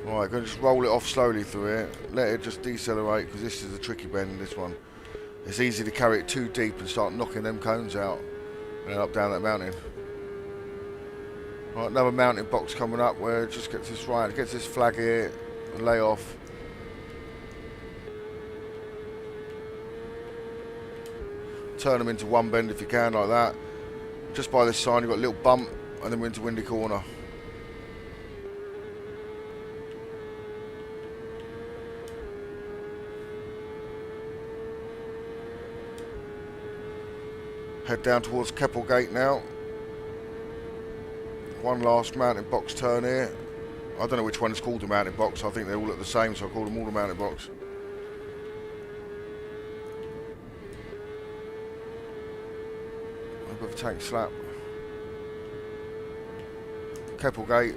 Speaker 1: Alright, going to just roll it off slowly through here, let it just decelerate, because this is a tricky bend, this one. It's easy to carry it too deep and start knocking them cones out and then up down that mountain. Right, another mountain box coming up where it just gets this right, gets this flag here and lay off. Turn them into one bend if you can, like that. Just by this sign you've got a little bump and then we're into Windy Corner. Head down towards Keppelgate now. One last mountain box turn here. I don't know which one is called the mountain box. I think they all look the same, so I call them all the mountain box. A bit of a tank slap. Keppelgate.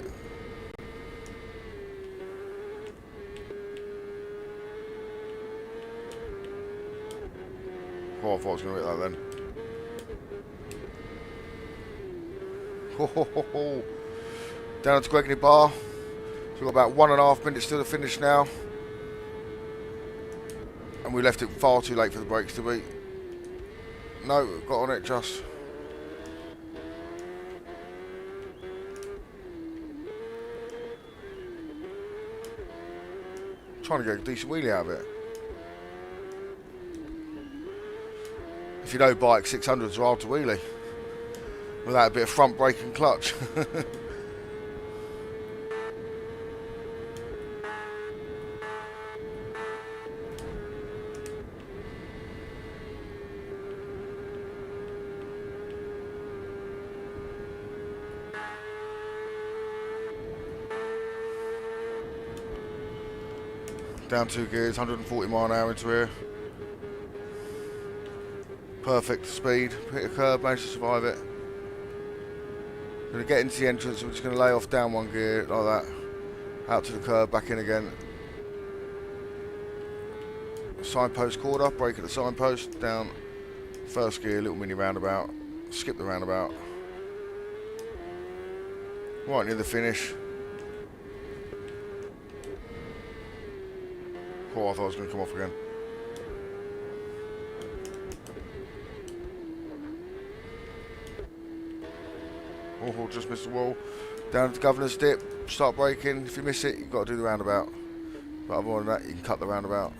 Speaker 1: Oh, I thought I was going to hit that then. Down to Gregory Bar. So we've got about 1.5 minutes to the finish now. And we left it far too late for the brakes to beat. No, got on it just. Trying to get a decent wheelie out of it. If you know bike, 600s are hard to wheelie. Without a bit of front brake and clutch. Down 2 gears, 140 mile an hour into here. Perfect speed, hit a curb, managed to survive it. Going to get into the entrance, we're just going to lay off down 1 gear, like that. Out to the curb, back in again. Signpost quarter, brake at the signpost, down. First gear, little mini roundabout. Skip the roundabout. Right near the finish. Oh, I thought I was going to come off again. Oh, just missed the wall. Down to the Governor's Dip, start braking. If you miss it, you've got to do the roundabout. But other than that, you can cut the roundabout.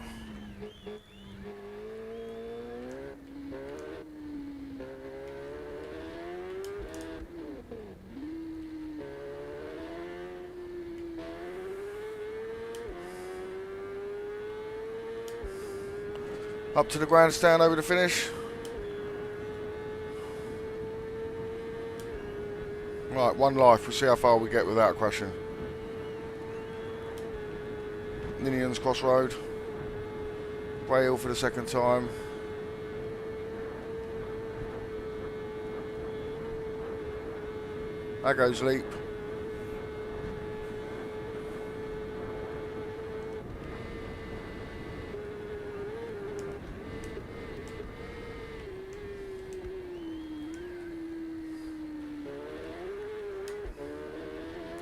Speaker 1: Up to the grandstand over the finish. Right, one life. We'll see how far we get without crashing. Ninian's Crossroad. Bray Hill for the second time. That goes Leap.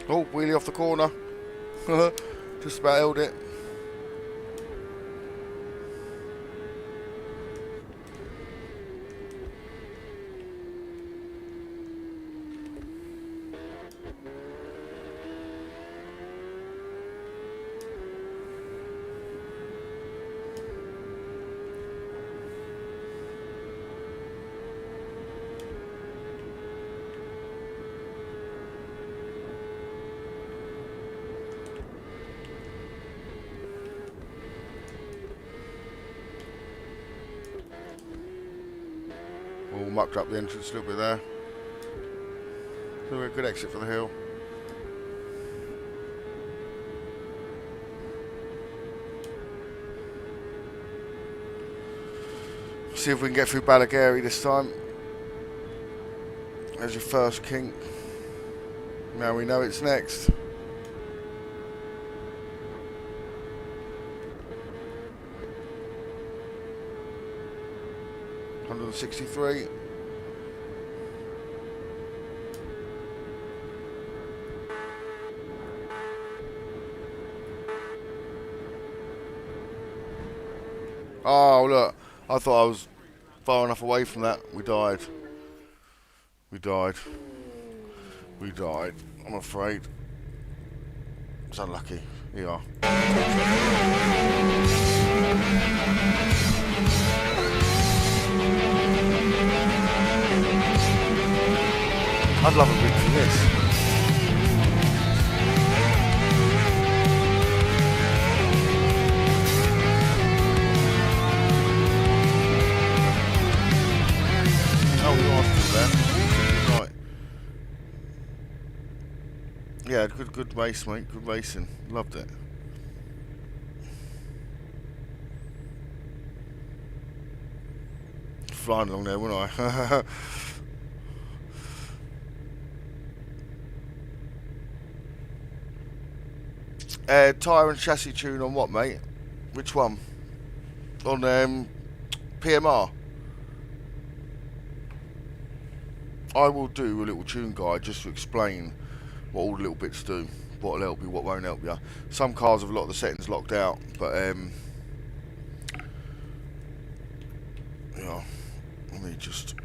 Speaker 1: Oh, wheelie off the corner. Just about held it. All mucked up the entrance a little bit there. So a good exit for the hill. See if we can get through Ballagary this time. There's your first kink. Now we know it's next. $163. Oh look, I thought I was far enough away from that. We died. We died. We died. I'm afraid. It's unlucky. Here you are. I'd love a win for this. Oh, we lost there. Right. Yeah, good race, mate. Good racing. Loved it. Flying along there, wasn't I? Tyre and chassis tune on what, mate? Which one? On PMR. I will do a little tune guide just to explain what all the little bits do, what'll help you, what won't help you. Some cars have a lot of the settings locked out, but yeah, let me just